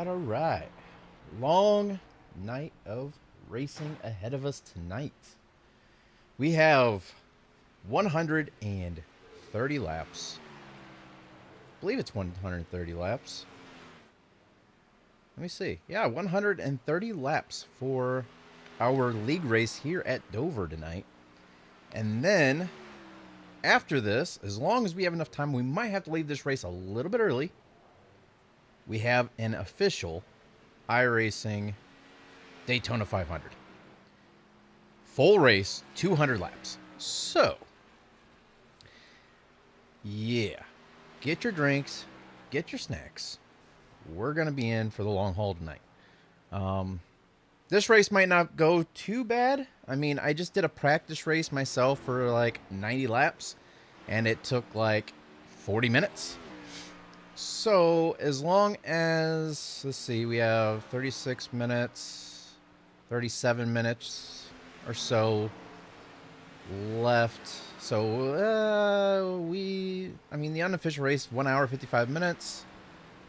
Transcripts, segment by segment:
All right. Long night of racing ahead of us tonight. We have 130 laps. I believe it's 130 laps. Let me see. Yeah, 130 laps for our league race here at Dover tonight. And then after this, as long as we have enough time, we might have to leave this race a little bit early. We have an official iRacing Daytona 500. Full race, 200 laps. So, yeah, get your drinks, get your snacks. We're going to be in for the long haul tonight. This race might not go too bad. I mean, I just did a practice race myself for like 90 laps, and it took like 40 minutes. So, as long as, let's see, we have 36 minutes, 37 minutes or so left. So, the unofficial race, 1 hour, 55 minutes.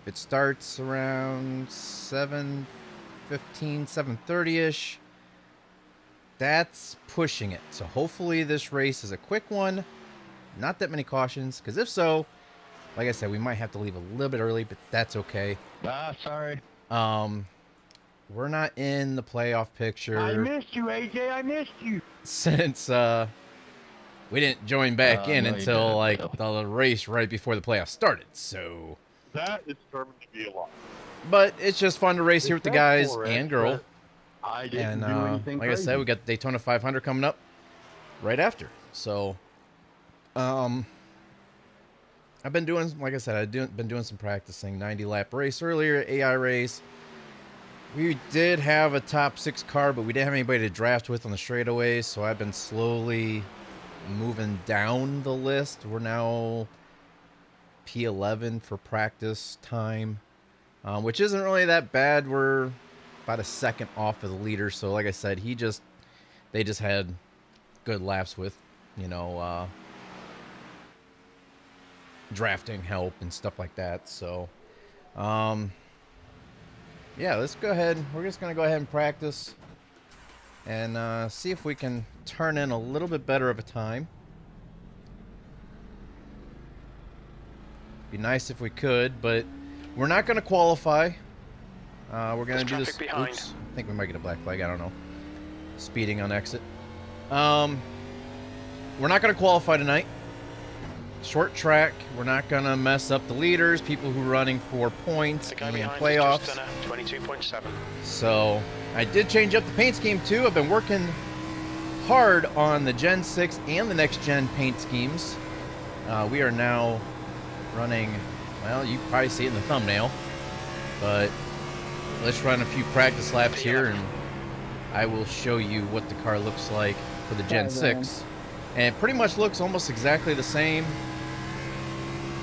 If it starts around 7:15, 7:30-ish, that's pushing it. So, hopefully this race is a quick one. Not that many cautions, because if so, like I said, we might have to leave a little bit early, but that's okay. Sorry. We're not in the playoff picture. I missed you, AJ. I missed you. Since we didn't join back in until like the race right before the playoffs started. So that is determined to be a lot. But it's just fun to race here with the guys and girl. I didn't And do anything like crazy. I said, we got the Daytona 500 coming up right after. So, I've been doing, like I said, I've been doing some practicing. 90-lap race earlier, AI race. We did have a top 6 car, but we didn't have anybody to draft with on the straightaways, so I've been slowly moving down the list. We're now P11 for practice time, which isn't really that bad. We're about a second off of the leader. So like I said, they just had good laps with, you know, drafting help and stuff like that. So, yeah, let's go ahead. We're just going to go ahead and practice and see if we can turn in a little bit better of a time. Be nice if we could, but we're not going to qualify. We're going to do this. Oops, I think we might get a black flag. I don't know. Speeding on exit. We're not going to qualify tonight. Short track. We're not going to mess up the leaders, people who are running for points and playoffs. 22.7. So I did change up the paint scheme too. I've been working hard on the Gen 6 and the next gen paint schemes. We are now running, well, you can probably see it in the thumbnail, but let's run a few practice laps here and I will show you what the car looks like for the Gen 6. And it pretty much looks almost exactly the same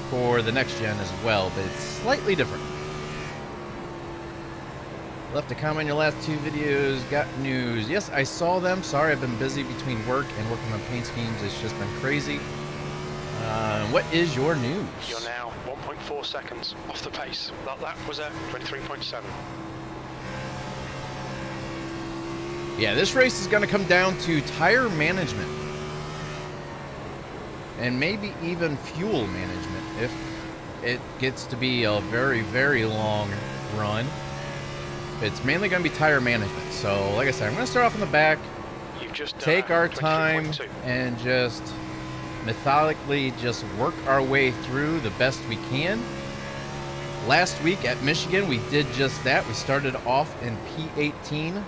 for the next gen as well, but it's slightly different. Left a comment in your last two videos. Got news. Yes, I saw them. Sorry, I've been busy between work and working on paint schemes. It's just been crazy. What is your news? You're now 1.4 seconds off the pace. That lap was at 23.7. Yeah, this race is going to come down to tire management. And maybe even fuel management if it gets to be a very, very long run. It's mainly going to be tire management. So, like I said, I'm going to start off in the back, take our time, and just methodically just work our way through the best we can. Last week at Michigan, we did just that. We started off in P18.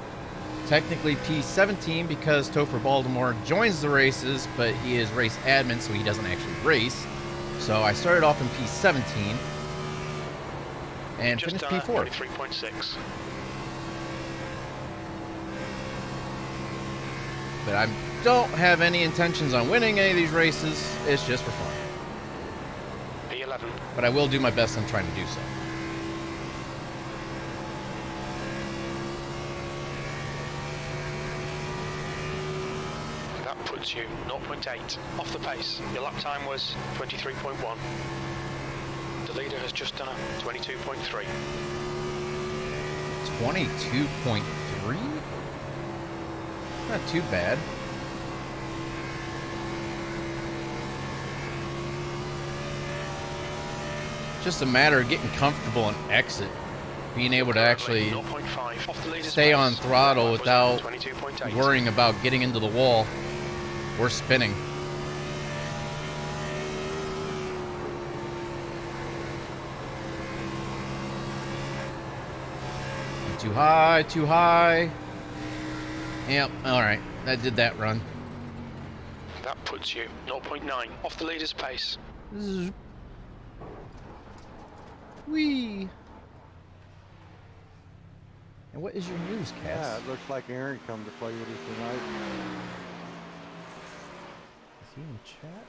Technically P17 because Topher Baltimore joins the races, but he is race admin, so he doesn't actually race. So I started off in P17 and finished P4. 23.6. But I don't have any intentions on winning any of these races. It's just for fun. P11. But I will do my best on trying to do so. That puts you 0.8 off the pace. Your lap time was 23.1. The leader has just done a 22.3. 22.3? Not too bad. Just a matter of getting comfortable and exit. Being able to actually stay on throttle without worrying about getting into the wall or spinning. Too high, too high. Yep, alright. That did that run. That puts you 0.9 off the leader's pace. Whee! And what is your news, Cass? Yeah, it looks like Aaron come to play with us tonight. Is he in chat?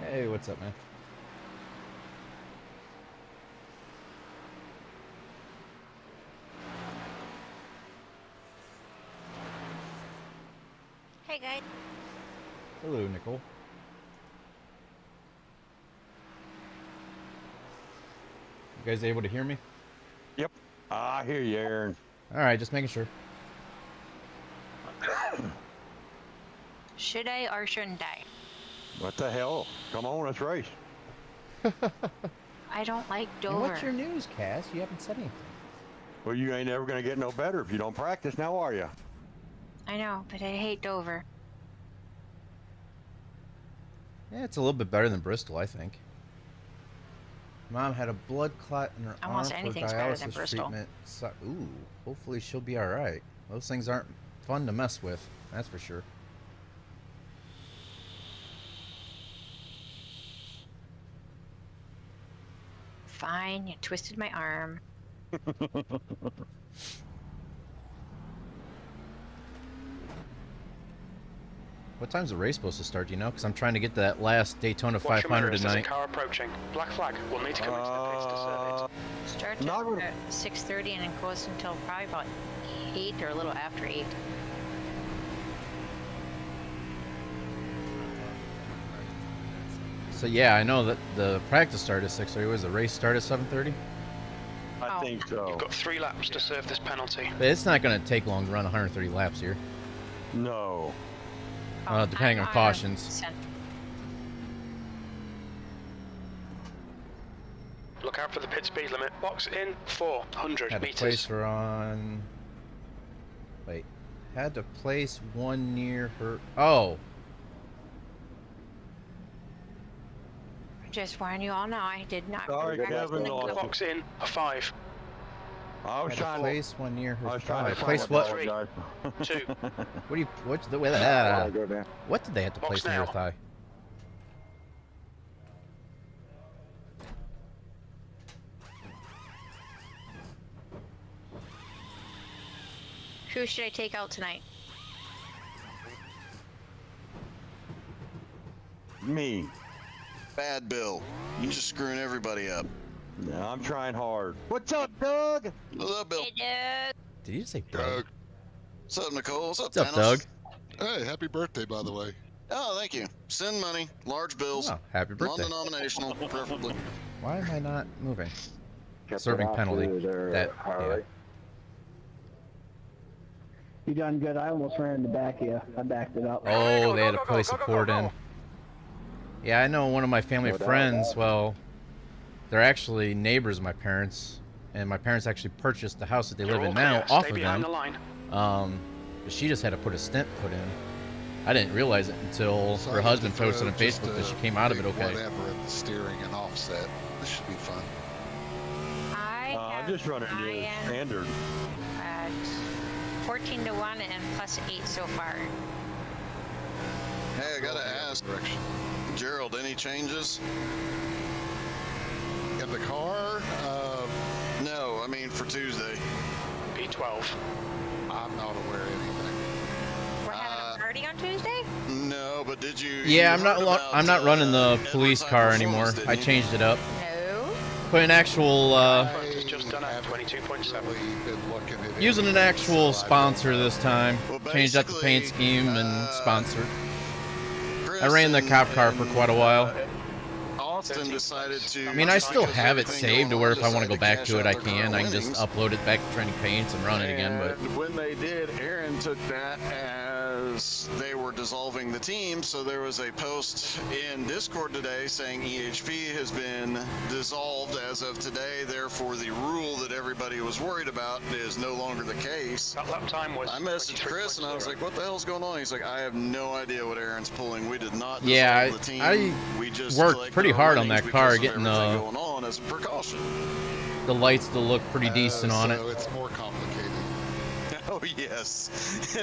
Hey, what's up, man? Hey, guys. Hello, Nicole. You guys able to hear me? Yep. I hear you, Aaron. Alright, just making sure. Should I or shouldn't I? What the hell? Come on, let's race. I don't like And Dover. what's your news, Cass? You haven't said anything. Well, you ain't ever gonna get no better if you don't practice now, are you? I know, but I hate Dover. Yeah, it's a little bit better than Bristol, I think. Mom had a blood clot in her Almost arm for anything's better than dialysis Bristol. treatment. So, ooh, hopefully she'll be alright. Those things aren't fun to mess with, that's for sure. Fine, you twisted my arm. What time's the race supposed to start? Do you know? Because I'm trying to get that last Daytona Watch your 500 mirrors, there's a tonight. car approaching. Black flag. We'll need to come into the pits to serve it. Starts Not at really. 6:30 and it goes until probably about 8 or a little after 8. So yeah, I know that the practice start at 6:30. Was the race start at 7:30? I think so. You've got 3 laps to serve this penalty. But it's not going to take long to run 130 laps here. No. Depending on cautions. 100%. Look out for the pit speed limit. Box in 400 Had to meters. place her on. Wait. Had to place one near her. Oh. Just warn you all now, I did not. Sorry, correct Kevin, the lost code. Box in a 5. I was Had to trying to. place one near her. I was trying to Place find what? a ball, guys. 2. What do you? What's the? Go down. What did they have to Box place near her now. thigh? Who should I take out tonight? Me. Bad Bill. You just screwing everybody up. Yeah, I'm trying hard. What's up, Doug? What's up, Bill? Hey, Doug. Did you just say Doug? Doug. What's up, Nicole? What's up, What's up, Thanos? Doug? Hey, happy birthday, by the way. Oh, thank you. Send money, large bills, Oh, happy birthday! non-denominational, preferably. Why am I not moving? Serving penalty. That. Yeah. You done good. I almost ran in the back of you. I backed it up. Oh, they had to place a cord in. Yeah, I know one of my family friends. Well, they're actually neighbors of my parents, and my parents actually purchased the house that they You're live all in now clear. off Stay of behind them. the line. But she just had to put a stent put in. I didn't realize it until So her I husband get to posted on throw just Facebook that she a came out of it big okay. Whatever in the steering and offset. This should be fun. I I'm have just running the Ryan standard. at 14 to 1 and plus 8 so far. Hey, I gotta ask, Direction. Gerald, any changes? In the car, No, I mean for Tuesday. P12. I'm not aware of anything. We're having a party on Tuesday? No, but did you? Yeah, you I'm not. heard about, I'm not running the Edwards police High car Performance, anymore. didn't I you? changed it up. No. Put an actual. Front has just done a haven't 22.7. really been looking at Using an anything, actual so I sponsor don't know. this time. Well, Changed up the paint basically, scheme and sponsor. Chris I ran the cop car for quite a while. Austin decided to. I mean, I still because have it everything saved to going where on, if I want to go decided back cash to it, out I their can. current I can just winnings. upload it back to Training Paints and run it again. But And when they did, Aaron took that as they were dissolving the team. So there was a post in Discord today saying EHP has been dissolved as of today. Therefore, the rule that everybody was worried about is no longer the case. That lap time was I messaged Chris and I was 23.0. like, "What the hell's going on?" He's like, "I have no idea what Aaron's pulling. We did not dissolve Yeah, the team. I we just worked collected pretty our hard on winnings that car, because of getting everything the- going on as a precaution." the lights still look pretty decent on it. So it's more complicated. Oh yes,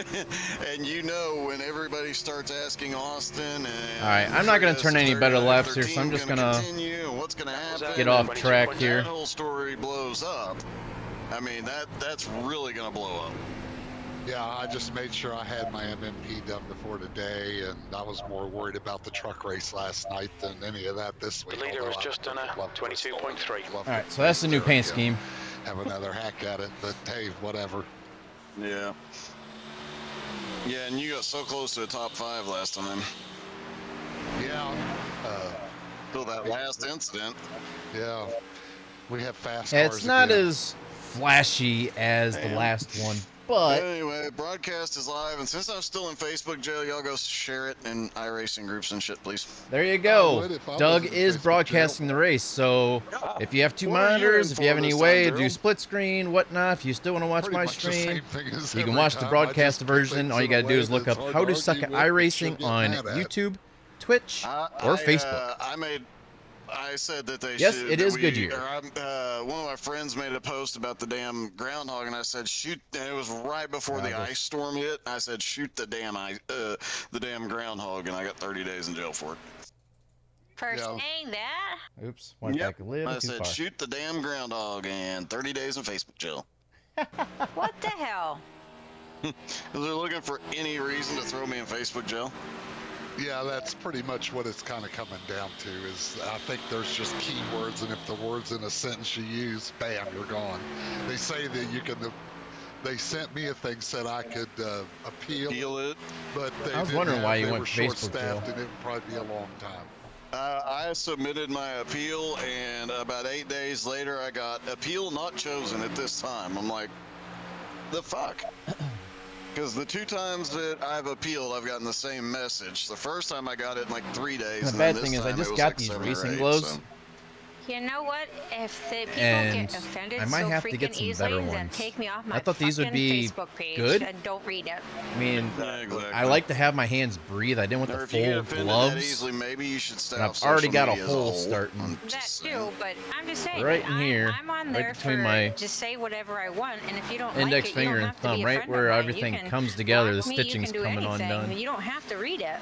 and you know when everybody starts asking Austin. And All right, I'm not gonna Chris turn any if better their laps here, so team I'm just gonna continue, and what's gonna happen. get off and track when here. that whole story blows up, I mean that's really gonna blow up. Yeah, I just made sure I had my MMP done before today, and I was more worried about the truck race last night than any of that this week. The leader although has just done a I'd love to 22.3. love All right, to so that's the new paint yeah, scheme. Have another hack at it, but hey, whatever. Yeah. Yeah, and you got so close to a top 5 last time. Yeah, Till that last incident. yeah. We have fast Yeah, cars it's not again. as flashy as the Damn. last one, but Anyway, broadcast is live, and since I'm still in Facebook jail, y'all go share it in iRacing groups and shit, please. there you I go. would if I Doug was in is Facebook broadcasting the race, so if you have two What are you monitors, in if you have for any this way time, to do Gerald? split screen, whatnot, if you still want to watch Pretty my much the stream, same thing as you can every watch the time. I broadcast just put version. things All you in a gotta do way is look that's up hard How to to Suck argue at with, but iRacing you'll get on mad at. YouTube, Twitch, or Facebook. I said that they Yes, should. it that is we- Goodyear. or one of my friends made a post about the damn groundhog, and I said, shoot. And it was right before the Groundhog. ice storm hit. I said, shoot the damn groundhog, and I got 30 days in jail for it. For Yeah. saying that? Oops, went Yep. back a little I too said, far. shoot the damn groundhog, and 30 days in Facebook jail. What the hell? They're looking for any reason to throw me in Facebook jail. Yeah, that's pretty much what it's kind of coming down to. Is I think there's just keywords, and if the word's in a sentence you use, bam, you're gone. They say that you can. They sent me a thing said I could appeal it. but they I was didn't wondering have, why you they went were to Facebook short-staffed, jail. and it would probably be a long time. I submitted my appeal, and about 8 days later, I got appeal not chosen at this time. I'm like, the fuck? Because the 2 times that I've appealed, I've gotten the same message. The first time I got it in like 3 days. The and bad then thing this is I time just it was got like these 7 or racing 8, gloves. so. You know what? If the people And get offended I might so have to freaking get some easily, better then ones. take me off my I thought these would fucking be Facebook page good. and don't read it. I mean, Yeah, exactly. I like to have my hands breathe. I didn't want Or the if you get full offended that gloves. easily, maybe you should stay And off I've already social got a media as hole whole. starting. I'm That just too, saying. but I'm just saying. Right in here, I'm on right there between for my just say whatever I want, and if you don't index like it, you finger don't and have to thumb, be a right friend where of mine. everything You can comes together, the block me, you stitching's can do coming anything. undone. You don't have to read it.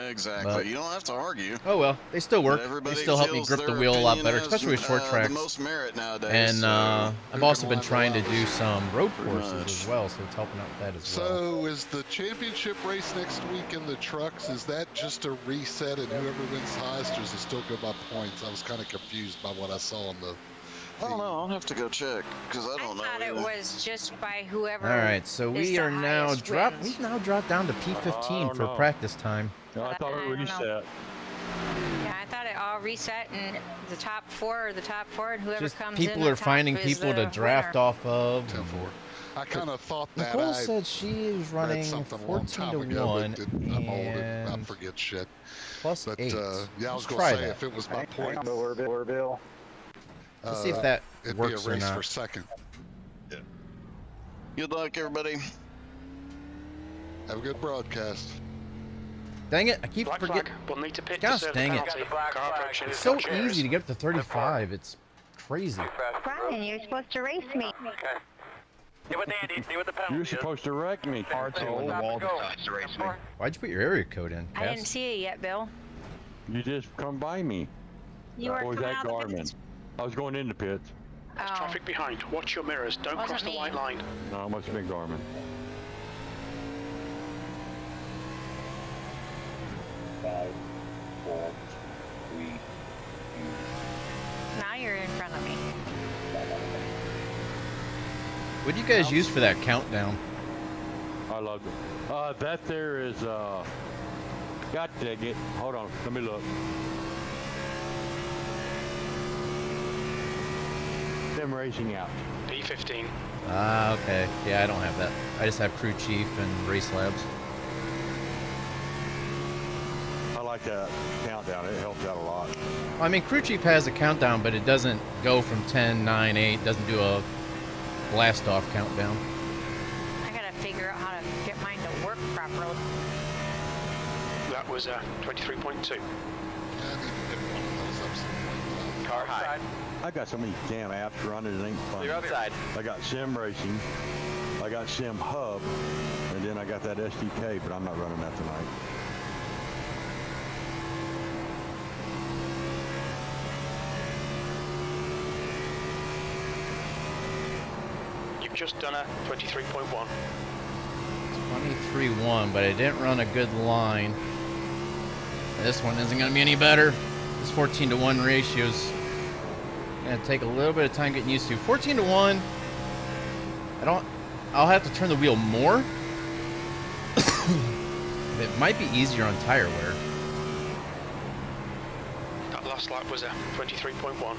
Exactly. But- You don't have to argue. Oh well, they still work. They Everybody still help me feels grip the their wheel a lot opinion better, has, especially with short the tracks. most merit nowadays. And so I've who also can been win the trying to race? do some road Pretty courses much. as well, so it's helping out with that as well. So is the championship race next week in the trucks, is that just a reset and whoever wins highest, or does it still go by points? I was kind of confused by what I saw on the I don't know. I'll have to go check because I don't know. thought it either. was just by whoever. All right, so is we the are now highest dropped. wins. We've now dropped down to P15 Oh, for no. practice time. No, I thought I it don't know. reset. Yeah, I thought it all reset, and the top 4 are the top 4, and whoever Just comes in people the are top finding is people to the draft winner. off of. 10-4. I kind of thought that Nicole I said she is read running something a long 14 time to ago, 1 but I'm old and I and forget shit. plus But 8. yeah, I Let's was try gonna say that. if it was my points, Bill. Let's see if that it'd works be a or race not. for second. Good luck, everybody. Have a good broadcast. Dang it! I keep Black forgetting. flag. We'll need to pit Gosh to serve dang the it. penalty. Car approaching. It's so Cheers. easy to get up to 35. It's crazy. Brian, you're supposed to race me. You're supposed to wreck me. Why'd you put your area code in, I didn't Cass? see it yet, Bill. You just come by me. You were Or was coming that out of the pits. Garmin? I was going in the pits. There's Oh. traffic behind. Watch your mirrors. Don't Wasn't cross the me. white line. No, it must have been Garmin. Now you're in front of me. What do you guys use for that countdown? I loved it. That there is, God dang it. Hold on, let me look. Them racing out. P15. Ah, okay. Yeah, I don't have that. I just have crew chief and race labs. I like that countdown. It helps out a lot. I mean, crew chief has a countdown, but it doesn't go from 10, 9, 8. Doesn't do a blast off countdown. I gotta figure out how to get mine to work properly. That was 23.2. Yeah, I need to pick one of those up some point. Car high. I got so many damn apps running, it ain't fun. Clear outside. I got Sim Racing, I got Sim Hub, and then I got that SDK, but I'm not running that tonight. You've just done a 23.1. 23-1, but I didn't run a good line. This one isn't going to be any better. This 14 to 1 ratio is going to take a little bit of time getting used to. 14 to 1. I'll have to turn the wheel more. It might be easier on tire wear. That last lap was a 23.1.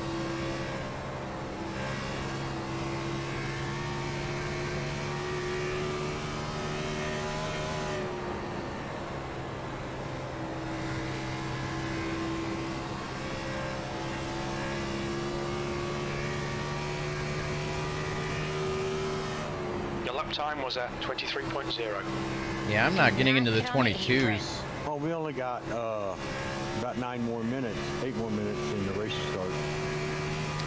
Your lap time was a 23.0. Yeah, I'm not getting into the Get on it, you 22s. Oh, we only got about 9 more minutes, 8 more minutes in the race start.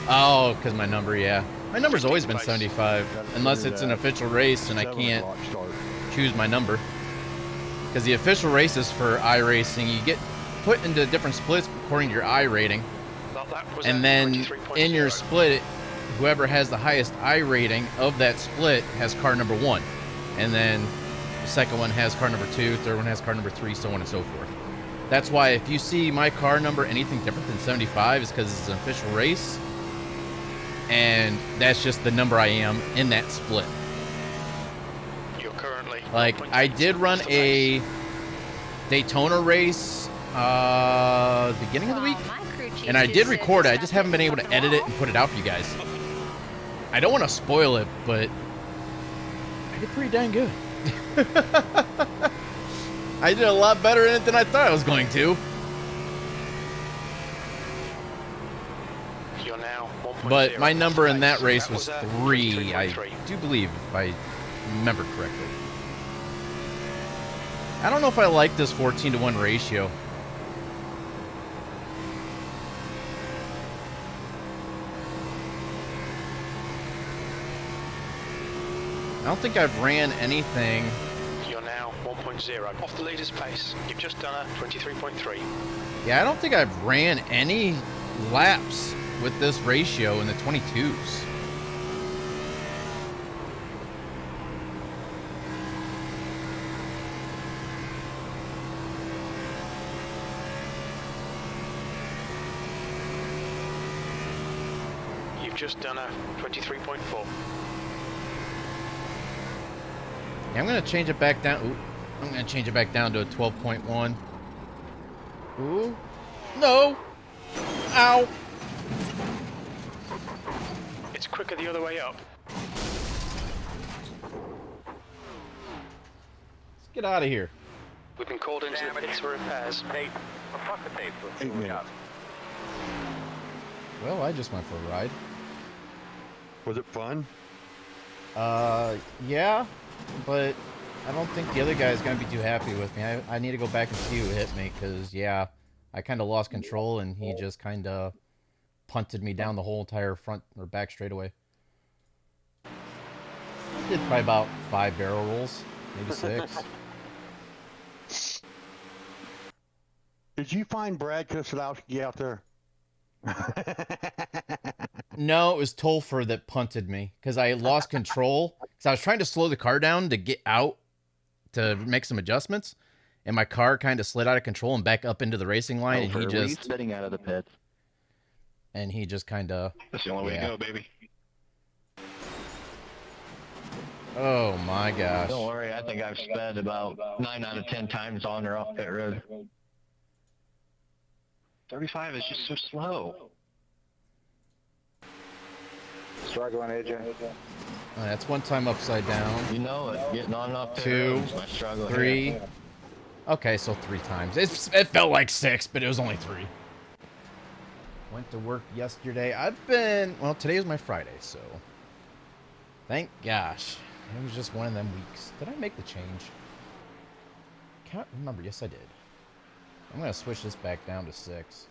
Oh, because my number, yeah. My number's always been 15 75, unless it's an official race and I 7 can't o'clock start. choose my number. Because the official races for iRacing, you get put into different splits according to your I rating. That lap was And a then 23.0. in your split, whoever has the highest I rating of that split has car number 1. and then the second one has car number 2, third one has car number 3, so on and so forth. That's why if you see my car number anything different than 75, it's because it's an official race, and that's just the number I am in that split. You're currently Like, I did run a Daytona race beginning of the week, my crew chief and I just did said record it. I there's just haven't been nothing able to fucking edit it wrong. and put it out for you guys. I don't want to spoil it, but I did pretty dang good. I did a lot better in it than I thought I was going to. You're now 1.0 But my number off in the that pace. race That was a 3, I 23.3. do believe, if I remember correctly. I don't know if I like this 14-to-1 ratio. I don't think I've ran anything. You're now 1.0 off the leader's pace. You've just done a 23.3. Yeah, I don't think I've ran any laps with this ratio in the 22s. You've just done a 23.4. Yeah, I'm gonna change it back down. Ooh, I'm gonna change it back down to a 12.1. Ooh, no! Ow! It's quicker the other way up. Let's get out of here. We've been called into the pits for repairs. Well, I just went for a ride. Was it fun? Yeah, but I don't think the other guy's gonna be too happy with me. I need to go back and see who hit me, because, yeah, I kind of lost control, and he just kind of punted me down the whole entire front or back straightaway. I did probably about 5 barrel rolls, maybe 6. Did you find Brad Keselowski out there? No, it was Tolfer that punted me, because I lost control. Because I was trying to slow the car down to get out to make some adjustments, and my car kind of slid out of control and back up into the racing line, and he just spitting out of the pits. kind of. That's the only way Yeah. to go, baby. Oh my gosh. Don't worry, I think I've sped about 9 out of 10 times on or off pit road. 35 is just so slow. Struggling, AJ. That's one time upside down. You know it. Getting on and off pit 2, road is my struggle 3. here. Okay, so 3 times. It felt like 6, but it was only 3. Went to work yesterday. Well, today was my Friday, so thank gosh. It was just one of them weeks. Did I make the change? Can't remember. Yes, I did. I'm going to switch this back down to 6.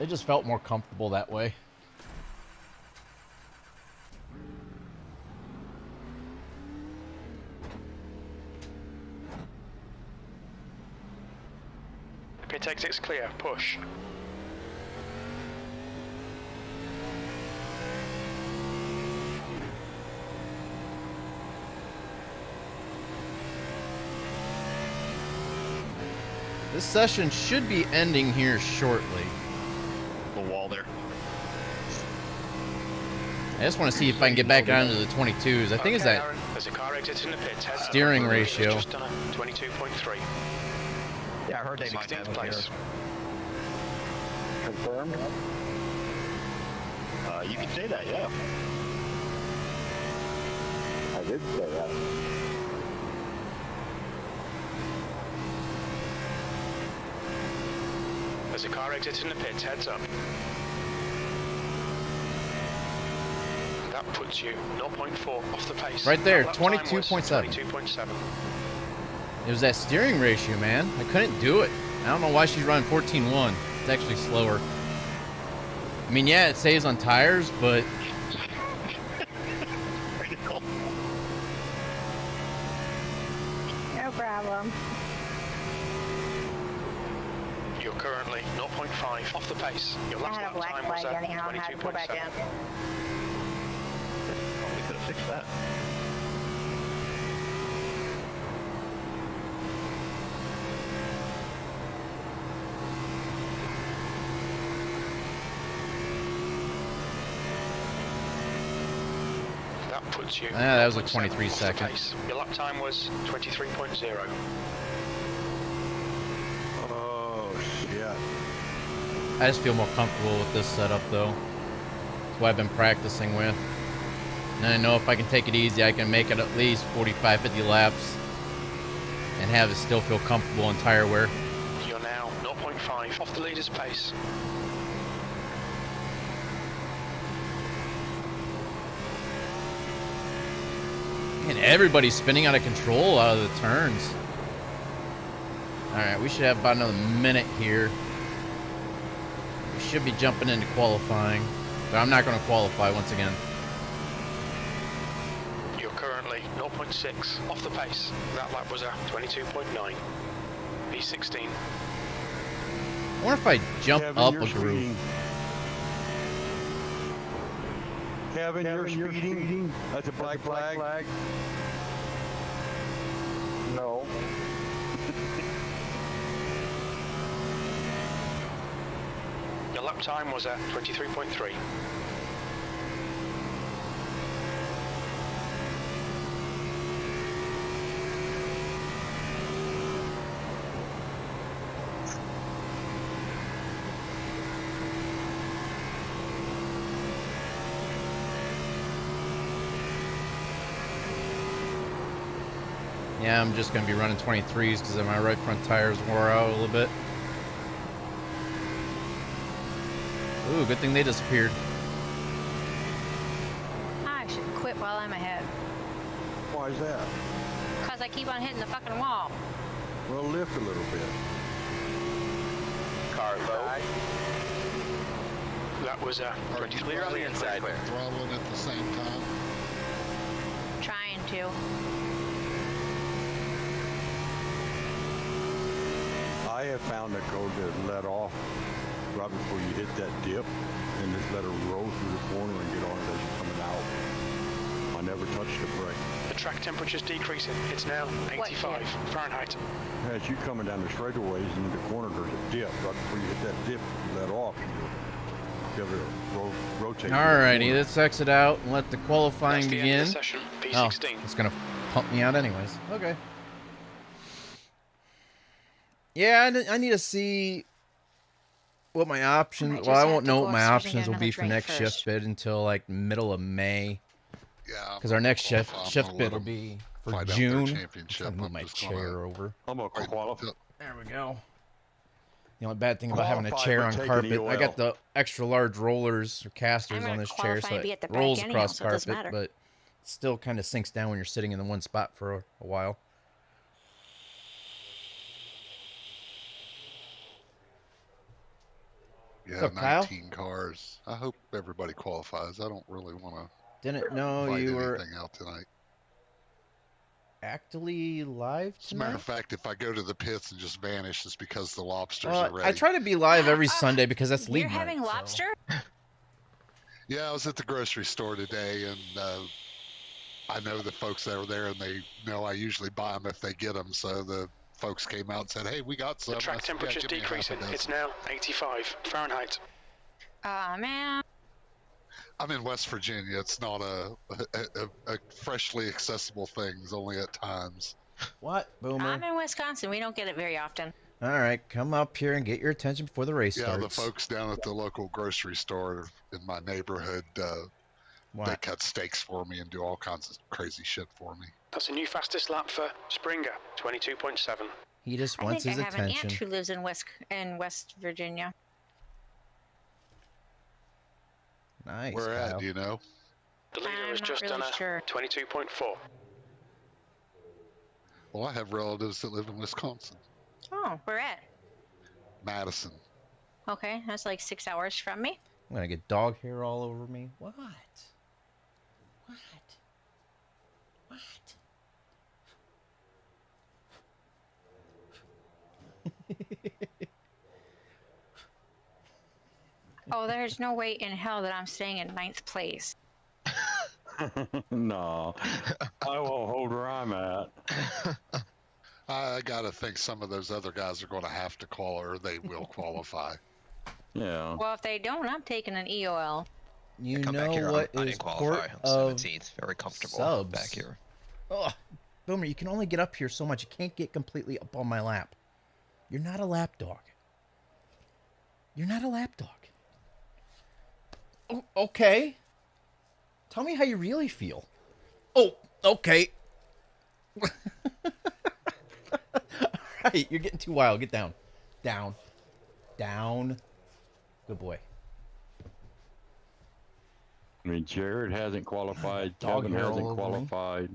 It just felt more comfortable that way. Pit exit's clear. Push. This session should be ending here shortly. The wall there. I just want to see if I can get back down to the 22s. I think it's that Aaron, there's a car exiting the pits. Heads up. steering ratio. Just done a 22.3. Yeah, I heard they might 16th have it place. Confirmed. here. You can say that, yeah. I did say that. There's a car exiting the pits. Heads up. That puts you 0.4 off the pace. Right there, Lap time was 22.7. 22.7. It was that steering ratio, man. I couldn't do it. I don't know why she's running 14.1. It's actually slower. I mean, yeah, it saves on tires, but No problem. You're currently 0.5 off the pace. Your I last had a lap black time was flag at anyhow. I had to go back 22.7. in. We could have fixed that. That puts you. Yeah, that was a 0.7 23 off the second. pace. Your lap time was 23.0. Oh, shit. I just feel more comfortable with this setup, though. That's what I've been practicing with. And I know if I can take it easy, I can make it at least 45, 50 laps and have it still feel comfortable in tire wear. You're now 0.5 off the leader's pace. And everybody's spinning out of control out of the turns. Alright, we should have about another minute here. We should be jumping into qualifying. But I'm not going to qualify once again. You're currently 0.6 off the pace. That lap was a 22.9. P16. I wonder if I jump Kevin, up you're a groove. speeding. Kevin, you're speeding. That's a black flag. No. Your lap time was a 23.3. Yeah, I'm just going to be running 23s because my right front tires wore out a little bit. Ooh, good thing they disappeared. I should quit while I'm ahead. Why is that? Because I keep on hitting the fucking wall. Well, lift a little bit. Car low. That was a 23. Clear on the inside. Throttling at the same time. Trying to. I have found a code to let off right before you hit that dip and just let her roll through the corner and get on it as you're coming out. I never touched the brake. The track temperature's decreasing. It's now 85 Fahrenheit. As you coming down the straightaways and in the corner, there's a dip. Right before you hit that dip, you let off. You have to rotate. Alrighty, let's exit out and let the qualifying That's the end of begin. the session. Oh, P16. it's going to pump me out anyways. Okay. Yeah, I need to see what my options... just Well, I have won't to know go what my upstairs and options get will be another for drink next shift first. bid until like middle of May. Yeah. Because our next I'm shift gonna bid let will 'em be for fight out their June. I'm championship. going to move I'm my just chair gonna over. I'm going to wait qualify. till- There we go. The only bad thing about having a Qualify, chair but on take an carpet, I EOL. got the extra large rollers or casters I'm on gonna this chair, qualify so and be it at the back rolls anyhow, across so it doesn't carpet, matter. but it still kind of sinks down when you're sitting in the one spot for a while. Yeah, up, Kyle? 19 cars. I hope everybody qualifies. I don't really want to Didn't know fight you were anything out tonight. actually live As a matter tonight. of fact, if I go to the pits and just vanish, it's because the lobsters are ready. I try to be live every Sunday because that's league You're night. having so- lobster? Yeah, I was at the grocery store today, and I know the folks that are there, and they know I usually buy them if they get them. So the folks came out and said, "Hey, we got some." The track I said, "Yeah, temperature's give me a half a decreasing. dozen." It's now 85 Fahrenheit. Aw, man. I'm in West Virginia. It's not a freshly accessible thing. It's only at times. What, Boomer? I'm in Wisconsin. We don't get it very often. All right, come up here and get your attention before the race Yeah, starts. the folks down at the local grocery store in my neighborhood, they What? cut steaks for me and do all kinds of crazy shit for me. That's a new fastest lap for Springer, 22.7. He just I wants think his I have an attention. aunt who lives in West Virginia. Nice. Where Kyle. at, do you know? The leader I'm has not just really done a sure. 22.4. Well, I have relatives that live in Wisconsin. Oh, where at? Madison. Okay, that's like 6 hours from me. I'm gonna get dog hair all over me. What? What? Oh, there's no way in hell that I'm staying in 9th place. No, I won't hold where I'm at. I gotta think some of those other guys are going to have to qualify, or they will qualify. Yeah. Well, if they don't, I'm taking an EOL. You I come back know here, what I is didn't port qualify. I'm of 17th. Very comfortable subs? back here. Oh, Boomer, you can only get up here so much. You can't get completely up on my lap. You're not a lap dog. You're not a lap dog. Oh, okay. Tell me how you really feel. Oh, okay. All right, you're getting too wild. Get down. Down. Down. Good boy. I mean, Jared hasn't qualified. Dog Kevin hair all hasn't over me. qualified.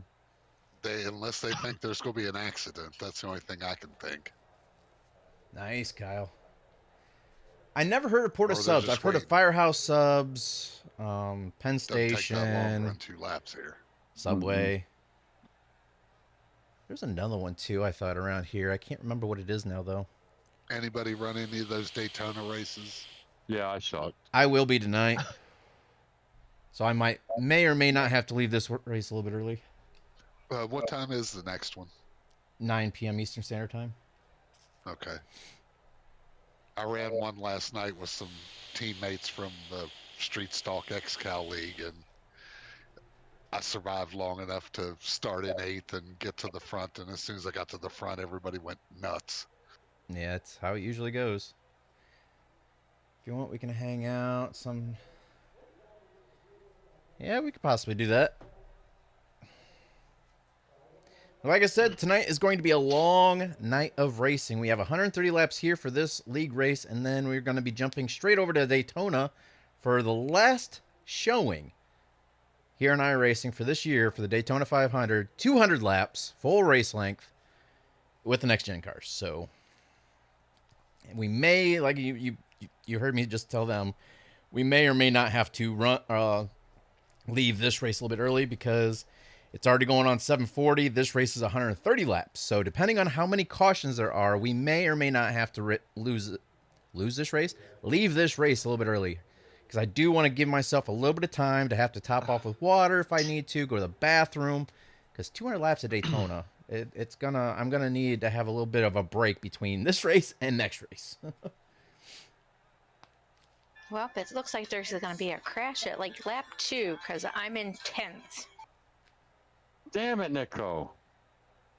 Unless they think there's going to be an accident. That's the only thing I can think. Nice, Kyle. I never heard of Porta Or they're subs. just I've heard of waiting. Firehouse subs, Penn Doesn't take that long to Station, run 2 laps here. Subway. There's another one too I thought around here. I can't remember what it is now though. Anybody run any of those Daytona races? Yeah, I saw it. I will be tonight. So I may or may not have to leave this race a little bit early. What time is the next one? 9 p.m. Eastern Standard Time. Okay. I ran one last night with some teammates from the Street Stalk XCal League, and I survived long enough to start in 8th and get to the front, and as soon as I got to the front, everybody went nuts. Yeah, that's how it usually goes. If you want, we can hang out some... Yeah, we could possibly do that. Like I said, tonight is going to be a long night of racing. We have 130 laps here for this league race, and then we're going to be jumping straight over to Daytona for the last showing here in iRacing for this year for the Daytona 500. 200 laps, full race length with the next-gen cars. So we may, like you heard me just tell them, we may or may not have to leave this race a little bit early because it's already going on 740. This race is 130 laps. So depending on how many cautions there are, we may or may not have to leave this race a little bit early. Because I do want to give myself a little bit of time to have to top off with water if I need to, go to the bathroom. Because 200 laps at Daytona, I'm gonna need to have a little bit of a break between this race and next race. Well, it looks like there's going to be a crash at like lap 2 because I'm in 10th. Damn it, Nico.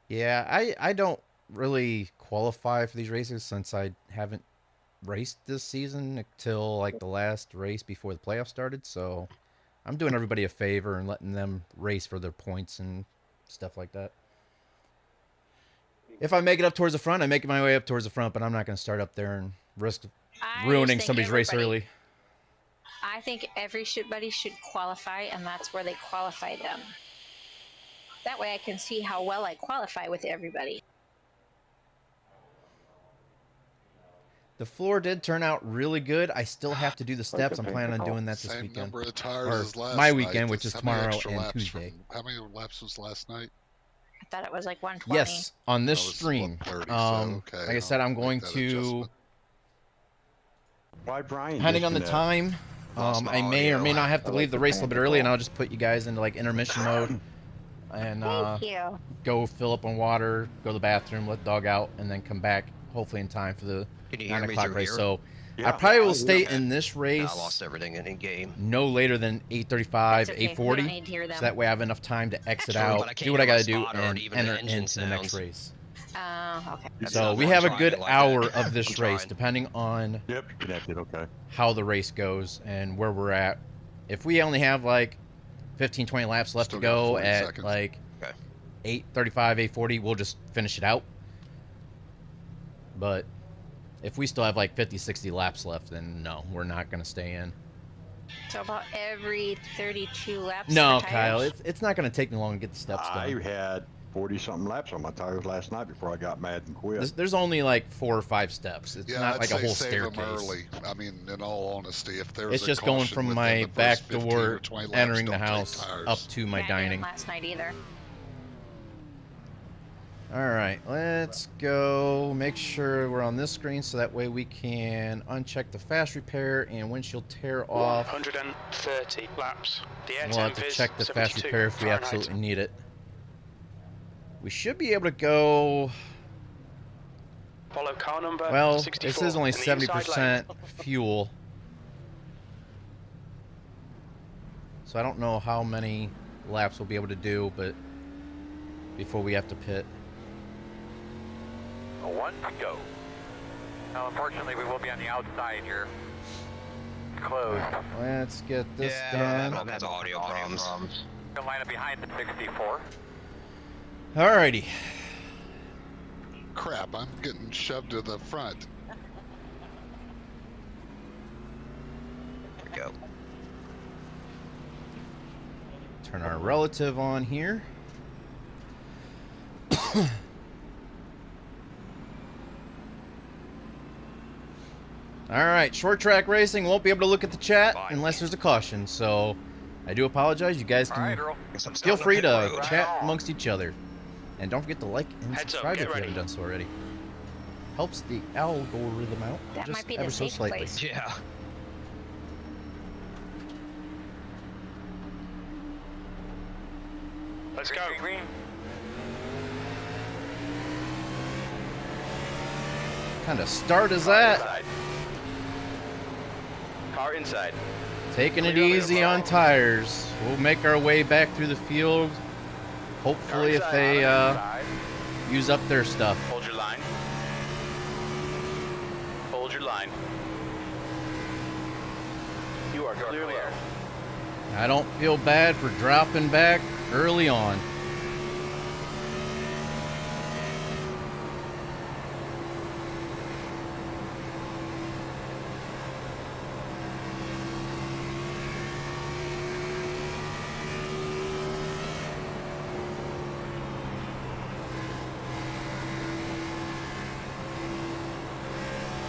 Yeah, I don't really qualify for these races since I haven't raced this season until like the last race before the playoffs started. So I'm doing everybody a favor and letting them race for their points and stuff like that. If I make it up towards the front, I make my way up towards the front, but I'm not going to start up there and risk ruining somebody's race early. I think everybody should qualify, and that's where they qualify them. That way I can see how well I qualify with everybody. The floor did turn out really good. I still have to do the steps. I'm planning on doing that this Same weekend. number of tires as last my night. weekend, which is How many tomorrow extra and laps Tuesday. how many laps was last night? I thought it was like 120. Yes, on this Oh, it's stream. 130, so okay, Like I said, I'll I'm going make that to, adjustment. Why Brian? depending on the disconnect? time, I may or may not have to leave the race a little bit early, and I'll just put you guys into like intermission mode and Thank you. go fill up on water, go to the bathroom, let the dog out, and then come back hopefully in time for the Can you hear 9 me o'clock through race. here? So Yeah. I probably will Yeah. stay Okay. in this race I lost everything in game. no later than 8:35, That's okay. We don't 8:40. need to hear So them. that way I have enough time to exit True, out, but I do can't what I hear my got to do, spotter or and even the enter engine into the next sounds. race. Okay. That's So not we why have I'm a trying good it like hour that. of this I'm race, trying. depending on Yep, connected. Okay. how the race goes and where we're at. If we only have like 15, 20 laps left Still to got go 40 at seconds. like Okay. 8:35, 8:40, we'll just finish it out. But if we still have like 50, 60 laps left, then no, we're not going to stay in. So about every 32 laps. No, for Kyle, tires? it's not going to take me long to get the steps I done. had 40-something laps on my tires last night before I got mad and quit. There's only like 4 or 5 steps. It's Yeah, not I'd like a say whole save them staircase. early. I mean, in all honesty, if there's It's a just going caution from within my the first back 15 door, or 20 laps, entering the don't take house, tires. up to my Yeah, I didn't dining. last night either. All right, let's go make sure we're on this screen so that way we can uncheck the fast repair and windshield tear off. 130 laps. The air We'll have temp to is check the fast 72 repair if we Fahrenheit. absolutely need it. We should be able to go. Follow car number Well, 64 this is only in the inside lane. 70% fuel. So I don't know how many laps we'll be able to do, but before we have to pit. One to go. Now, unfortunately, we will be on the outside here. Closed. Let's get this Yeah, done. has audio problems. We'll line up behind the 64. Alrighty. Crap, I'm getting shoved to the front. There we go. Turn our relative on here. Alright, short track racing. Won't be able to look at the chat unless there's a caution, so I do apologize. You guys can feel free to chat amongst each other. And don't forget to like and subscribe if you haven't done so already. Helps the algorithm out. That just might be ever the so safe slightly. place. Yeah. Let's go. Green. Kind of start is that? Car inside. Taking it easy on tires. We'll make our way back through the field. Hopefully if they use up their stuff. Hold your line. Hold your line. You are clearly. I don't feel bad for dropping back early on.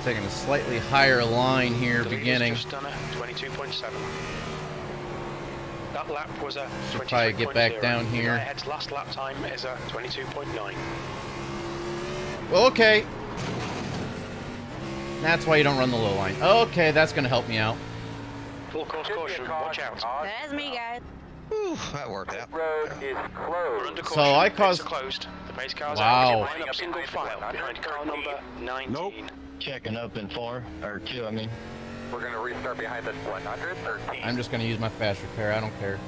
Taking a slightly higher line here, The leader's beginning. just done a 22.7. That lap was a Should probably get back 23.0. down here. Ahead's last lap time is a 22.9. Well, okay. That's why you don't run the low line. Okay, that's going to help me out. Full course caution, watch out. That's me, guys. Whew, that worked out. Road is We're closed. under So caution. I Pits caused- are closed. The pace cars Wow. are line up single file behind car number 19. Nope. Checking up in 4 or 2. I mean, We're going to restart behind the 113. I'm just going to use my fast repair. I don't care.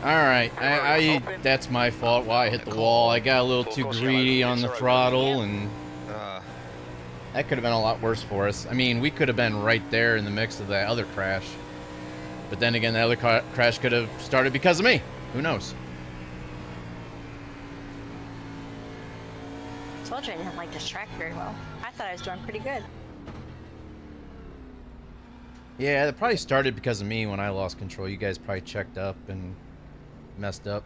Alright, that's my fault why I hit the wall. I got a little too greedy on the throttle, and that could have been a lot worse for us. I mean, we could have been right there in the mix of that other crash. But then again, the other crash could have started because of me. Who knows? Told you I didn't like this track very well. I thought I was doing pretty good. Yeah, it probably started because of me when I lost control. You guys probably checked up and messed up.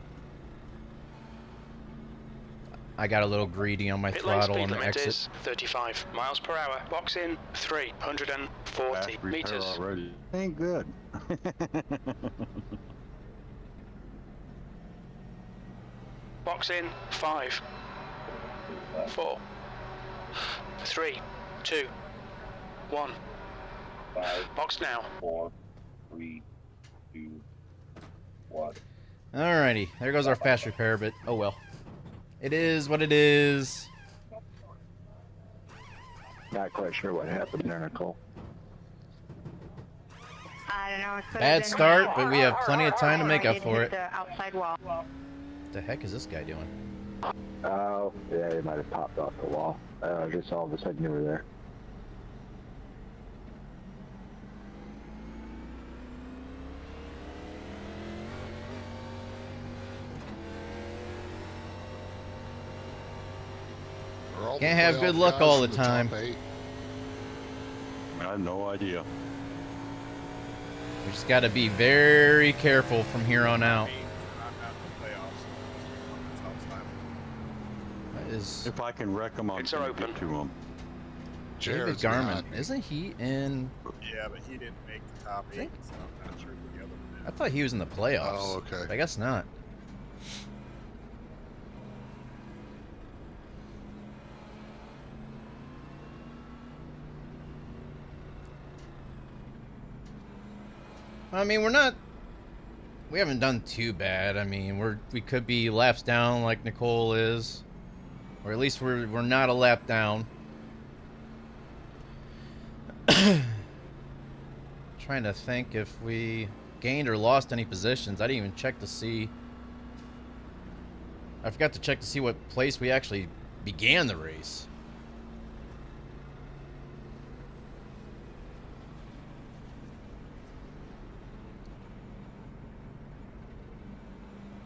I got a little greedy on my Pit lane throttle speed on the limit exit. is 35 miles per hour. Box in 340 Fast repair meters. already. Ain't good. Box in 5, 4, 3, 2, 1. Box now. 4, 3, 2, 1. Alrighty, there goes our fast repair, but oh well. It is what it is. Not quite sure what happened there, Nicole. I don't know. It could've Bad been start, but we have plenty of time to make up hit for it. the outside wall. What the heck is this guy doing? Oh, yeah, he might have popped off the wall. Just all of a sudden you were there. Can't have good luck all the time. I have no idea. We just got to be very careful from here on out. That is If I can wreck them, I'm Pits are gonna open. get to them. David Jared's Garmin. behind me. Isn't he in? Yeah, but he didn't make the top 8, so I'm not sure who the other one I thought he was in the playoffs. Oh, okay. But I guess not. I mean, we haven't done too bad. I mean, we could be laps down like Nicole is, or at least we're not a lap down. Trying to think if we gained or lost any positions. I didn't even check to see. I forgot to check to see what place we actually began the race.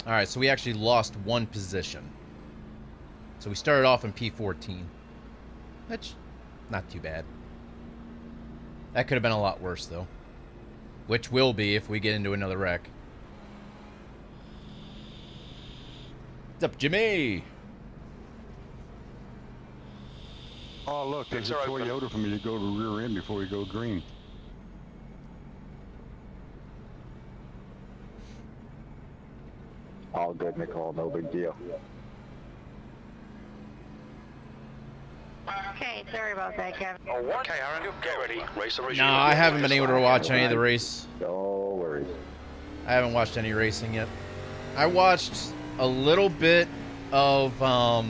All right, so we actually lost one position. So we started off in P14. That's not too bad. That could have been a lot worse, though. Which will be if we get into another wreck. What's up, Jimmy? Oh, look, there's a Toyota for me to go to rear end before we go green. All good, Nicole. No big deal. Okay, sorry about that, Kevin. Okay, Aaron, get ready. Race No, I haven't been able to watch any of the race. No worries. I haven't watched any racing yet. I watched a little bit of, I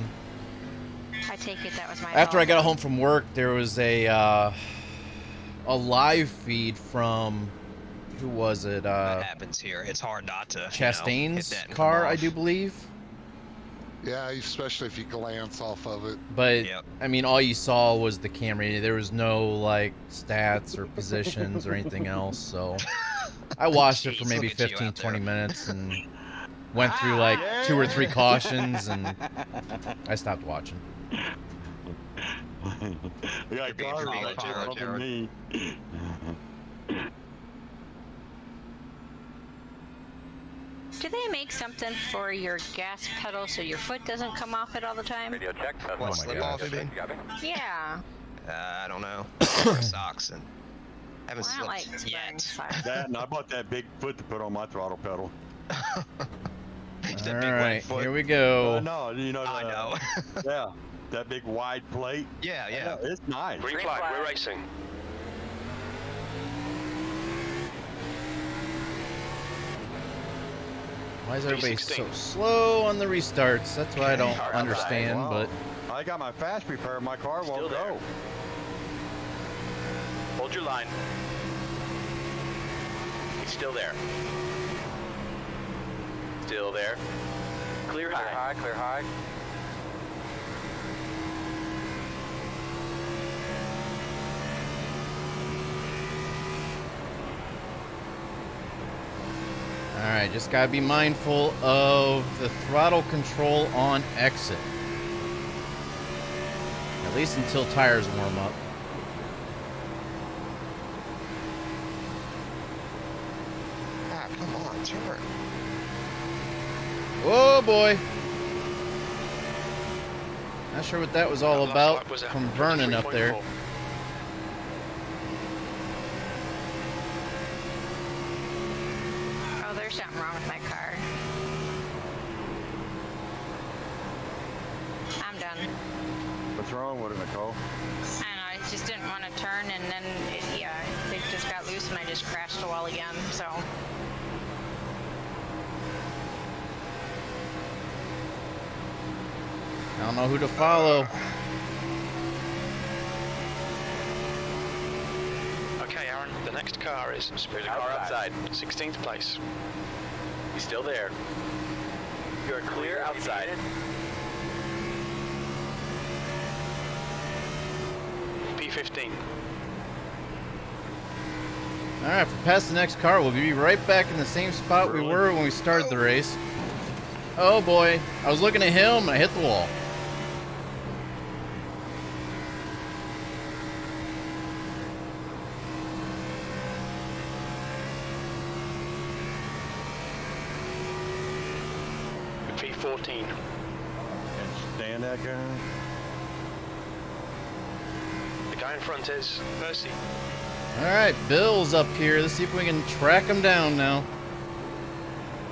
take it that was my after fault. I got home from work, there was a live feed from, who was it? That happens here. It's hard not to. Chastain's hit that and car, come I off. do believe. Yeah, especially if you glance off of it. But, I mean, all you saw was the camera. There was no, like, stats or positions or anything else, so I watched it for Jeez, maybe look at you 15, out 20 there. minutes and went through, like, 2 or 3 cautions, and I stopped watching. Yeah, being cars pretty like pyro, bumping Jared. me. Do they make something for your gas pedal so your foot doesn't come off it all the time? Radio check. Oh my slip gosh. off, you mean? Yeah. I don't know. Wear socks and haven't Well, I don't slipped like wearing yet. socks. That, and I bought that big foot to put on my throttle pedal. That big All wet right, foot. here we go. No, you know. I know. Yeah, that big wide plate. Yeah, yeah. It's nice. Green flag, we're racing. Why is everybody P16. so slow on the restarts? That's what I don't understand, Wow. but I got my fast repair. My car won't Still there. go. Hold your line. He's still there. Still there. Clear high. Clear high, clear high. alright, just gotta be mindful of the throttle control on exit. At least until tires warm up. Ah, come on, turn. Oh boy! Not sure what that was all Last about lap was a from Vernon up there. 23.4. Oh, there's something wrong with my car. I'm done. What's wrong with it, Nicole? I don't know, it just didn't want to turn, and then, it just got loose, and I just crashed the wall again, so. I don't know who to follow. Okay, Aaron, the next car is Spirit car outside, 16th place. He's still there. You're clear outside. P15. Alright, if we pass the next car, we'll be right back in the same spot we were when we started the race. Oh boy, I was looking at him and I hit the wall. P14. Can't stand that guy. The guy in front is Percy. Alright, Bill's up here. Let's see if we can track him down now.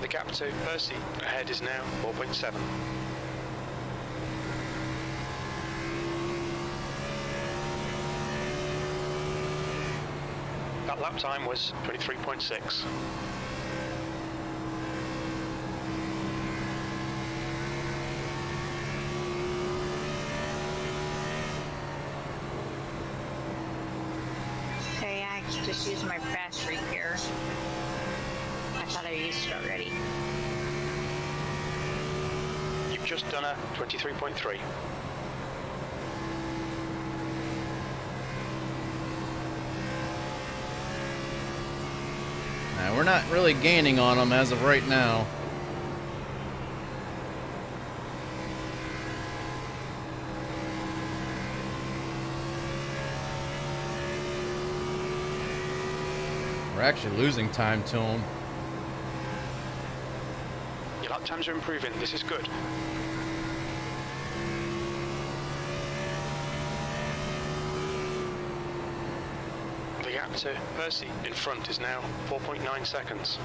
The gap to Percy ahead is now 4.7. That lap time was 23.6. Okay, I just used my fast repair. thought I used it already. You've just done a 23.3. Now, we're not really gaining on them as of right now. We're actually losing time to them. Your lap times are improving. This is good. The gap to Percy in front is now 4.9 seconds.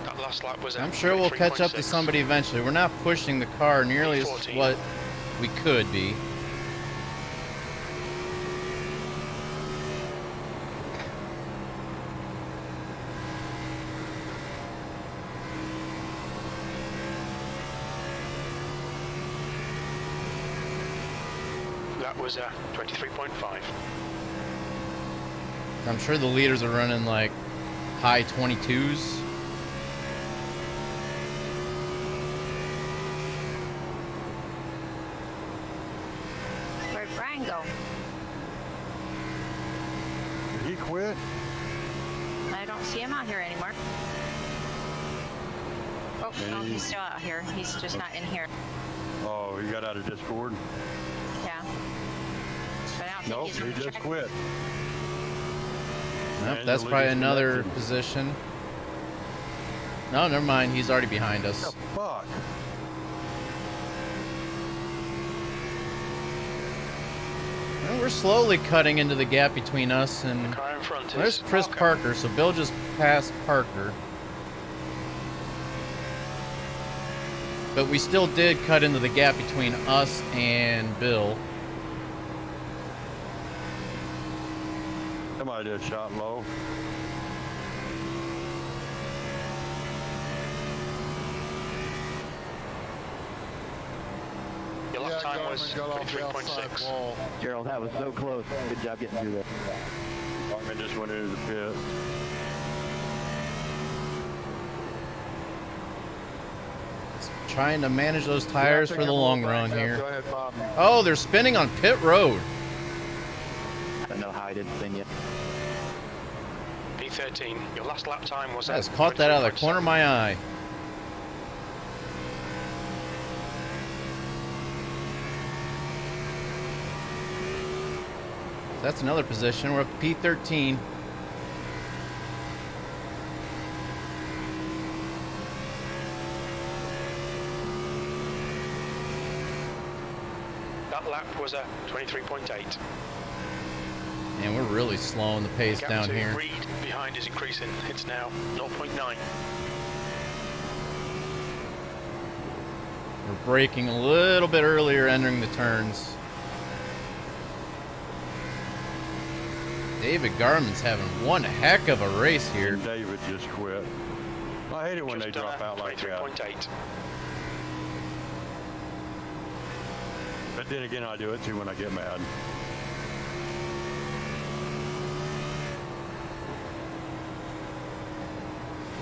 That last lap was I'm sure we'll catch up to somebody eventually. We're not pushing the car nearly as what we could be. That was 23.5. I'm sure the leaders are running like high 22s. Where'd Brian go? Did he quit? I don't see him out here anymore. Oh, no, he's still out here. He's just not in here. Oh, he got out of Discord? Yeah. But I don't think Nope, he's he just check. quit. Nope, And that's the probably leader's another connected. position. No, never mind. He's already behind us. What the fuck? Well, we're slowly cutting into the gap between us and Car in front there's is Chris Parker, so Bill just passed Parker. But we still did cut into the gap between us and Bill. Somebody just shot low. Your lap time was Garmin got off the outside 23.6. wall. Gerald, that was so close. Good job getting through there. Garmin just went into the pit. Trying to manage those tires for the long run Go here. ahead, Bob. Oh, they're spinning on pit road. I don't know how I didn't spin yet. P13. Your last lap time was I just caught that out of the corner of my eye. That's another position. We're up to P13. That lap was a 23.8. And we're really slowing the pace Gap down to here. Reed behind is increasing. It's now 0.9. We're braking a little bit earlier entering the turns. David Garman's having one heck of a race here. And David just quit. I hate it when Just they drop out like that. 23.8. But then again, I do it too when I get mad.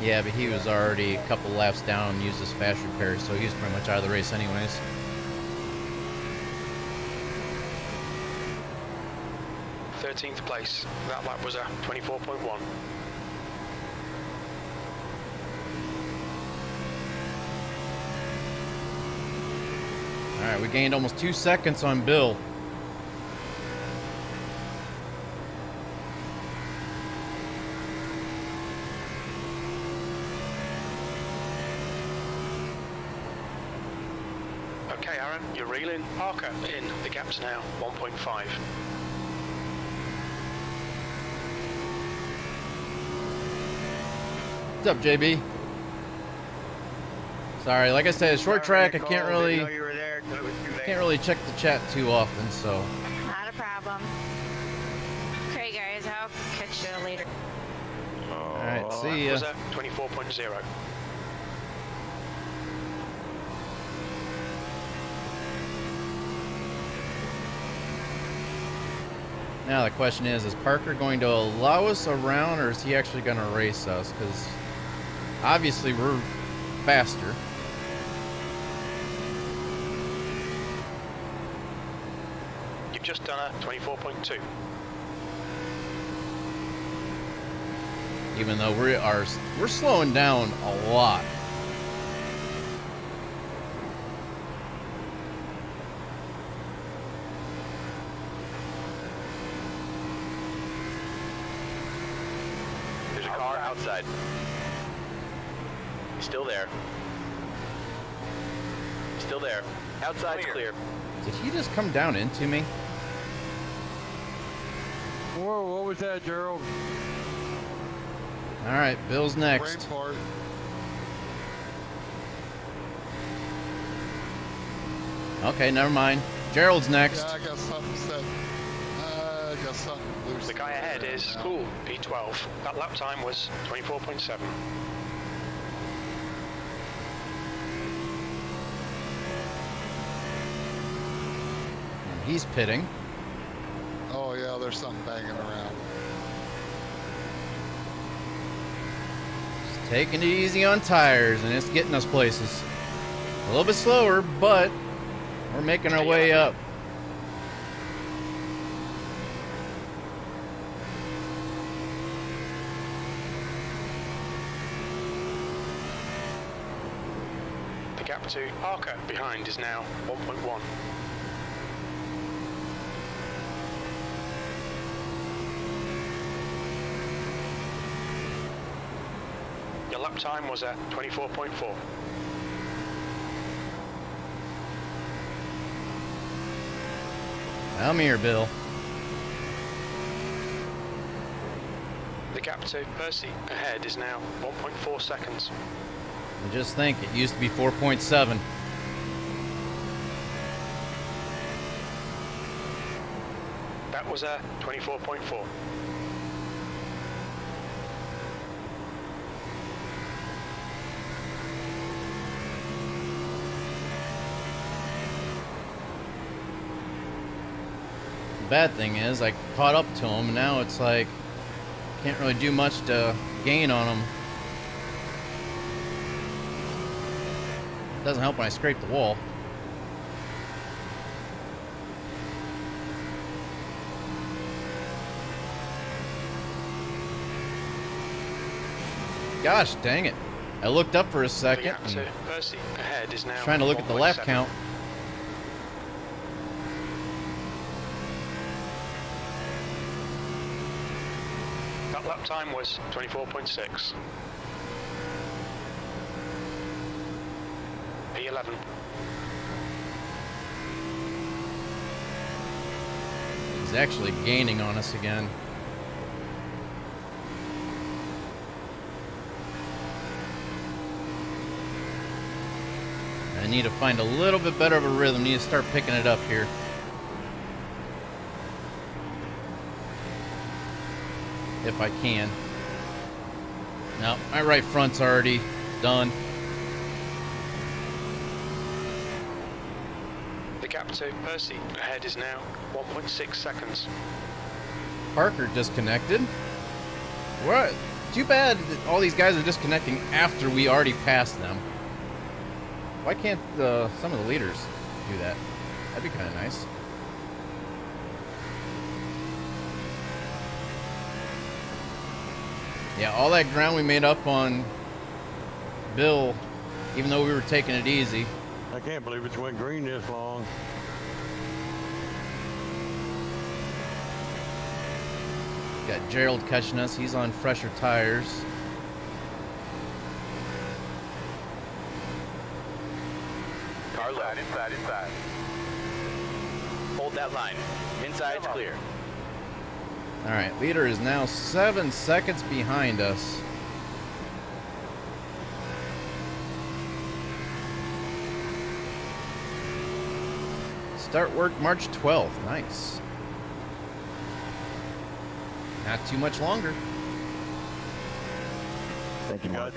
Yeah, but he was already a couple laps down and used his fast repair, so he was pretty much out of the race anyways. th place. That lap was a 24.1. Alright, we gained almost 2 seconds on Bill. Okay, Aaron, you're reeling. Parker in. The gap's now 1.5. What's up, JB? Sorry, like I said, short track, I can't really check the chat too often, so. Not a problem. Okay, guys, I'll catch you later. Alright, see ya. Was a 24.0. Now the question is Parker going to allow us around, or is he actually going to race us? Because obviously we're faster. You've just done a 24.2. Even though we're slowing down a lot. There's a car outside. He's still there. Still there. Outside's clear. Did he just come down into me? Whoa, what was that, Gerald? All right, Bill's next. Brain fart. Okay, never mind. Gerald's next. Yeah, I got something set. I got something loose. The guy ahead is cool, P12. That lap time was 24.7. He's pitting. Oh yeah, there's something banging around. Just taking it easy on tires, and it's getting us places. A little bit slower, but we're making our way up. The gap to Parker behind is now 1.1. Your lap time was at 24.4. I'm here, Bill. The gap to Percy ahead is now 1.4 seconds. And just think, it used to be 4.7. That was a 24.4. The bad thing is, I caught up to him, and now it's like, can't really do much to gain on him. Doesn't help when I scrape the wall. Gosh dang it. I looked up for a second. To Percy ahead is now Trying to look at the lap count. That lap time was 24.6. P11. He's actually gaining on us again. I need to find a little bit better of a rhythm. Need to start picking it up here. If I can. No, my right front's already done. The gap to Percy ahead is now 1.6 seconds. Parker disconnected. What? Too bad that all these guys are disconnecting after we already passed them. Why can't some of the leaders do that? That'd be kind of nice. Yeah, all that ground we made up on Bill, even though we were taking it easy. I can't believe it's went green this long. Got Gerald catching us. He's on fresher tires. Car left. Inside. Hold that line. Inside's clear. All right, leader is now 7 seconds behind us. Start work March 12th. Nice. Not too much longer. Thank you, Mark.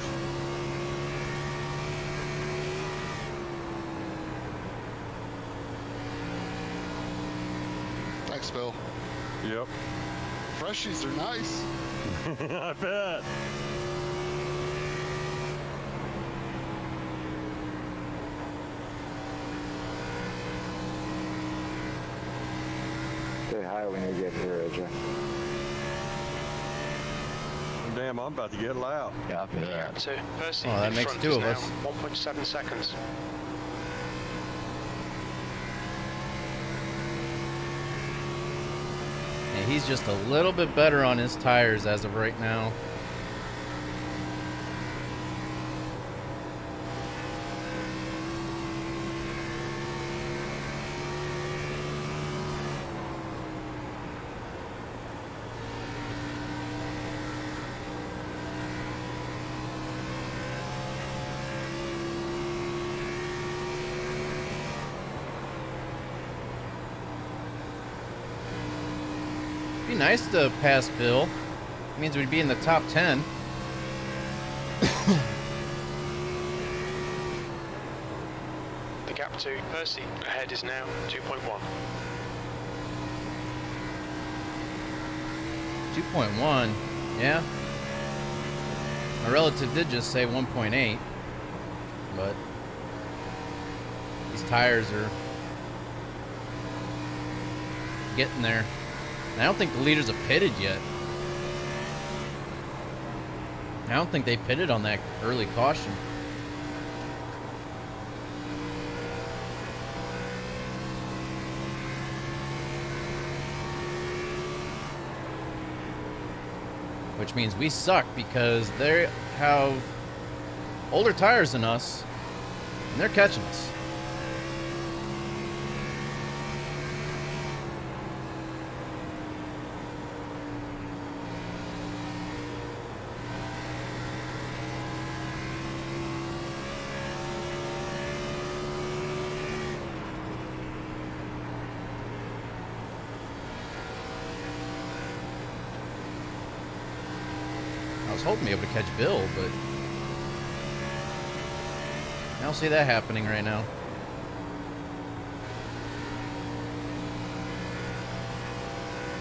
Thanks, Bill. Yep. Freshies are nice. I bet. Say hi when you get here, AJ. Damn, I'm about to get loud. Copy that. So Percy Oh, that in makes front two is of now us. 1.7 seconds. Yeah, he's just a little bit better on his tires as of right now. Be nice to pass Bill. It means we'd be in the top 10. The gap to Percy ahead is now 2.1. 2.1, yeah. My relative did just say 1.8, but these tires are getting there. And I don't think the leaders have pitted yet. I don't think they pitted on that early caution. Which means we suck because they have older tires than us, and they're catching us. I was hoping to be able to catch Bill, but I don't see that happening right now.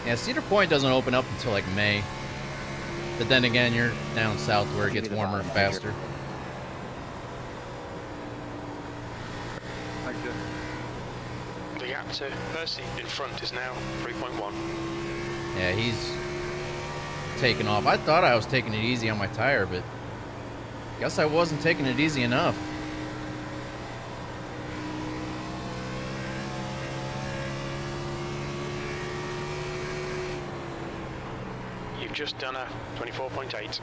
Yeah, Cedar Point doesn't open up until like May. But then again, you're down south where it gets warmer and faster. The gap to Percy in front is now 3.1. Yeah, he's taking off. I thought I was taking it easy on my tire, but guess I wasn't taking it easy enough. You've just done a 24.8.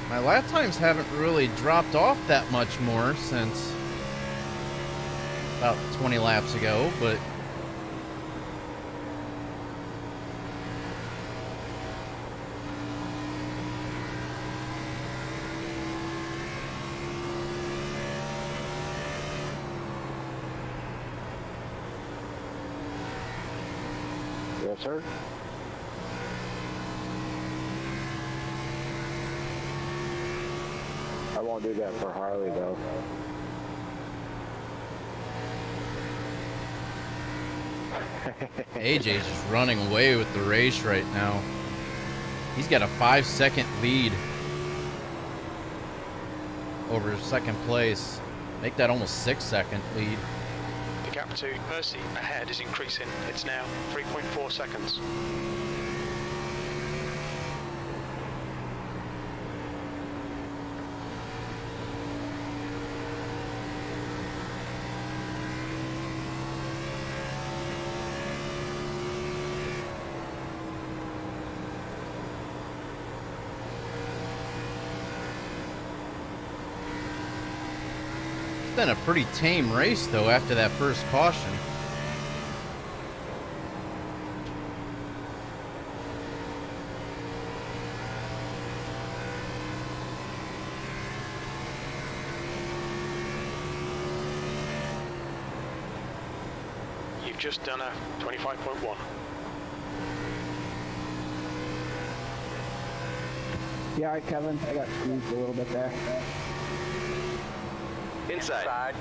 My lap times haven't really dropped off that much more since about 20 laps ago, but Yes, sir. I won't do that for Harley, though. AJ's just running away with the race right now. He's got a 5-second lead over second place. Make that almost 6-second lead. The gap to Percy ahead is increasing. It's now 3.4 seconds. It's been a pretty tame race, though, after that first caution. You've just done a 25.1. Yeah, all right, Kevin. I got squeezed a little bit there. Inside.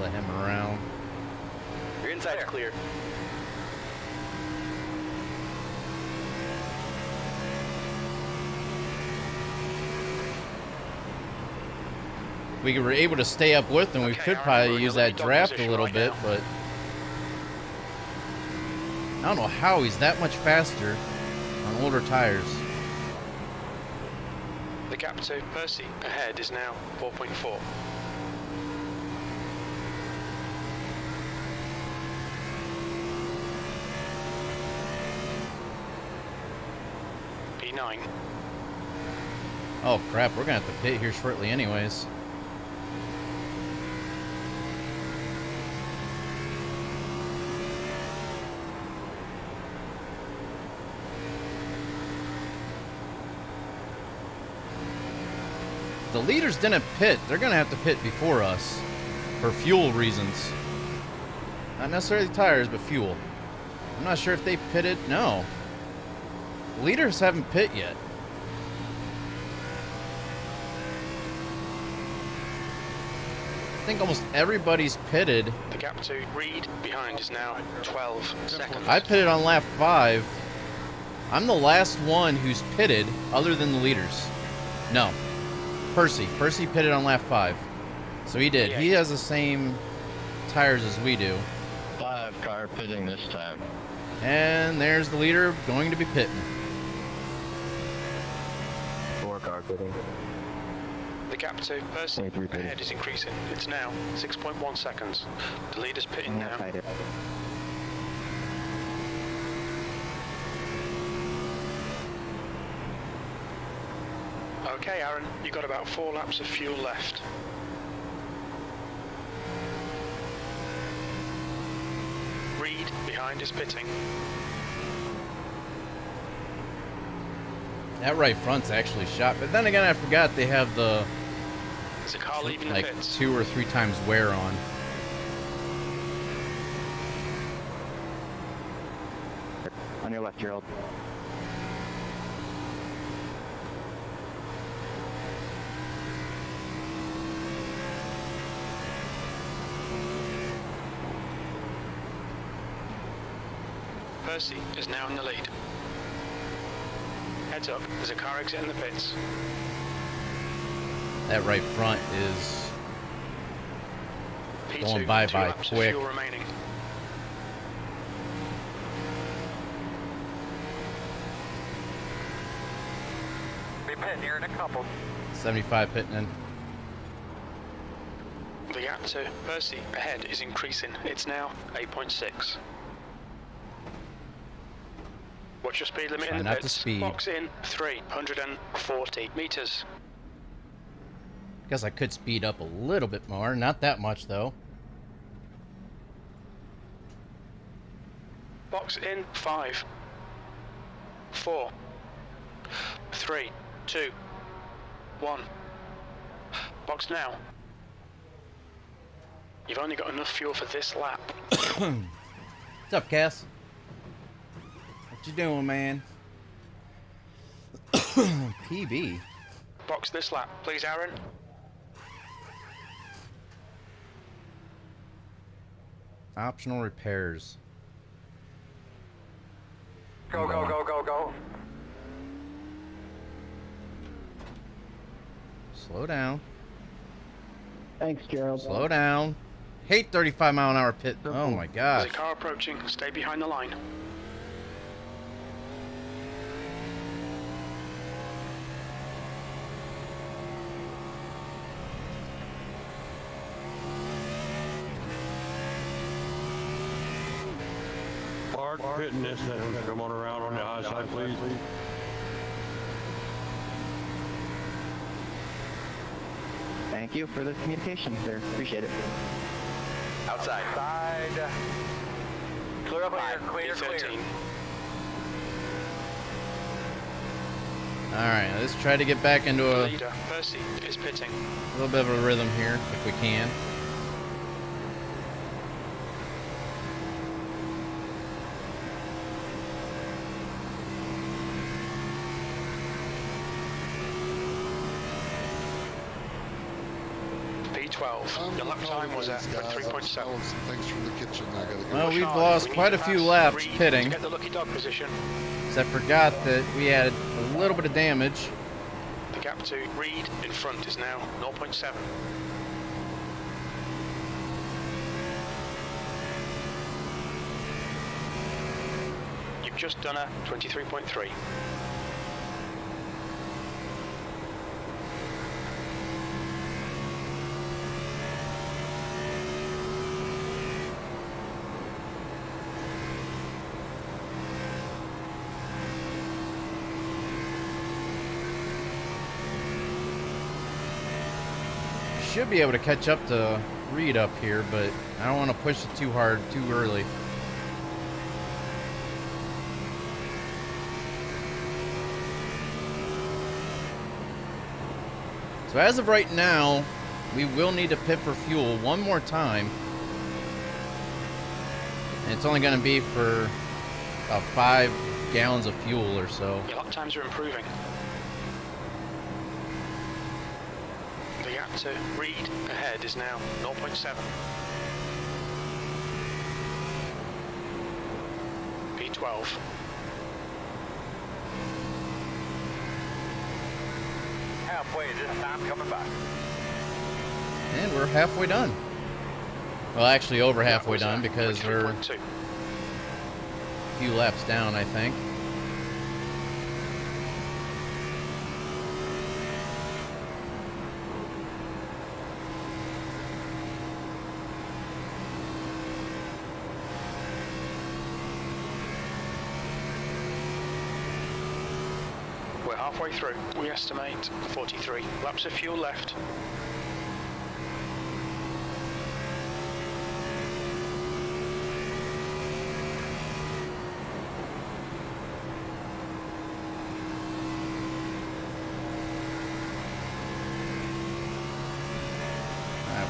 Let him around. Your inside's clear. we were able to stay up with them, we could probably use that draft a little bit, but I don't know how he's that much faster on older tires. The gap to Percy ahead is now 4.4. P9. Oh crap, we're gonna have to pit here shortly anyways. The leaders didn't pit. They're gonna have to pit before us for fuel reasons. Not necessarily tires, but fuel. I'm not sure if they pitted. No. The leaders haven't pit yet. I think almost everybody's pitted. The gap to Reed behind is now 12 seconds. I pitted on lap 5. I'm the last one who's pitted other than the leaders. No. Percy. Percy pitted on lap 5. So he did. He has the same tires as we do. 5 car pitting this time. And there's the leader going to be pitting. 4 car pitting. The gap to Percy ahead is increasing. It's now 6.1 seconds. The leader's pitting now. Okay, Aaron, you got about 4 laps of fuel left. Reed behind is pitting. That right front's actually shot, but then again, I forgot they have the There's a car leaving like the pits. 2 or 3 times wear on. On your left, Gerald. Percy is now in the lead. Heads up, there's a car exiting the pits. That right front is P2, going 2 by laps of quick. fuel remaining. Be pitting here in a couple. 75 pitting in. The gap to Percy ahead is increasing. It's now 8.6. What's your speed limit Try in the not to pits? speed. Box in 340 meters. Guess I could speed up a little bit more. Not that much, though. Box in 5, 4, 3, 2, 1. Box now. You've only got enough fuel for this lap. What's up, Cass? What you doing, man? PB. Box this lap, please, Aaron. Optional repairs. Go, go, go, go, go. Slow down. Thanks, Gerald. Slow down. Hate 35-mile-an-hour pit. Oh my There's gosh. a car approaching. Stay behind the line. Bart, pitting this and come on around on the high side, please. Thank you for the communication there. Appreciate it. Outside. Side. Clear up Clear, clear, clear. Alright, let's try to get back into a Leader, Percy, is pitting. little bit of a rhythm here, if we can. P12. Your lap time was at 3.7. Some things from the kitchen I gotta go. Well, we've Charlie, lost we quite a need to few pass laps Reed pitting. to get the lucky dog position. I forgot that we had a little bit of damage. The gap to Reed in front is now 0.7. just done a 23.3. Should be able to catch up to Reed up here, but I don't want to push it too hard too early. So as of right now, we will need to pit for fuel one more time. And it's only going to be for about 5 gallons of fuel or so. Your lap times are improving. The gap to Reed ahead is now 0.7. P12. Halfway this time coming by. And we're halfway done. Well, actually over halfway done because we're a few laps down, I think. We're halfway through. We estimate 43 laps of fuel left.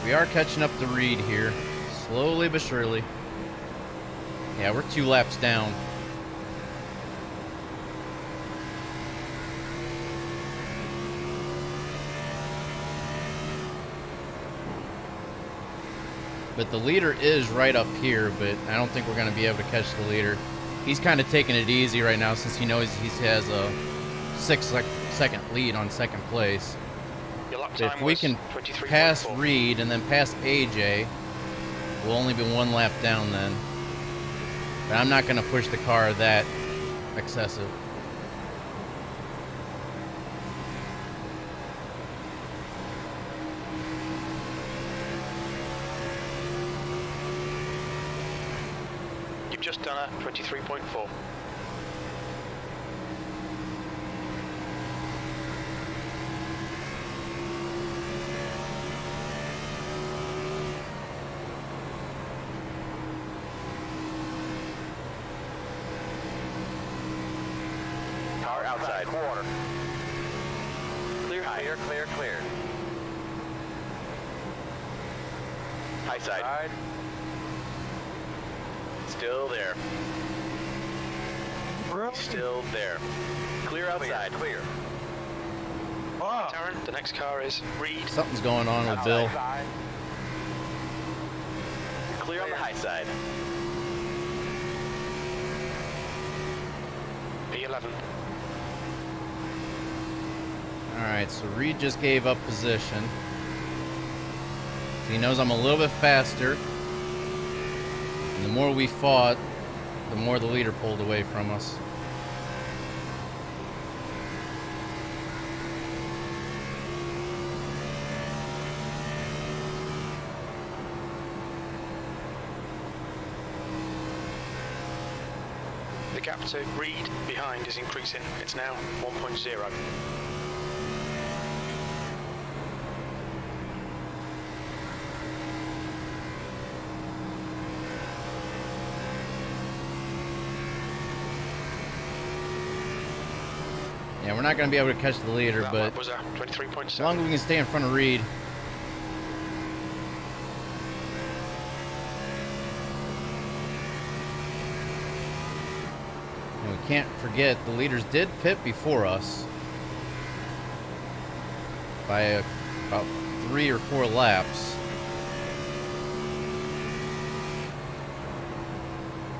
We are catching up to Reed here, slowly but surely. Yeah, we're 2 laps down. But the leader is right up here, but I don't think we're going to be able to catch the leader. He's kind of taking it easy right now since he knows he has a 6-second lead on second place. If we can pass Reed and then pass AJ, we'll only be 1 lap down then. But I'm not going to push the car that excessive. You've just done a 23.4. Outside. Quarter. Clear high. Clear. High side. Still there. Still there. Clear outside. Clear. Turn. The next car is Reed. Something's going on with Bill. Clear on the high side. P11. Alright, so Reed just gave up position. He knows I'm a little bit faster. And the more we fought, the more the leader pulled away from us. The gap to Reed behind is increasing. It's now 1.0. Yeah, we're not going to be able to catch the leader, That but lap was a 23.7. as long as we can stay in front of Reed. And we can't forget the leaders did pit before us by about 3 or 4 laps.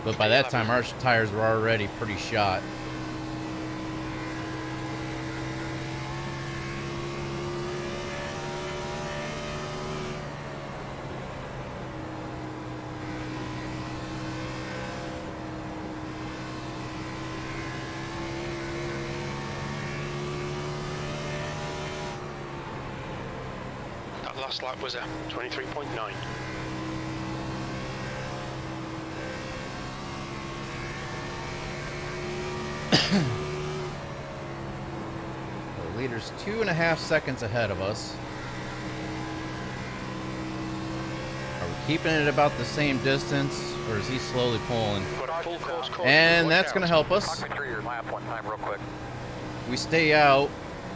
But by that time, our tires were already pretty shot. That last lap was a 23.9. The leader's 2.5 seconds ahead of us. Are we keeping it about the same distance, or is he slowly pulling? Full course caution, And watch that's going to out. help us. Talk me through your lap one time real quick. We stay out.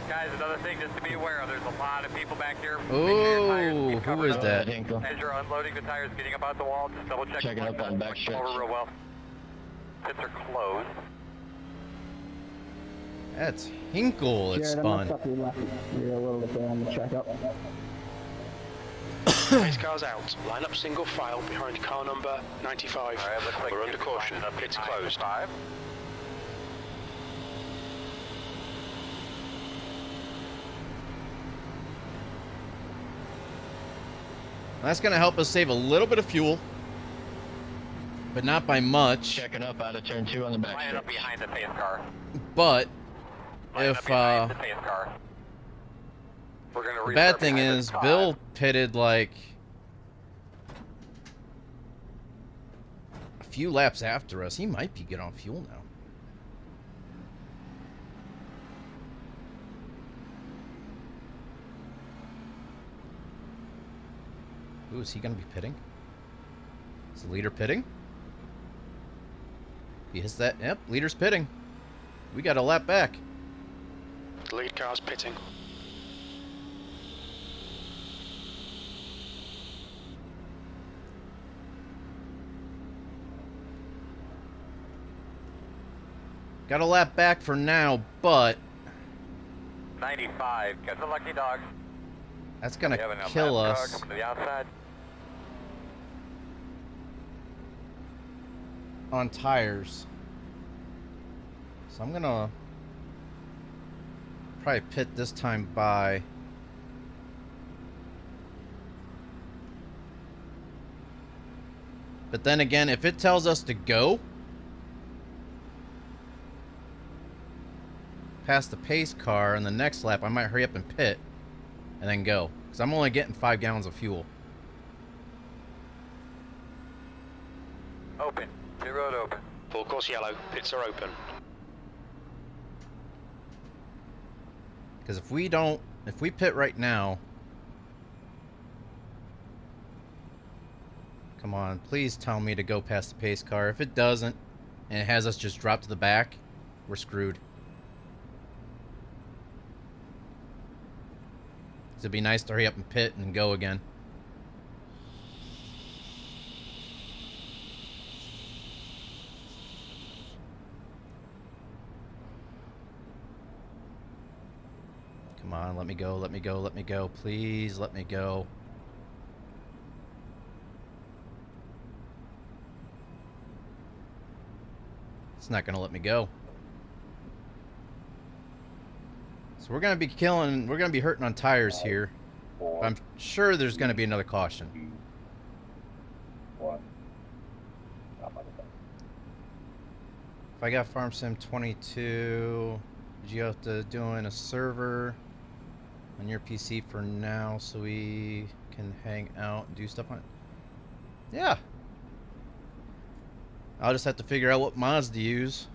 Guys, another thing just to be aware of, there's a lot of people back here. Oh, who is that? As you're unloading the tires, getting up out the wall, just double check. Checking up on back stretch. Over real well. Pits are closed. That's Hinkle. It's Jared, I'm spun. gonna stop you left. You're a little bit there on the checkup. Race cars out. Line up single file behind car number 95. All right, looks like We're under caution. Pits closed. 5. That's going to help us save a little bit of fuel, but not by much. Checking up out of turn 2 on the back Line up stretch. behind the pace car. But Line up if behind the pace car. We're gonna the bad restart thing behind is, this car. Bill pitted like a few laps after us. He might be good on fuel now. Ooh, is he going to be pitting? Is the leader pitting? He hits that. Yep, leader's pitting. We got a lap back. The lead car's pitting. Got a lap back for now, but 95. Catch the lucky dog. that's going We have to an kill lap car us. coming to the outside. On tires. So I'm gonna probably pit this time by but then again, if it tells us to go past the pace car in the next lap, I might hurry up and pit and then go, because I'm only getting 5 gallons of fuel. Open. Pit road open. Full course yellow. Pits are open. Because if we pit right now, come on, please tell me to go past the pace car. If it doesn't, and it has us just drop to the back, we're screwed. It'd be nice to hurry up and pit and go again. Come on, let me go, let me go, let me go. Please let me go. It's not going to let me go. So we're going to be hurting on tires here. I'm sure there's going to be another caution. If I got Farm Sim 22, did you have to doing a server on your PC for now so we can hang out and do stuff on it? Yeah. I'll just have to figure out what mods to use.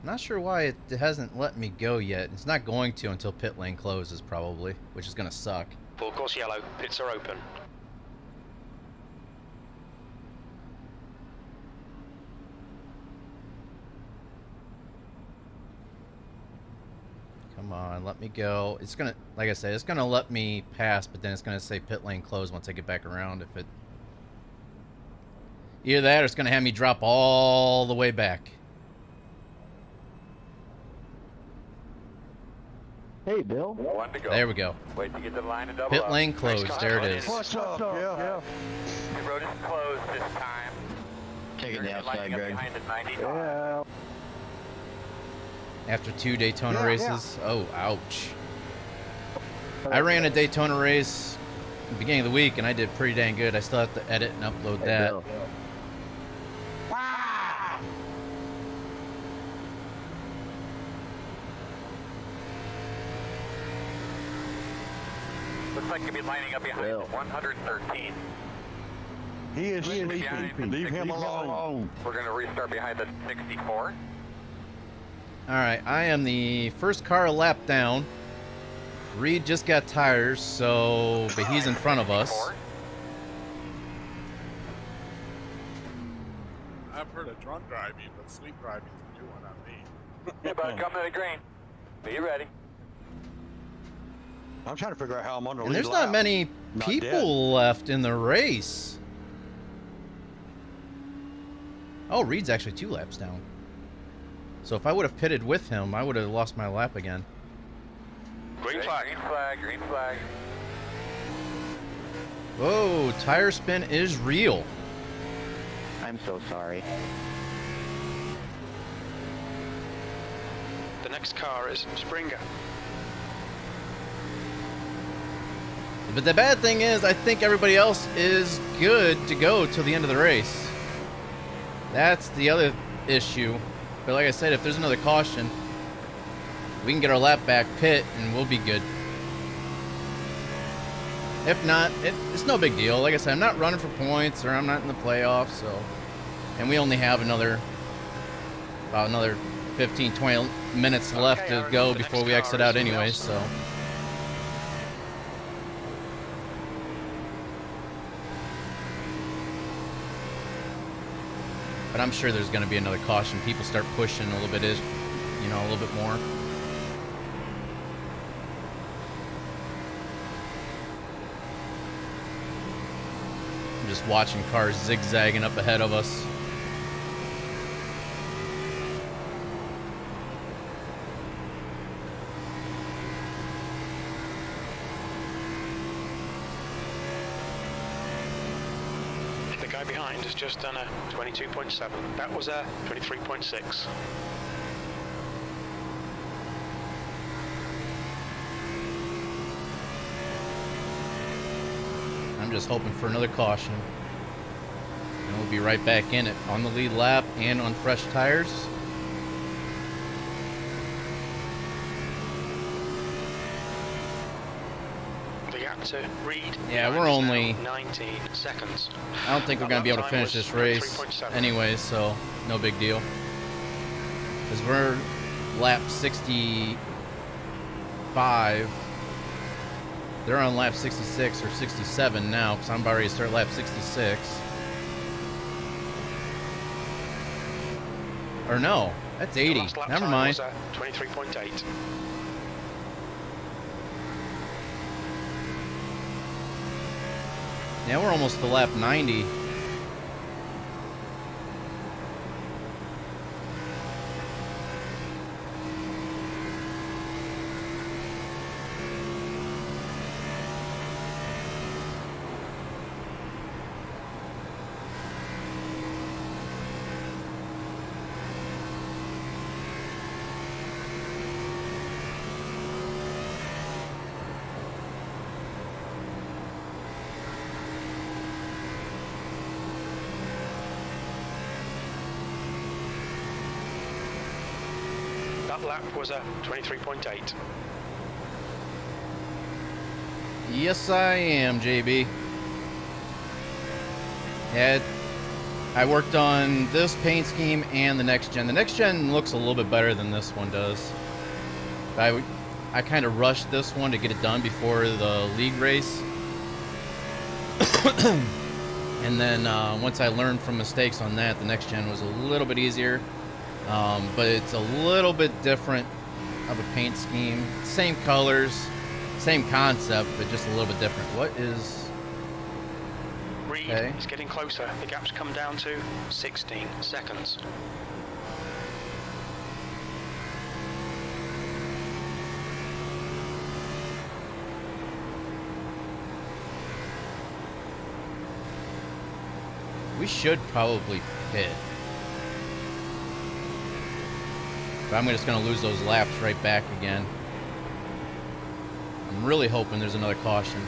Not sure why it hasn't let me go yet. It's not going to until pit lane closes probably, which is going to suck. Full course yellow. Pits are open. Come on, let me go. It's gonna, like I said, it's gonna let me pass, but then it's gonna say pit lane closed once I get back around. If it, either that or it's gonna have me drop all the way back. Hey, Bill. One to go. There we go. Wait to get the line to double Pit up. lane closed. There it is. What's up? Yeah. The road is closed this time. Taking the You're outside, lining up Greg. behind at 95. Yeah. After 2 Daytona Yeah, races. Oh, ouch. I ran a Daytona race the beginning of the week, and I did pretty dang good. I still have to edit and upload that. Bill. Looks like you'll be lining up behind Bill. 113. He is sleeping. Behind Leave him alone. We're going to restart behind the 64. All right, I am the first car a lap down. Reed just got tires, so but he's in front of us. I've heard of drunk driving, but sleep driving's a new one on me. Hey, bud, coming to the green. Be ready. I'm trying to figure out how I'm on the lead And there's lap. not many Not people dead. left in the race. Oh, Reed's actually 2 laps down. So if I would have pitted with him, I would have lost my lap again. Green flag. Green flag. Green flag. Whoa, tire spin is real. I'm so sorry. The next car is Springer. But the bad thing is, I think everybody else is good to go till the end of the race. That's the other issue. But like I said, if there's another caution, we can get our lap back, pit, and we'll be good. If not, it's no big deal. Like I said, I'm not running for points, or I'm not in the playoffs, so. And we only have about another 15, 20 minutes left to go before we exit out anyway, so. But I'm sure there's going to be another caution. People start pushing a little bit, a little bit more. I'm just watching cars zigzagging up ahead of us. The guy behind has just done a 22.7. That was a 23.6. I'm just hoping for another caution. And we'll be right back in it on the lead lap and on fresh tires. The gap to Reed. Yeah, we're behind is only now 19 seconds. I don't think we're going to be able to finish this race 3.7. anyway, so no big deal. Because we're lap 65. They're on lap 66 or 67 now, because I'm about ready to start lap 66. Or no, that's 80. The last lap Never time mind. was a 23.8. Yeah, we're almost to lap 90. That lap was a 23.8. Yes, I am, JB. Yeah, I worked on this paint scheme and the next gen. The next gen looks a little bit better than this one does. I kind of rushed this one to get it done before the league race. And then once I learned from mistakes on that, the next gen was a little bit easier. But it's a little bit different of a paint scheme. Same colors, same concept, but just a little bit different. What is... Reed Okay. is getting closer. The gap's come down to 16 seconds. We should probably pit. But I'm just going to lose those laps right back again. I'm really hoping there's another caution.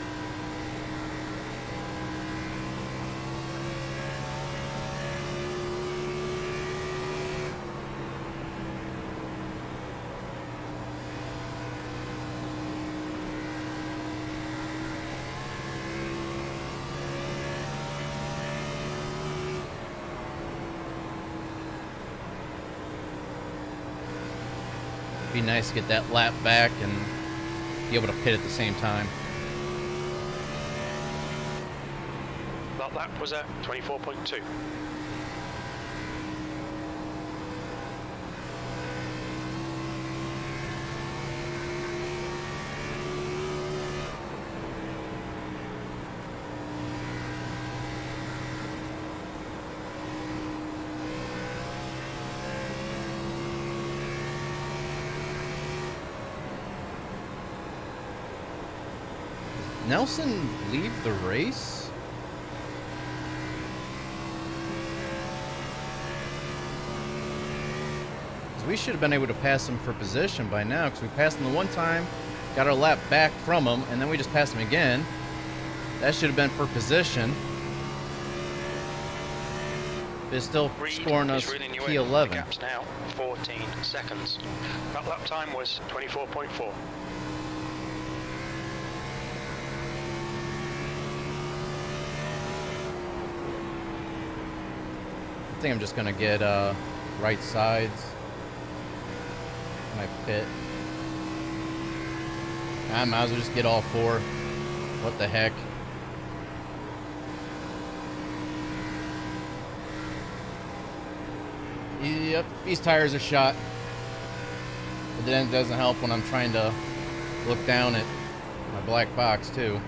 Be nice to get that lap back and be able to pit at the same time. That lap was at 24.2. Nelson leave the race? We should have been able to pass him for position by now, because we passed him the one time, got our lap back from him, and then we just passed him again. That should have been for position. They're still scoring us P11. The gap's now 14 seconds. That lap time was 24.4. I think I'm just going to get right sides. My pit. I might as well just get all four. What the heck? Yep, these tires are shot. But then it doesn't help when I'm trying to look down at my black box too.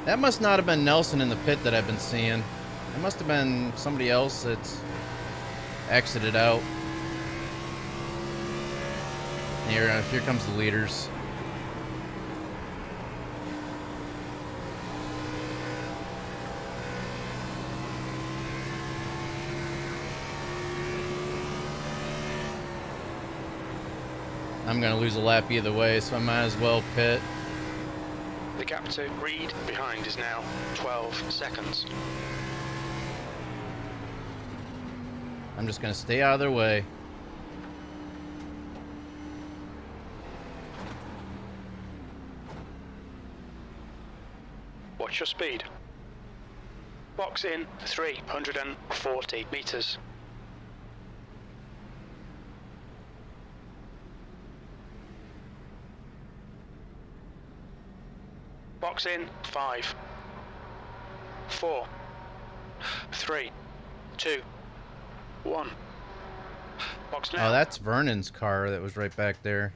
That must not have been Nelson in the pit that I've been seeing. It must have been somebody else that's exited out. Here comes the leaders. I'm going to lose a lap either way, so I might as well pit. The gap to Reed behind is now 12 seconds. I'm just going to stay out of their way. Watch your speed. Box in 340 meters. Box in 5, 4, 3, 2, 1. Box now. Oh, that's Vernon's car that was right back there.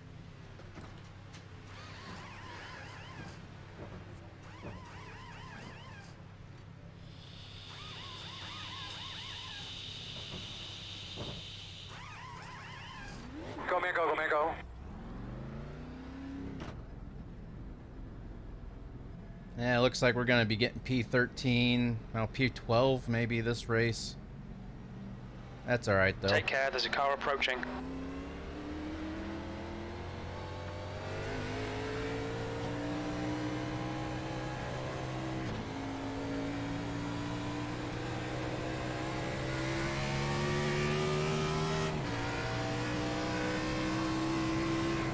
Go, man, go, go, man, go. Yeah, it looks like we're going to be getting P13, well, P12 maybe this race. That's alright, though. Take care, there's a car approaching.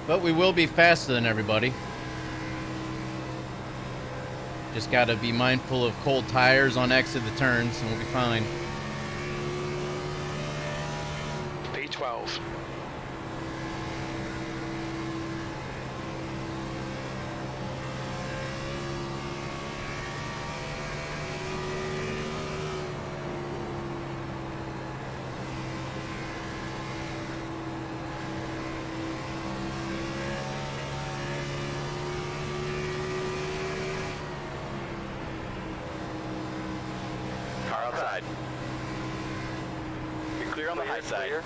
But we will be faster than everybody. Just got to be mindful of cold tires on exit the turns, and we'll be fine. P12. Car outside. You're clear on the high side. Clear.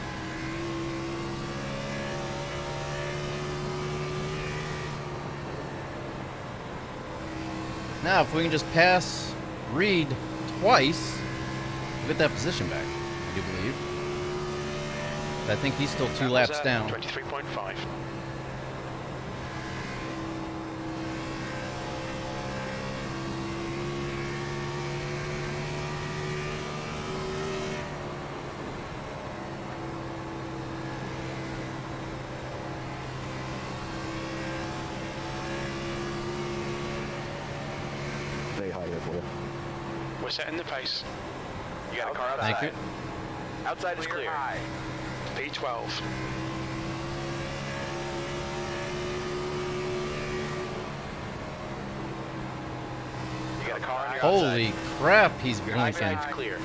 Now, if we can just pass Reed twice, we'll get that position back, I do believe. But I think he's still 2 laps down. 23.5. right here for you. We're setting the pace. You got a car Thank outside. you. Outside is clear. P12. You got a car on your Holy outside. crap, he's Your high blinking. side's clear.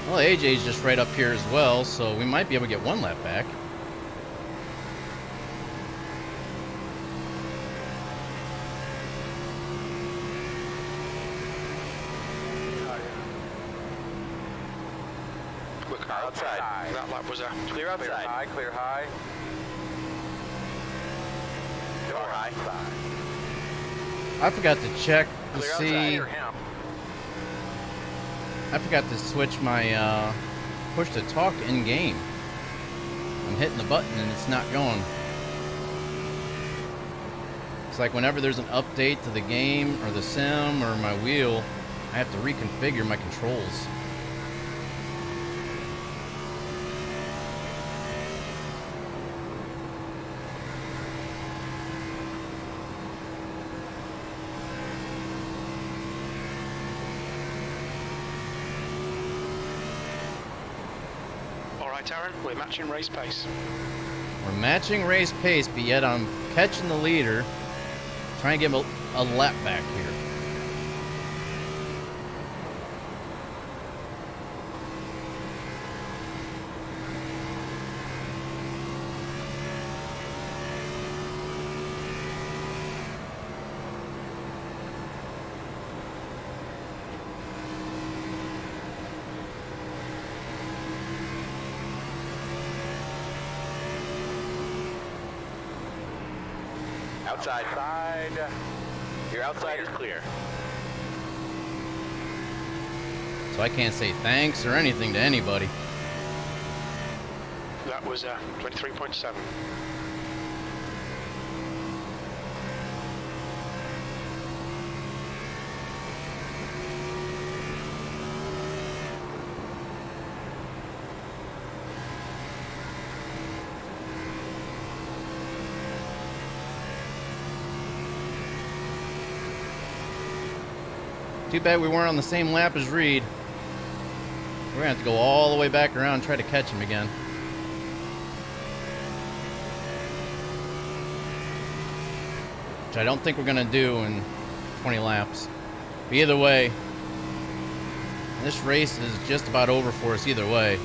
Well, AJ's just right up here as well, so we might be able to get one lap back. Quick car outside. That lap was a clear outside. Clear high, clear high. Car high. I forgot to check to Clear see. outside. Clear him. I forgot to switch my push to talk in game. I'm hitting the button and it's not going. It's like whenever there's an update to the game or the sim or my wheel, I have to reconfigure my controls. All right, Aaron, we're matching race pace. We're matching race pace, but yet I'm catching the leader, trying to give him a lap back here. Outside. Your outside is clear. So I can't say thanks or anything to anybody. That was 23.7. Too bad we weren't on the same lap as Reed. We're gonna have to go all the way back around and try to catch him again. Which I don't think we're gonna do in 20 laps. But either way, this race is just about over for us either way.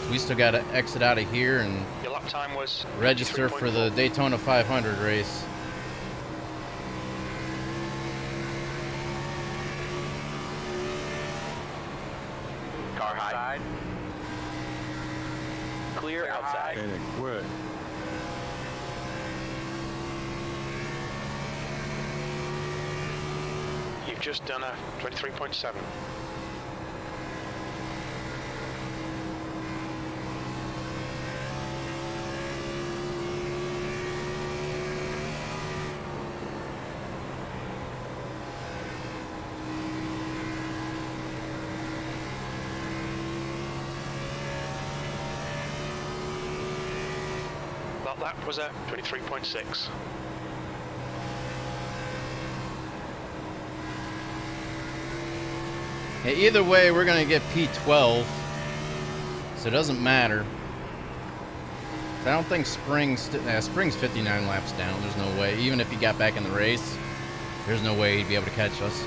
So we still gotta exit out of here and Your lap time was register for the 23.4. Daytona 500 race. Car high. Clear outside. And it quit. You've just done a 23.7. That lap was a 23.6. Yeah, either way, we're going to get P12, so it doesn't matter. I don't think Spring's 59 laps down. There's no way. Even if he got back in the race, there's no way he'd be able to catch us.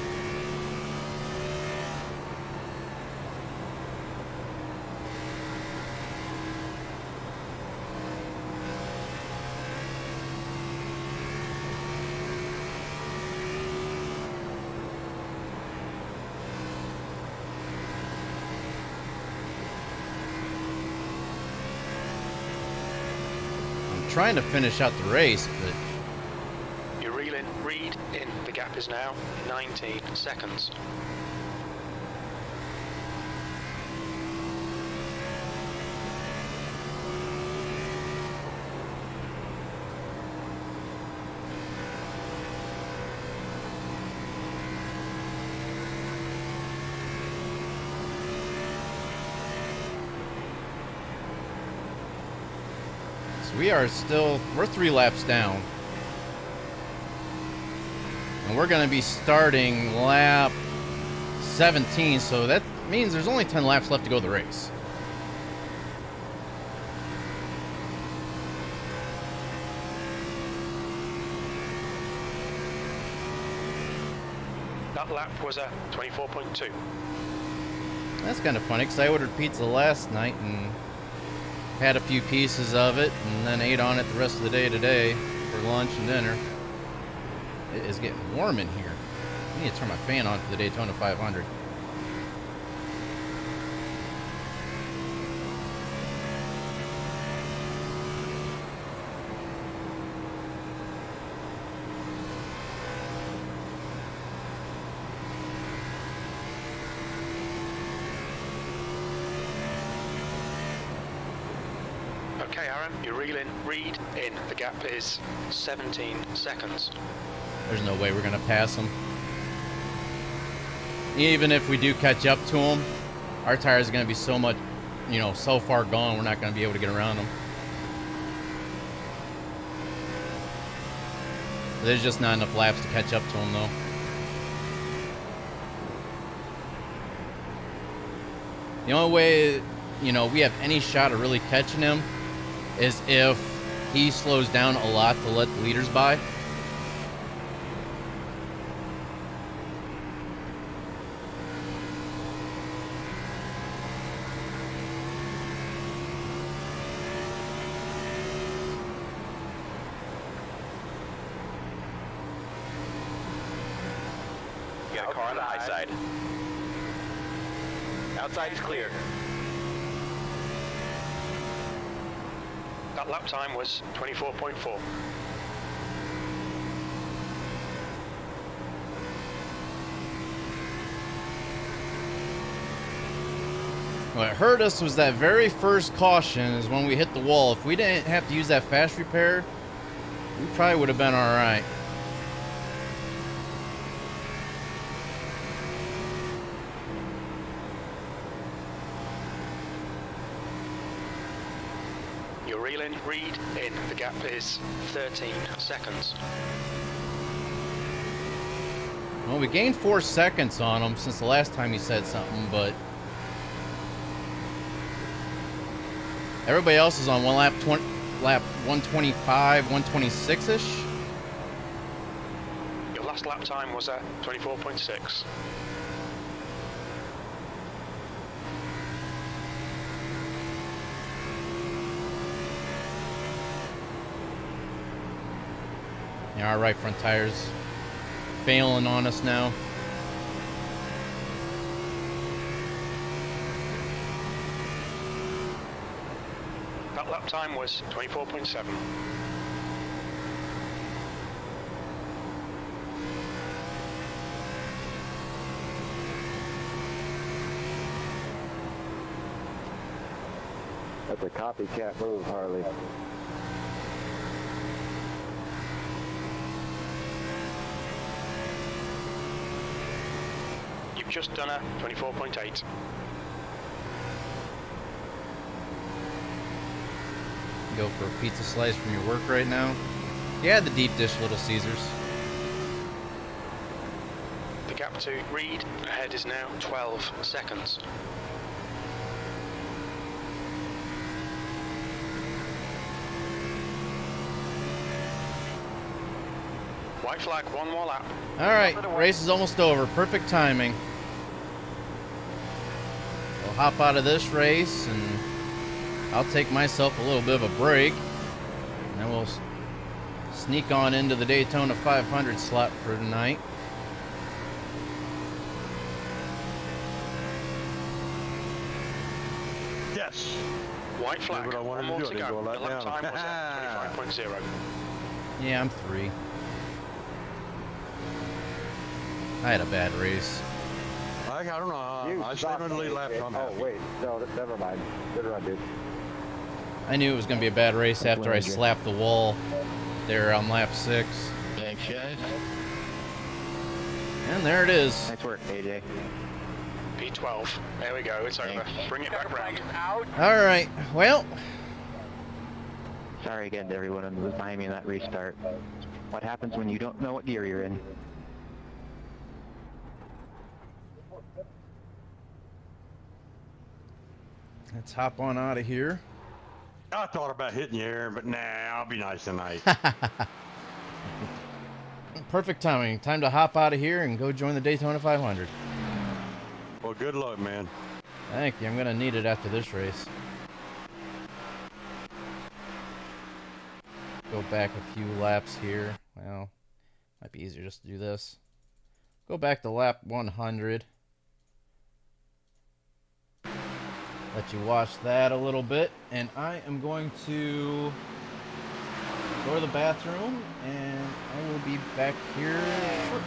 Trying to finish out the race, but You're reeling. Reed in. The gap is now 19 seconds. So we're 3 laps down. And we're going to be starting lap 17, so that means there's only 10 laps left to go the race. That lap was a 24.2. That's kind of funny, because I ordered pizza last night and had a few pieces of it, and then ate on it the rest of the day today for lunch and dinner. It is getting warm in here. I need to turn my fan on for the Daytona 500. Okay, Aaron, you reel in, read in. The gap is 17 seconds. There's no way we're going to pass them. Even if we do catch up to them, our tires are going to be so much, so far gone, we're not going to be able to get around them. There's just not enough laps to catch up to them, though. The only way, we have any shot of really catching him is if he slows down a lot to let the leaders by. You got a car on the high side. Outside is clear. That lap time was 24.4. What hurt us was that very first caution is when we hit the wall. If we didn't have to use that fast repair, we probably would have been all right. You're reeling, read in. The gap is 13 seconds. Well, we gained 4 seconds on him since the last time he said something, but everybody else is on lap 125, 126-ish. Your last lap time was at 24.6. Yeah, our right front tire's failing on us now. That lap time was 24.7. That's a copycat move, Harley. You've just done a 24.8. Go for a pizza slice from your work right now. Yeah, the deep dish Little Caesars. The gap to read ahead is now 12 seconds. White flag, one more lap. All right, race is almost over. Perfect timing. We'll hop out of this race, and I'll take myself a little bit of a break. And then we'll sneak on into the Daytona 500 slot for tonight. Yes. White flag. What I wanted One more to to do. go. Go The lap time was at 25.0. Yeah, I'm 3. I had a bad race. I don't know. You I stayed suck, on the lead dude. lap. So I'm Oh, happy. wait. No, never mind. Good run, dude. I knew it was going to be a bad race after I slapped the wall there on lap 6. Thanks, guys. And there it is. Nice work, AJ. P12. There we go. It's over. Bring it back round. All right. Well, Sorry again to everyone who was behind me in that restart. What happens when you don't know what gear you're in? Let's hop on out of here. I thought about hitting you, Aaron, but nah, I'll be nice tonight. Perfect timing. Time to hop out of here and go join the Daytona 500. Well, good luck, man. Thank you. I'm going to need it after this race. Go back a few laps here. Well, might be easier just to do this. Go back to lap 100. Let you watch that a little bit. And I am going to go to the bathroom, and I will be back here shortly.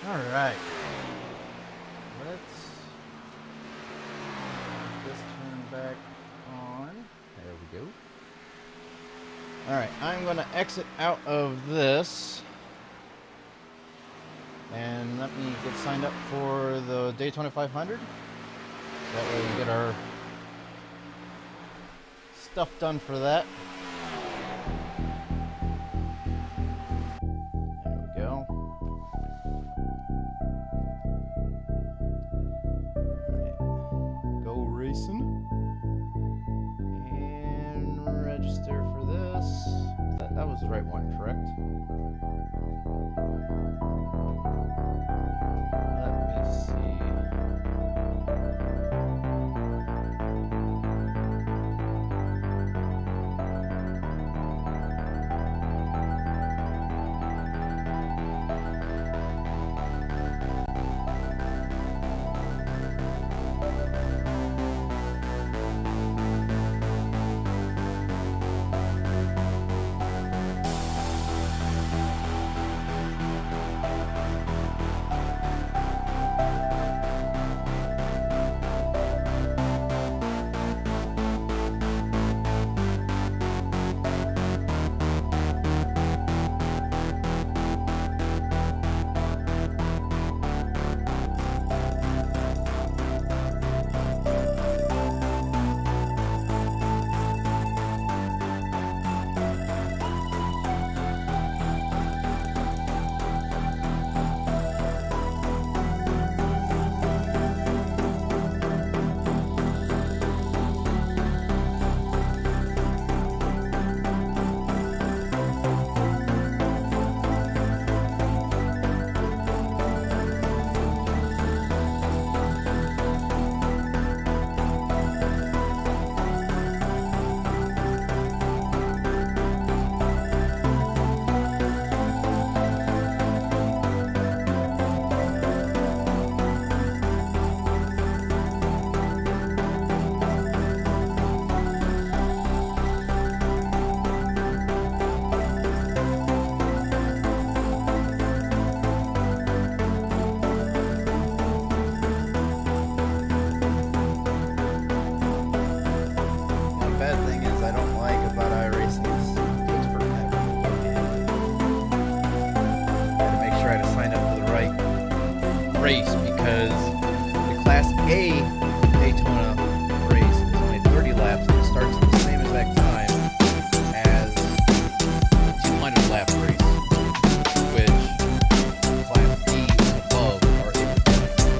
All right. Let's get this turn back on. There we go. All right, I'm going to exit out of this. And let me get signed up for the Daytona 500. That way we get our stuff done for that. There we go. Alright. Go racing. And register for this. That was the right one, correct? Let me see. race because the Class A Daytona race is only 30 laps and it starts at the same exact time as the 200 lap race, which Class B and above are able to play.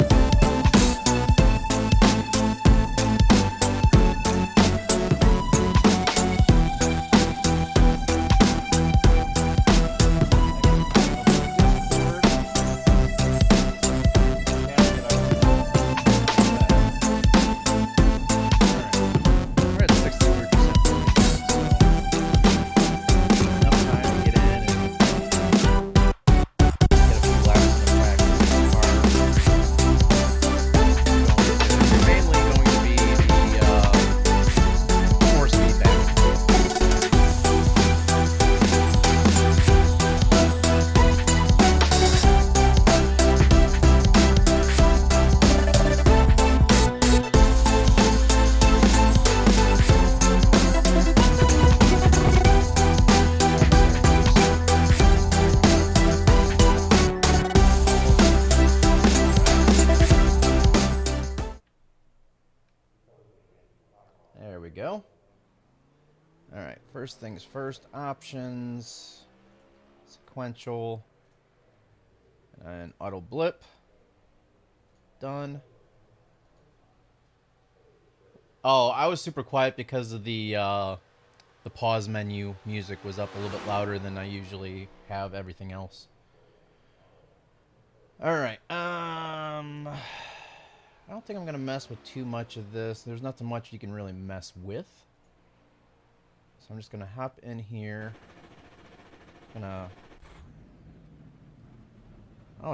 We're at 63%, so enough time to get in and get a few laps in the practice car. They're mainly going to be the force feedback. There we go. All right, first things first, options, sequential, and auto blip. Done. Oh, I was super quiet because of the pause menu music was up a little bit louder than I usually have everything else. All right. I don't think I'm gonna mess with too much of this. There's nothing much you can really mess with. So I'm just gonna hop in here. Oh,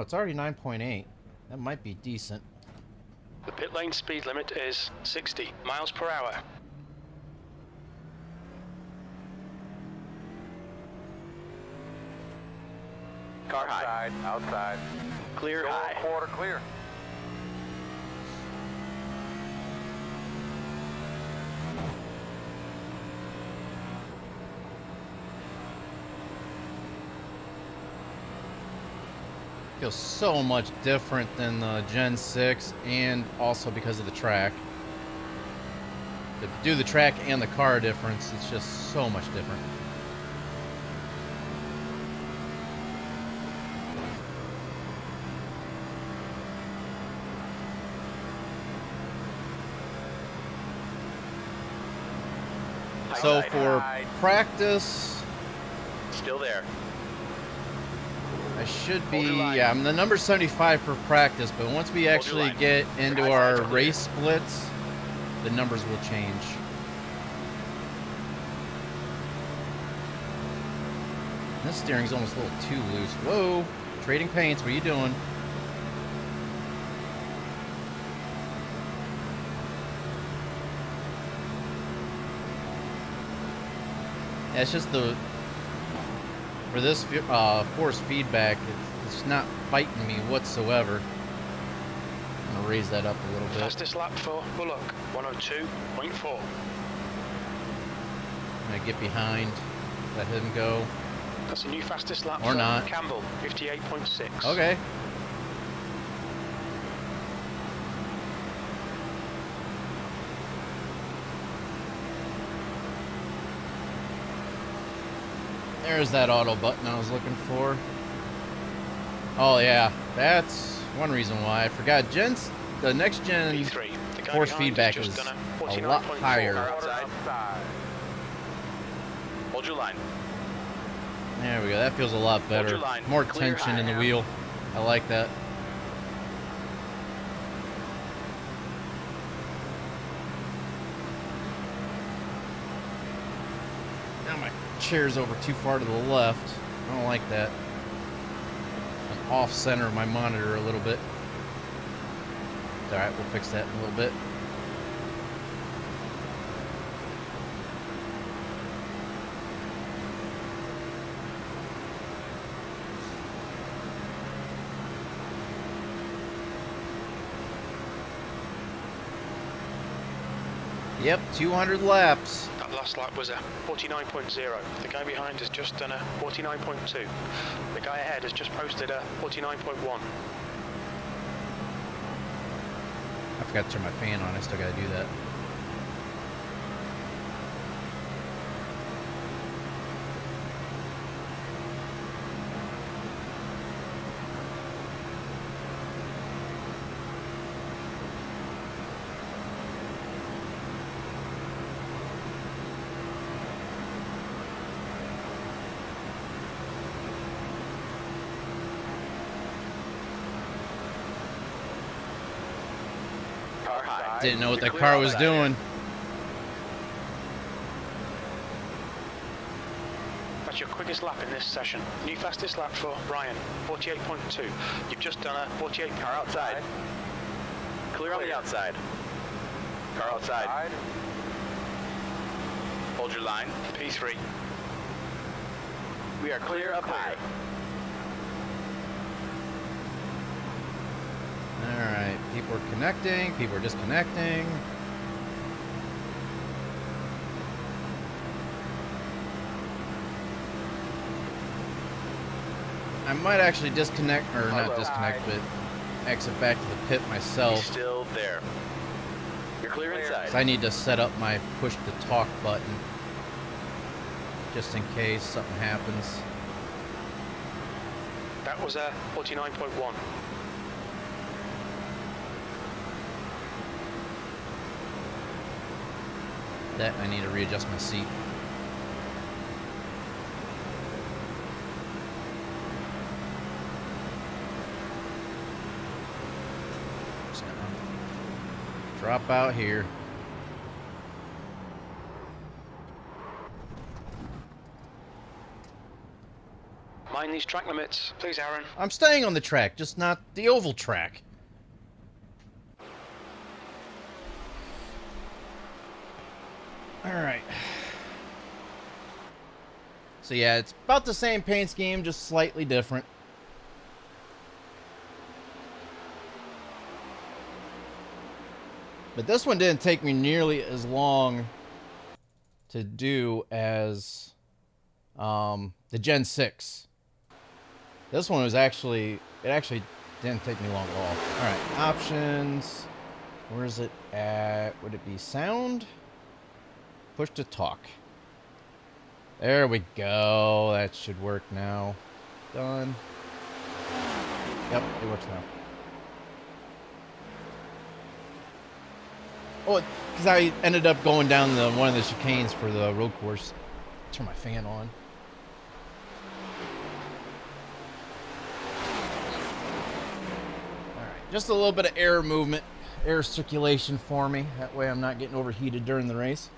it's already 9.8. That might be decent. The pit lane speed limit is 60 miles per hour. Car high. Outside. Clear high. Quarter clear. Feels so much different than the Gen 6, and also because of the track. To do the track and the car difference, it's just so much different. So for practice, Still there. I should be, yeah, I'm the number 75 for practice, but once we actually get into our race splits, the numbers will change. This steering's almost a little too loose. Whoa, trading paints, what are you doing? Yeah, it's just for this force feedback, it's not fighting me whatsoever. I'm gonna raise that up a little bit. Fastest lap for Bullock, 102.4. I'm gonna get behind, let him go. That's a new fastest lap Or for not. Campbell, 58.6. Okay. There's that auto button I was looking for. Oh yeah, that's one reason why I forgot. The next gen P3. The guy force behind feedback has is just done a 49.4. lot higher. Outside. Hold your line. There we go. That feels a lot better. your line. More Clear tension in the high. wheel. I like that. Now my chair's over too far to the left. I don't like that. I'm off center of my monitor a little bit. It's alright, we'll fix that in a little bit. Yep, 200 laps. That last lap was a 49.0. The guy behind has just done a 49.2. The guy ahead has just posted a 49.1. I forgot to turn my fan on. I still gotta do that. Didn't know what the car was doing. That's your quickest lap in this session. New fastest lap for Ryan, 48.2. You've just done a 48. Car outside. Clear on the outside. Car outside. Hold your line. P3. We are clear up high. Alright, people are connecting, people are disconnecting. I might actually disconnect, or not disconnect, but exit back to the pit myself. He's still there. You're clear inside. 'Cause I need to set up my push to talk button. Just in case something happens. That was a 49.1. That I need to readjust my seat. Just gonna drop out here. Mind these track limits, please, Aaron. I'm staying on the track, just not the oval track. Alright. So yeah, it's about the same paint scheme, just slightly different. But this one didn't take me nearly as long to do as the Gen 6. This one was actually, it actually didn't take me long at all. Alright, options. Where is it at? Would it be sound? Push to talk. There we go. That should work now. Done. Yep, it works now. Oh, because I ended up going down one of the chicanes for the road course. Turn my fan on. Alright, just a little bit of air movement, air circulation for me. That way I'm not getting overheated during the race.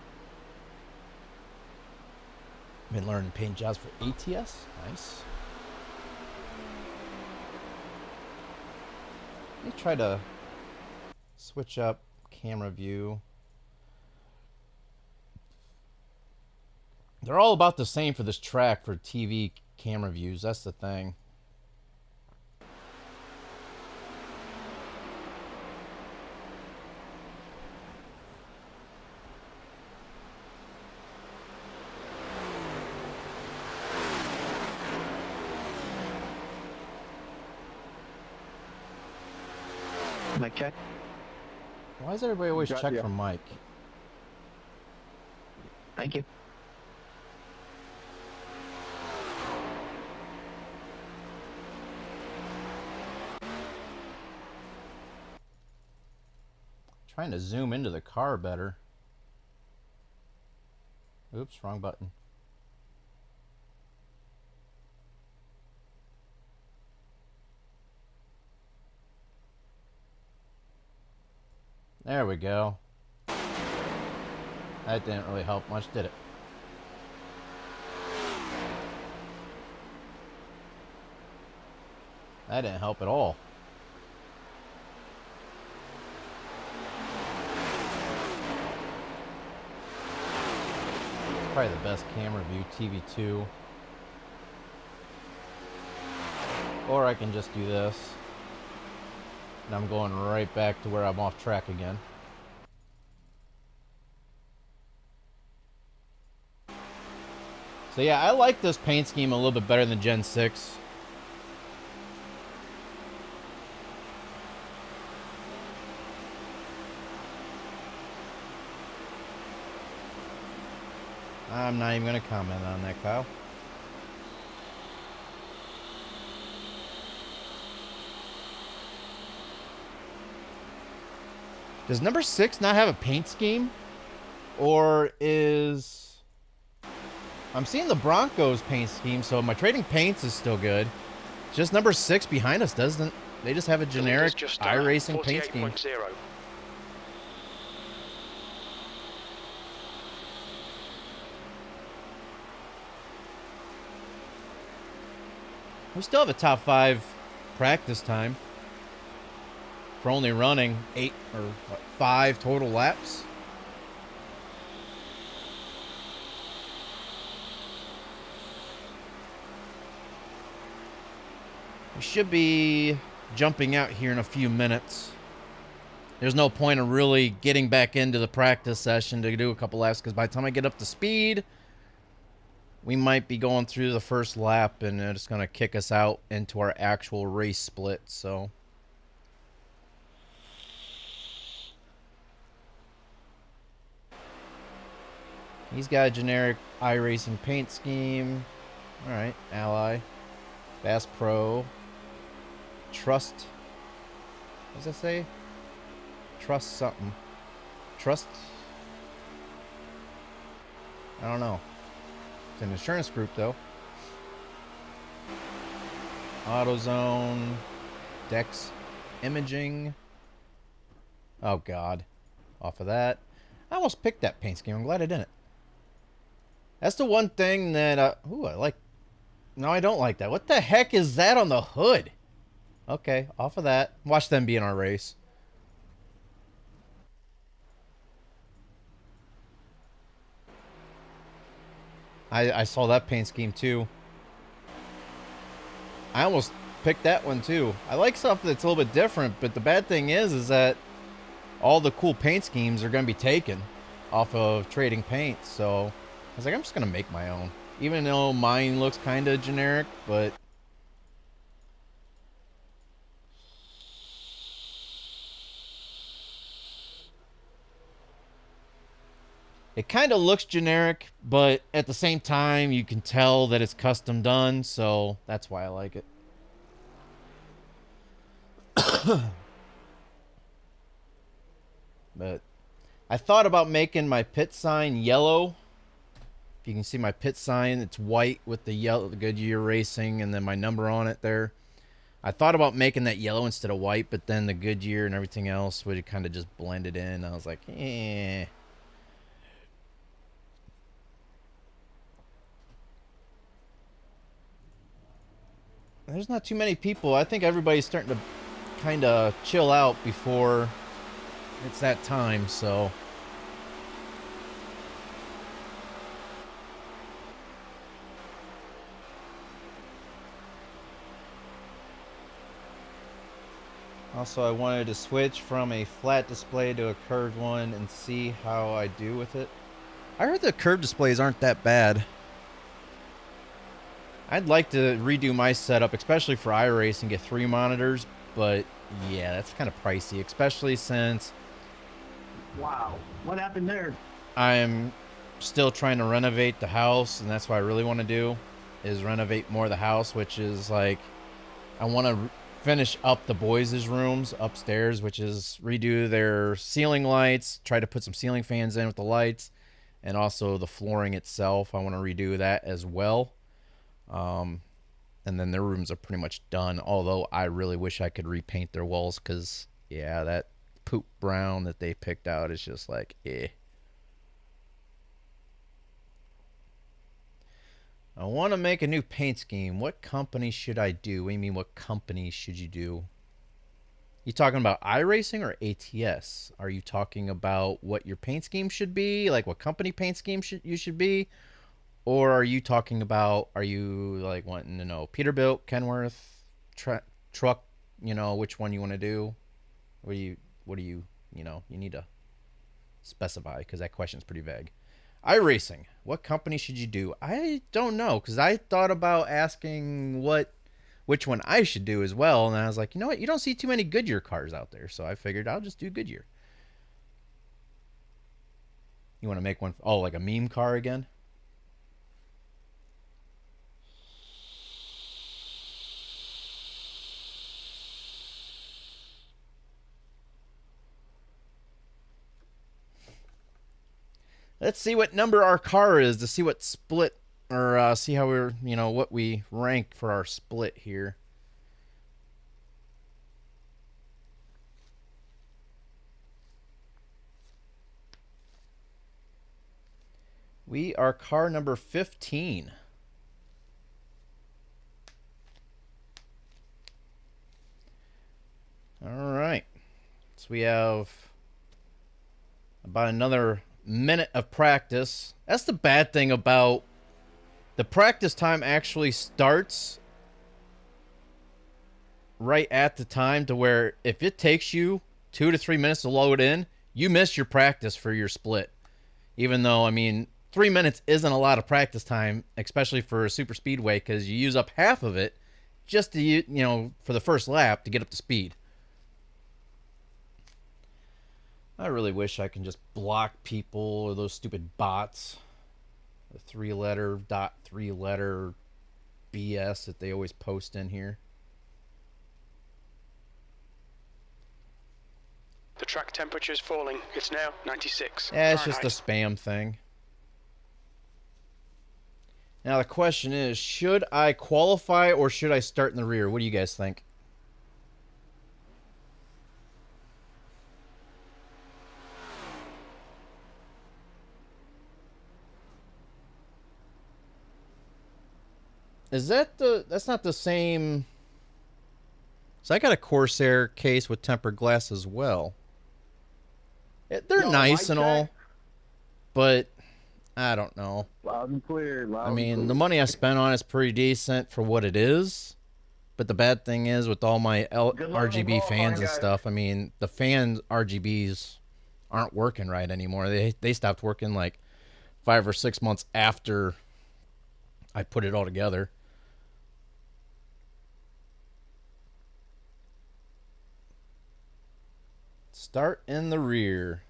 Been learning paint jobs for ATS. Nice. Let me try to switch up camera view. They're all about the same for this track for TV camera views. That's the thing. Mic check. Why does everybody always check for Mike? Thank you. Trying to zoom into the car better. Oops, wrong button. There we go. That didn't really help much, did it? That didn't help at all. It's probably the best camera view, TV2. Or I can just do this. And I'm going right back to where I'm off track again. So yeah, I like this paint scheme a little bit better than Gen 6. I'm not even going to comment on that, Kyle. Does number 6 not have a paint scheme? Or is... I'm seeing the Broncos paint scheme, so my trading paints is still good. Just number 6 behind us doesn't. They just have a generic iRacing paint scheme. 48.0. We still have a top 5 practice time. For only running 8 or what, 5 total laps. We should be jumping out here in a few minutes. There's no point of really getting back into the practice session to do a couple laps, because by the time I get up to speed, we might be going through the first lap, and it's going to kick us out into our actual race split, so... He's got a generic iRacing paint scheme. Alright, Ally. Bass Pro. Trust. What does that say? Trust something. Trust? I don't know. It's an insurance group, though. AutoZone. Dex Imaging. Oh, God. Off of that. I almost picked that paint scheme. I'm glad I didn't. That's the one thing that, ooh, I like. No, I don't like that. What the heck is that on the hood? Okay, off of that. Watch them be in our race. I saw that paint scheme too. I almost picked that one too. I like stuff that's a little bit different, but the bad thing is that all the cool paint schemes are going to be taken off of trading paint, so... I was like, I'm just going to make my own. Even though mine looks kind of generic, but... It kind of looks generic, but at the same time, you can tell that it's custom done, so that's why I like it. But I thought about making my pit sign yellow. If you can see my pit sign, it's white with the yellow, the Goodyear Racing, and then my number on it there. I thought about making that yellow instead of white, but then the Goodyear and everything else would kind of just blend it in. I was like, eh. There's not too many people. I think everybody's starting to kind of chill out before it's that time, so... Also, I wanted to switch from a flat display to a curved one and see how I do with it. I heard the curved displays aren't that bad. I'd like to redo my setup, especially for iRace, and get 3 monitors, but yeah, that's kind of pricey, especially since... Wow, what happened there? I'm still trying to renovate the house, and that's what I really want to do, is renovate more of the house, which is like, I want to finish up the boys' rooms upstairs, which is redo their ceiling lights, try to put some ceiling fans in with the lights, and also the flooring itself. I want to redo that as well. And then their rooms are pretty much done, although I really wish I could repaint their walls, because, yeah, that poop brown that they picked out is just like, eh. I want to make a new paint scheme. What company should I do? What do you mean, what company should you do? You talking about iRacing or ATS? Are you talking about what your paint scheme should be? Like what company paint scheme you should be? Or are you talking about, are you like wanting to know Peterbilt, Kenworth, truck, you know, which one you want to do? What do you, you know, you need to specify, because that question is pretty vague. iRacing, what company should you do? I don't know, because I thought about asking which one I should do as well, and I was like, you know what, you don't see too many Goodyear cars out there, so I figured I'll just do Goodyear. You want to make one, oh, like a meme car again? Let's see what number our car is to see what split, or see how we're, what we rank for our split here. We are car number 15. All right. So we have about another minute of practice. That's the bad thing about the practice time actually starts right at the time to where if it takes you 2 to 3 minutes to load in, you miss your practice for your split. Even though, 3 minutes isn't a lot of practice time, especially for a super speedway, because you use up half of it just to, for the first lap to get up to speed. I really wish I can just block people or those stupid bots. The 3-letter, dot 3-letter BS that they always post in here. The track temperature is falling. It's now 96. Yeah, it's just a spam thing. Now the question is, should I qualify or should I start in the rear? What do you guys think? Is that that's not the same. So I got a Corsair case with tempered glass as well. They're nice and all, but I don't know. Loud and clear. The money I spent on it's pretty decent for what it is. But the bad thing is with all my RGB fans and stuff, the fan RGBs aren't working right anymore. They stopped working like 5 or 6 months after I put it all together. Start in the rear.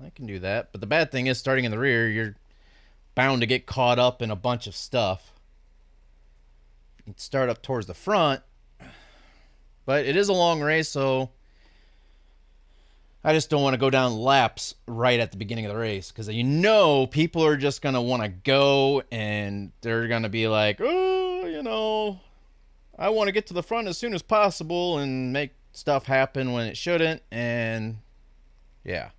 I can do that. But the bad thing is starting in the rear, you're bound to get caught up in a bunch of stuff. You can start up towards the front. But it is a long race, so I just don't want to go down laps right at the beginning of the race. Because people are just going to want to go and they're going to be like, oh, I want to get to the front as soon as possible and make stuff happen when it shouldn't, and yeah.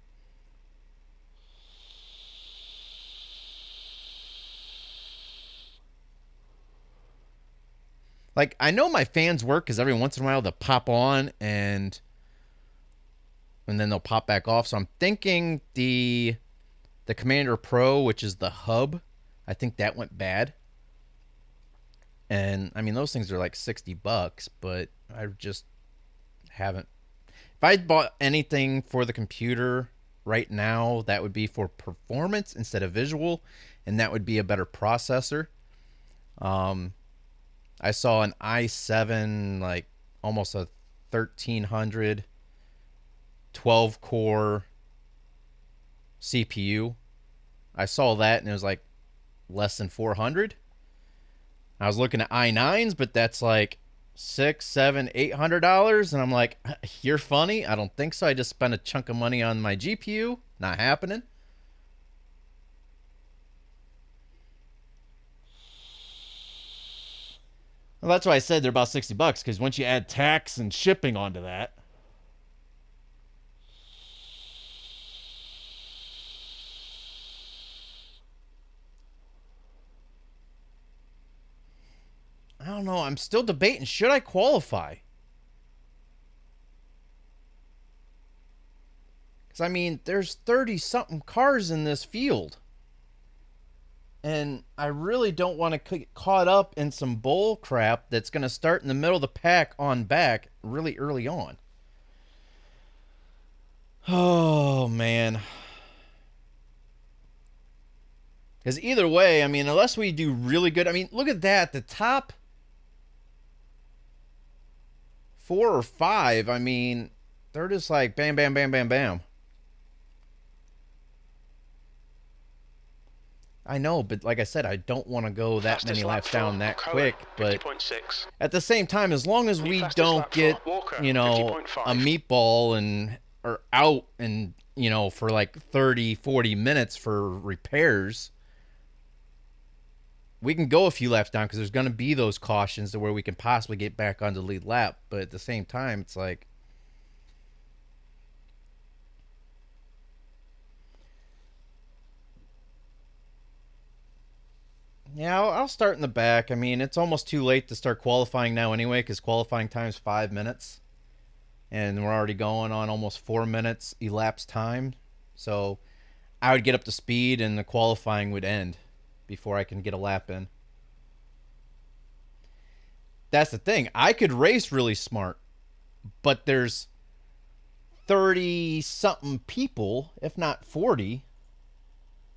Like, I know my fans work because every once in a while they'll pop on and then they'll pop back off. So I'm thinking the Commander Pro, which is the hub, I think that went bad. And those things are like $60, but I just haven't. If I bought anything for the computer right now, that would be for performance instead of visual, and that would be a better processor. I saw an i7, like almost a 1300 12-core CPU. I saw that and it was like less than 400. I was looking at i9s, but that's like $600, $700, $800, and I'm like, you're funny. I don't think so. I just spent a chunk of money on my GPU. Not happening. Well, that's why I said they're about $60, because once you add tax and shipping onto that, I don't know. I'm still debating. Should I qualify? Because, there's 30-something cars in this field. And I really don't want to get caught up in some bull crap that's going to start in the middle of the pack on back really early on. Oh, man. Because either way, unless we do really good. Look at that. The top 4 or 5, they're just like bam, bam, bam, bam, bam. I know, but like I said, I don't want to go that many laps down that quick. But at the same time, as long as we don't get, a meatball or out and you know, for like 30, 40 minutes for repairs, we can go a few laps down because there's going to be those cautions to where we can possibly get back on the lead lap. But at the same time, it's like, yeah, I'll start in the back. I mean, it's almost too late to start qualifying now anyway, because qualifying time's 5 minutes. And we're already going on almost 4 minutes elapsed time. So I would get up to speed and the qualifying would end before I can get a lap in. That's the thing. I could race really smart, but there's 30-something people, if not 40.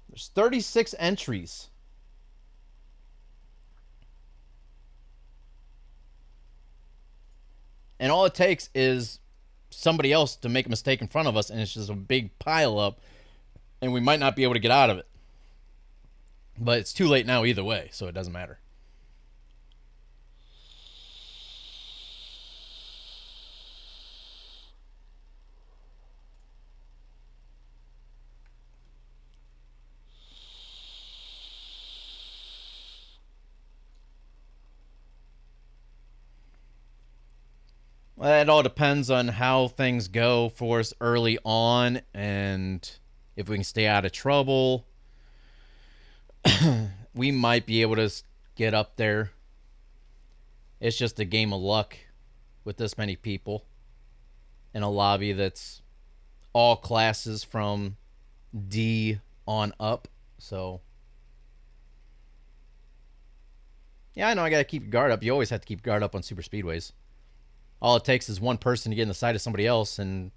There's 36 entries. And all it takes is somebody else to make a mistake in front of us, and it's just a big pile up, and we might not be able to get out of it. But it's too late now either way, so it doesn't matter. Well, it all depends on how things go for us early on and if we can stay out of trouble. We might be able to get up there. It's just a game of luck with this many people in a lobby that's all classes from D on up. So, yeah, I know I got to keep your guard up. You always have to keep guard up on super speedways. All it takes is one person to get in the side of somebody else, and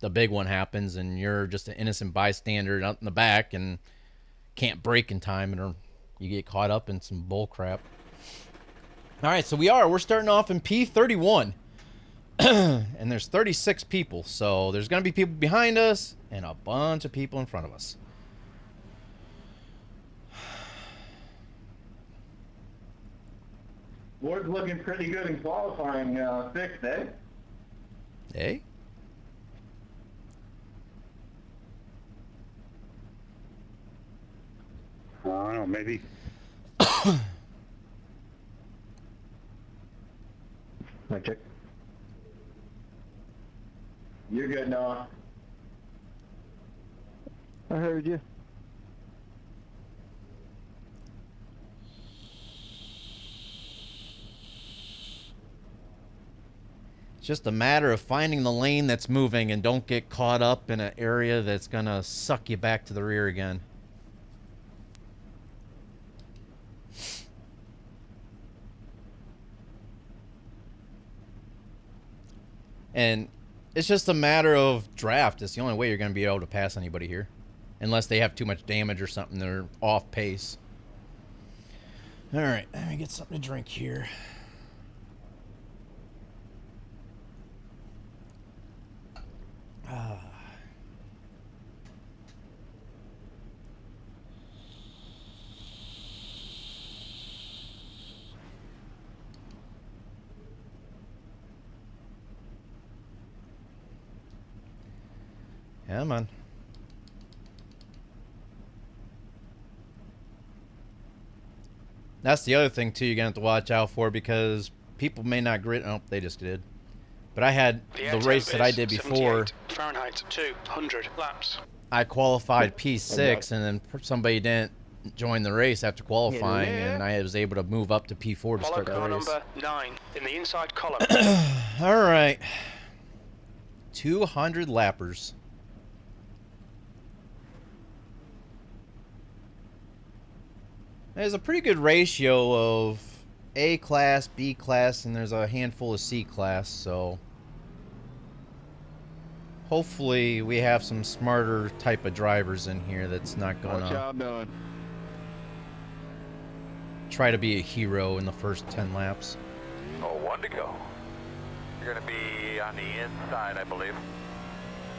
the big one happens, and you're just an innocent bystander out in the back and can't brake in time, and you get caught up in some bull crap. All right, so we're starting off in P31, and there's 36 people, so there's going to be people behind us and a bunch of people in front of us. Ward's looking pretty good in qualifying, fixed, eh? Hey? I don't know, maybe. Mic check. You're good, Noah. I heard you. It's just a matter of finding the lane that's moving and don't get caught up in an area that's going to suck you back to the rear again. And it's just a matter of draft. It's the only way you're going to be able to pass anybody here. Unless they have too much damage or something. They're off pace. Alright, let me get something to drink here. Yeah, man. That's the other thing, too, you're going to have to watch out for, because people may not grid. Oh, they just did. But I had the race that I did before. Fahrenheit, 200 laps. I qualified P6, and then somebody didn't join the race after qualifying, and I was able to move up to P4 to start the race. Number 9 in the inside column. All right. 200 lappers. There's a pretty good ratio of A class, B class, and there's a handful of C class, so hopefully we have some smarter type of drivers in here that's not gonna What y'all doing? try to be a hero in the first 10 laps. Oh, 1 to go. You're going to be on the inside, I believe.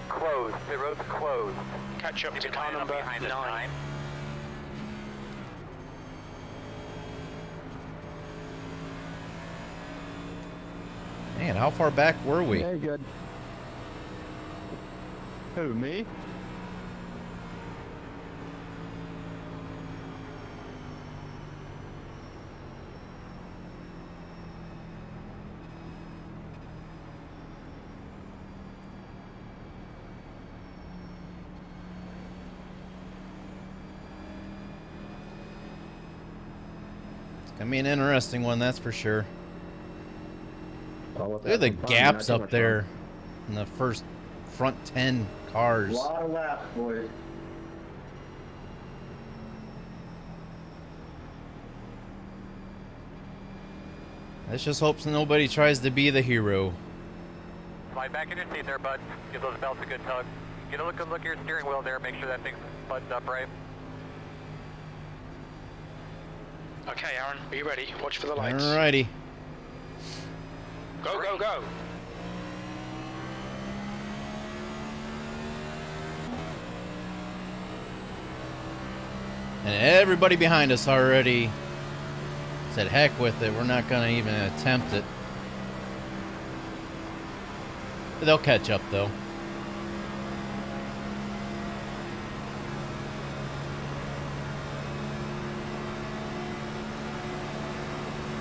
Closed. The road's closed. Catch up to car number 9. Man, how far back were we? Very good. Who, me? It's gonna be an interesting one, that's for sure. Call it Look at the that one. gaps Not too up much there in the first front 10 A cars. lot of laps, boys. Let's just hope nobody tries to be the hero. Slide back in your seat there, bud. Give those belts a good tug. Get a good look at your steering wheel there. Make sure that thing's buttoned up right. Okay, Aaron, are you ready? Watch for the lights. Alrighty. Go, go, go. And everybody behind us already said, heck with it, we're not going to even attempt it. They'll catch up, though.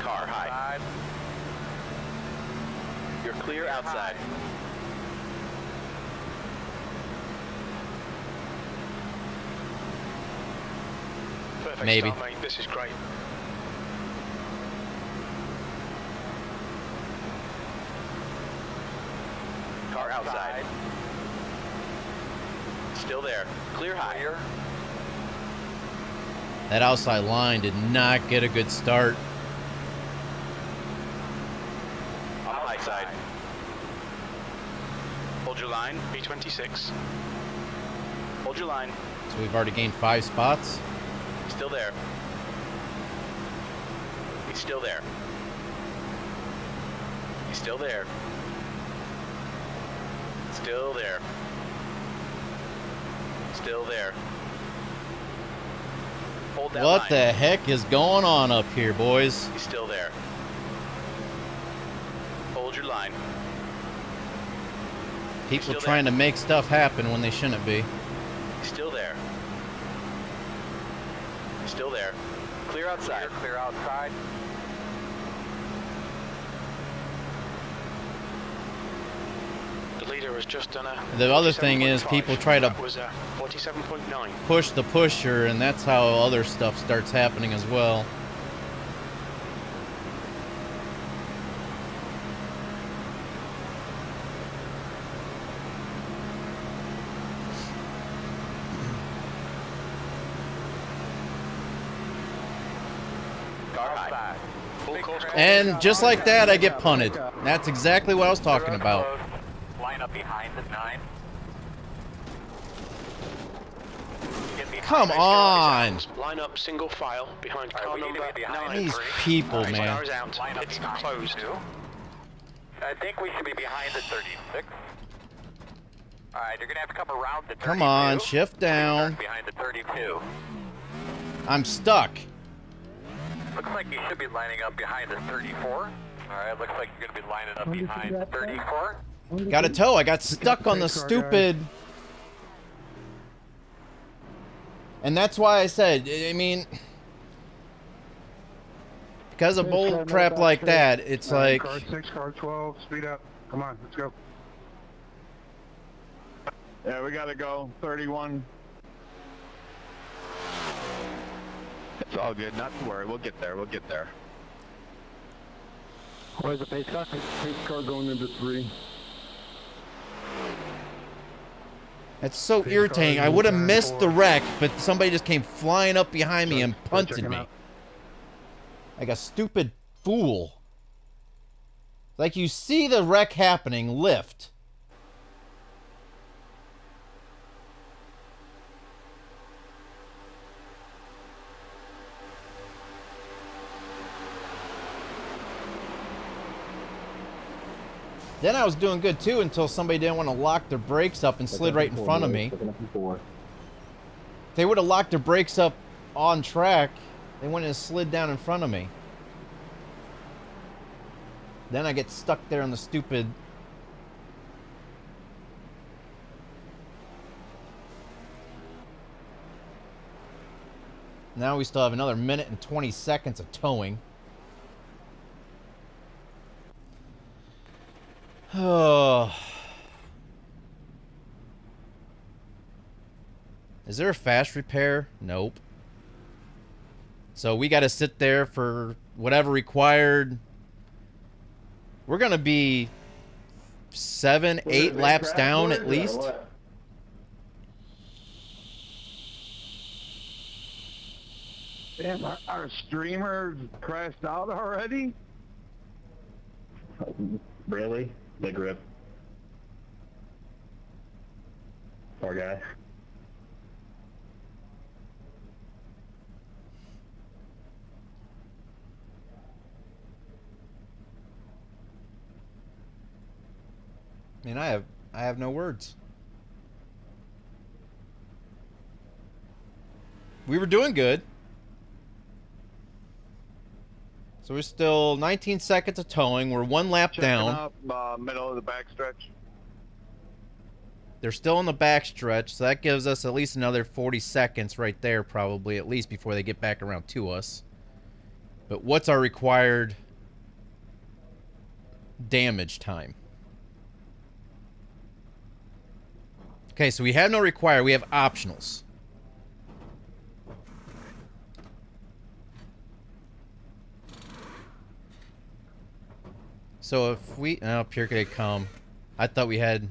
Car high. You're clear outside. Perfect Maybe. start, mate. This is great. Car outside. Still there. Clear higher. That outside line did not get a good start. On the high side. Hold your line. B26. Hold your line. So we've already gained 5 spots. Still there. He's still there. He's still there. Still there. Still there. Hold that What line. the heck is going on up here, boys? He's still there. Hold your line. People still trying there. to make stuff happen when they shouldn't be. He's still there. He's still there. Clear outside. Clear outside. The leader has just done a. The other thing is 47.5. people try to That was a 47.9. push the pusher, and that's how other stuff starts happening as well. Car high. Full course. And just like that, I get punted. That's exactly what I was talking about. Line up behind the 9. Get behind Come the on! Line up single file behind car we need to number be behind 9. These people, Car man. is out. Line up It's behind closed. 2. I think we should be behind the 36. Alright, you're gonna have to come around the 32. Come on, shift down. Behind the 32. I'm stuck. Looks like you should be lining up behind the 34. Alright, looks like you're gonna be lining up behind the 34. Got a tow. I got stuck on the stupid. And that's why I said, I mean, because of bull crap like that, it's like. Car 6, car 12, speed up. Come on, let's go. Yeah, we gotta go. 31. It's all good. Not to worry. We'll get there. We'll get there. Where's the pace car? Pace car going into 3. It's so irritating. I would have missed the wreck, but somebody just came flying up behind me and punted me. Like a stupid fool. Like you see the wreck happening, lift. Then I was doing good too until somebody didn't want to lock their brakes up and slid right in front of me. If they would have locked their brakes up on track, they wouldn't have slid down in front of me. Then I get stuck there on the stupid Now we still have another minute and 20 seconds of towing. Oh. Is there a fast repair? Nope. So we got to sit there for whatever required. We're going to be 7, 8 laps down at least. Damn, our streamer crashed out already? Really? Big rip. Poor guy. I mean, I have no words. We were doing good. So we're still 19 seconds of towing. We're 1 lap down. Up, middle of the backstretch. They're still in the backstretch, so that gives us at least another 40 seconds right there, probably, at least, before they get back around to us. But what's our required damage time? Okay, so we have no required. We have optionals. So if we... Oh, here could they come. I thought we had...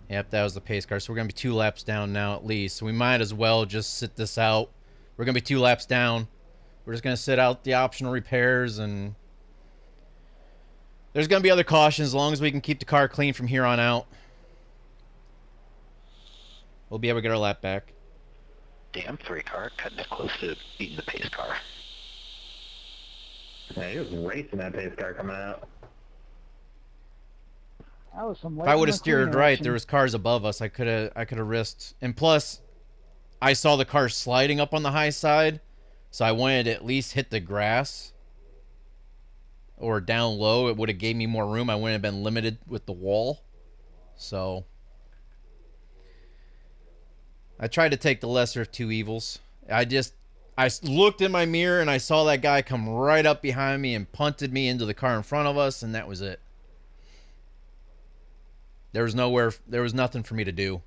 Yep, that was the pace car. So we're going to be 2 laps down now at least. So we might as well just sit this out. We're going to be 2 laps down. We're just going to sit out the optional repairs, and... There's going to be other cautions as long as we can keep the car clean from here on out. We'll be able to get our lap back. Damn 3 car, cutting it close to beating the pace car. Yeah, he was racing that pace car coming out. That was some If I would have steered right, there was cars above us. I could have risked. And plus, I saw the car sliding up on the high side, so I wanted to at least hit the grass or down low. It would have gave me more room. I wouldn't have been limited with the wall. So I tried to take the lesser of 2 evils. I looked in my mirror and I saw that guy come right up behind me and punted me into the car in front of us, and that was it. There was nothing for me to do.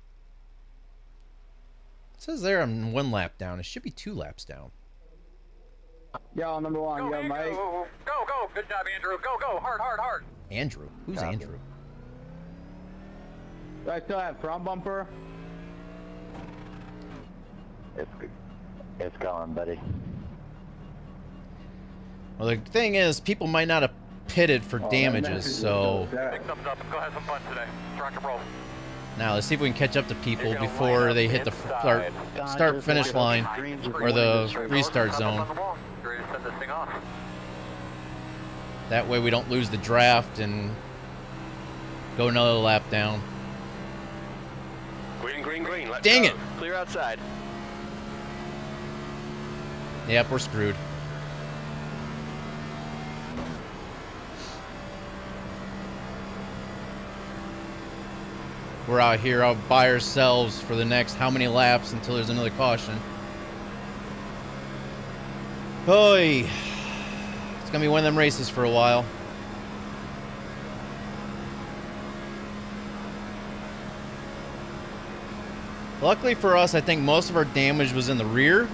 It says there I'm 1 lap down. It should be 2 laps down. Yo, number 1, yo, Mike. Go, go. Good job, Andrew. Go, go. Hard, hard, hard. Andrew? Who's Andrew? Do I still have front bumper? It's gone, buddy. Well, the thing is, people might not have pitted for damages, so... Big thumbs up. Go have some fun today. Rock and roll. Now, let's see if we can catch up to people before they hit the start-finish line or the restart zone. Ready to send this thing off. That way we don't lose the draft and go another lap down. Green, green, green. Let's Dang go. it! Clear outside. Yep, we're screwed. We're out here all by ourselves for the next how many laps until there's another caution. Hoy! It's gonna be one of them races for a while. Luckily for us, I think most of our damage was in the rear.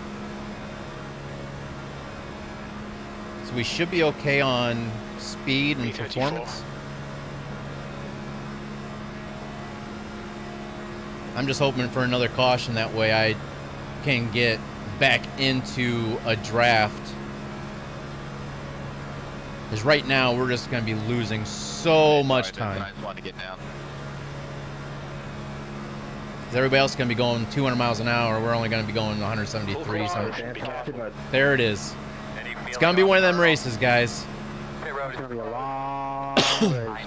So we should be okay on speed and performance. I'm just hoping for another caution, that way I can get back into a draft. Because right now we're just going to be losing so much time. I just want to get down. Everybody else is going to be going 200 miles an hour. We're only going to be going 173. So there it is. It's going to be one of them races, guys. It's going to be a long race.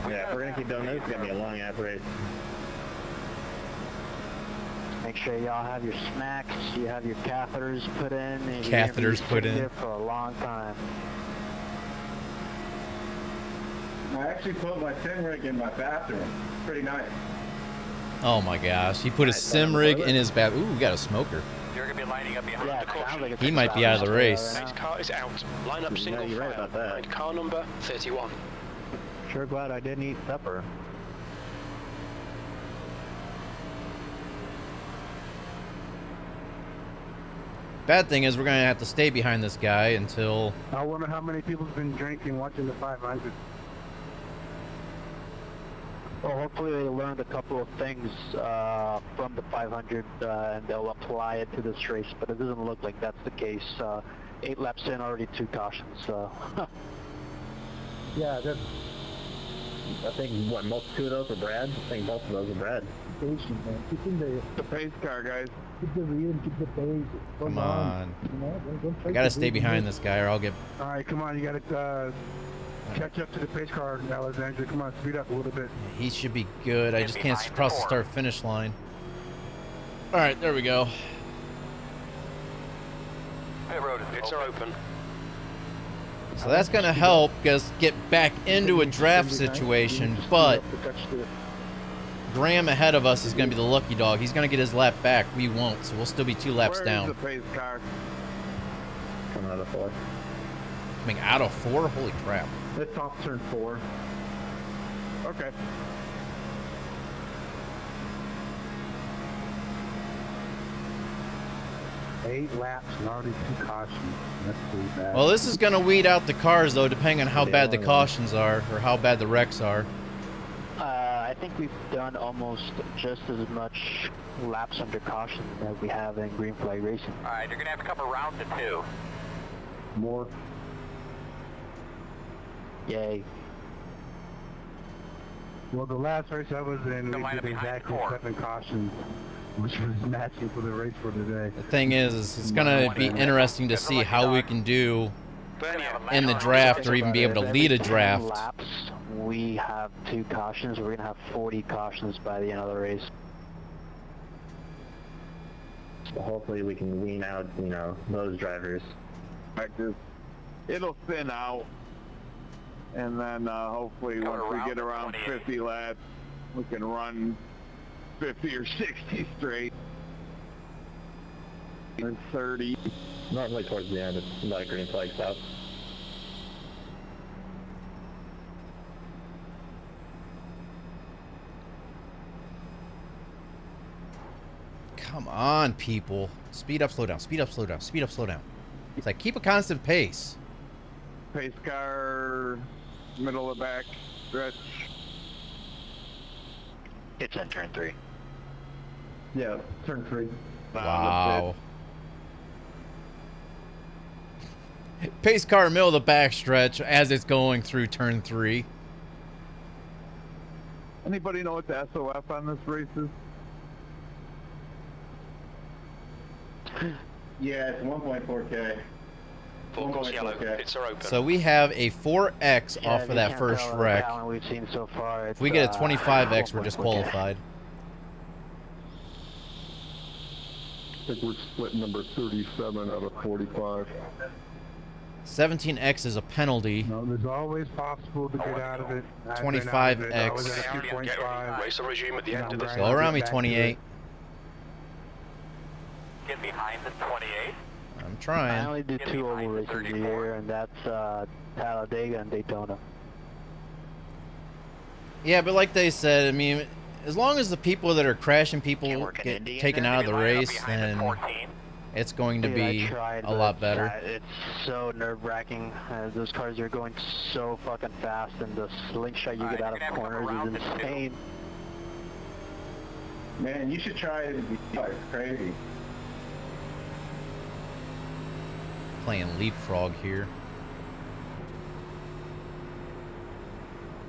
Yeah, if we're going to keep doing this, it's going to be a long ass race. Make sure y'all have your snacks, you have your catheters put in. And Catheters put in. There for a long time. I actually put my tin rig in my bathroom. Pretty nice. Oh my gosh, he put a sim rig in his back. Ooh, we got a smoker. You're going to be lining up behind the caution. He might be out of the race. Next car is out. Line up single you're right file about that. behind car number 31. Sure glad I didn't eat supper. Bad thing is we're gonna have to stay behind this guy until. I wonder how many people's been drinking watching the 500. Well, hopefully they learned a couple of things from the 500 and they'll apply it to this race, but it doesn't look like that's the case. 8 laps in, already 2 cautions. Yeah, that's. I think what most 2 of those are Brad. I think both of those are Brad. Patient, man. Keep the pace car, guys. Keep the rear, keep the pace. Come on. You know, don't I gotta stay behind this guy or I'll get. All right, come on. You gotta catch up to the pace car, Alexander. Come on, speed up a little bit. He should be good. I just can't cross the start finish line. All right, there we go. Pit road is pits are open. So that's gonna help us get back into a draft situation, but Graham ahead of us is gonna be the lucky dog. He's gonna get his lap back. We won't, so we'll still be 2 laps down. Where is the pace car? Coming out of 4. Coming out of 4? Holy crap. It's off turn 4. Okay. Eight laps and already 2 cautions. That's pretty bad. Well, this is gonna weed out the cars though, depending on how bad the cautions are or how bad the wrecks are. I think we've done almost just as much laps under caution as we have in green flag racing. All right, you're going to have a couple rounds of 2. More. Yay. Well, the last race I was in, The we lineup did behind exactly the 7 cautions, which was matching for the race for today. The thing is it's gonna be interesting to see how we can do in the draft or even be able to lead a draft. Laps, we have 2 cautions. We're gonna have 40 cautions by the end of the race. So hopefully we can wean out, you know, those drivers. It'll thin out, and then hopefully once we get around 50 laps, we can run 50 or 60 straight. And 30. Normally towards the end, it's not green flag stuff. Come on, people. Speed up, slow down, speed up, slow down, speed up, slow down. It's like, keep a constant pace. Pace car, middle of back, stretch. It's in turn 3. Yeah, turn 3. Wow. Pace car middle of the backstretch as it's going through turn 3. Anybody know what the SOF on this race is? Yeah, it's 1.4K. Full course yellow. Pits are open. So we have a 4X off of that first wreck. We've seen so far, If we get a 25X, we're disqualified. I think we're split number 37 out of 45. 17X is a penalty. No, there's always possible to get out of it. 25X. Race will resume at the end of this. Go around me, 28. Get behind the 28. I'm I trying. only do 2 oval races a year, and that's Talladega and Daytona. Yeah, but like they said, I mean, as long as the people that are crashing people get taken out of the race, then it's going to be a lot better. It's so nerve-wracking. Those cars are going so fucking fast, and the slingshot you get out of corners is insane. Man, you should try it. It's crazy. Playing leapfrog here.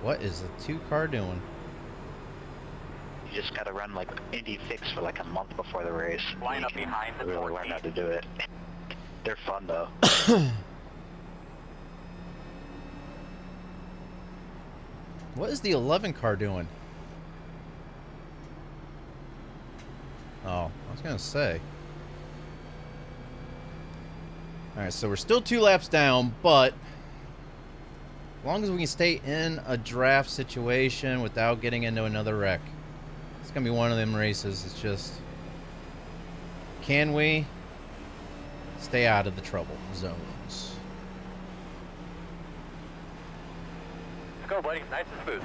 What is the 2 car doing? You just gotta run like Indy Fix for like a month before the race. Line up behind the really learn how to do it. They're fun though. What is the 11 car doing? Oh, I was gonna say. Alright, so we're still 2 laps down, but as long as we can stay in a draft situation without getting into another wreck, it's gonna be one of them races. It's just, can we stay out of the trouble zones? Let's go, buddy. Nice and smooth.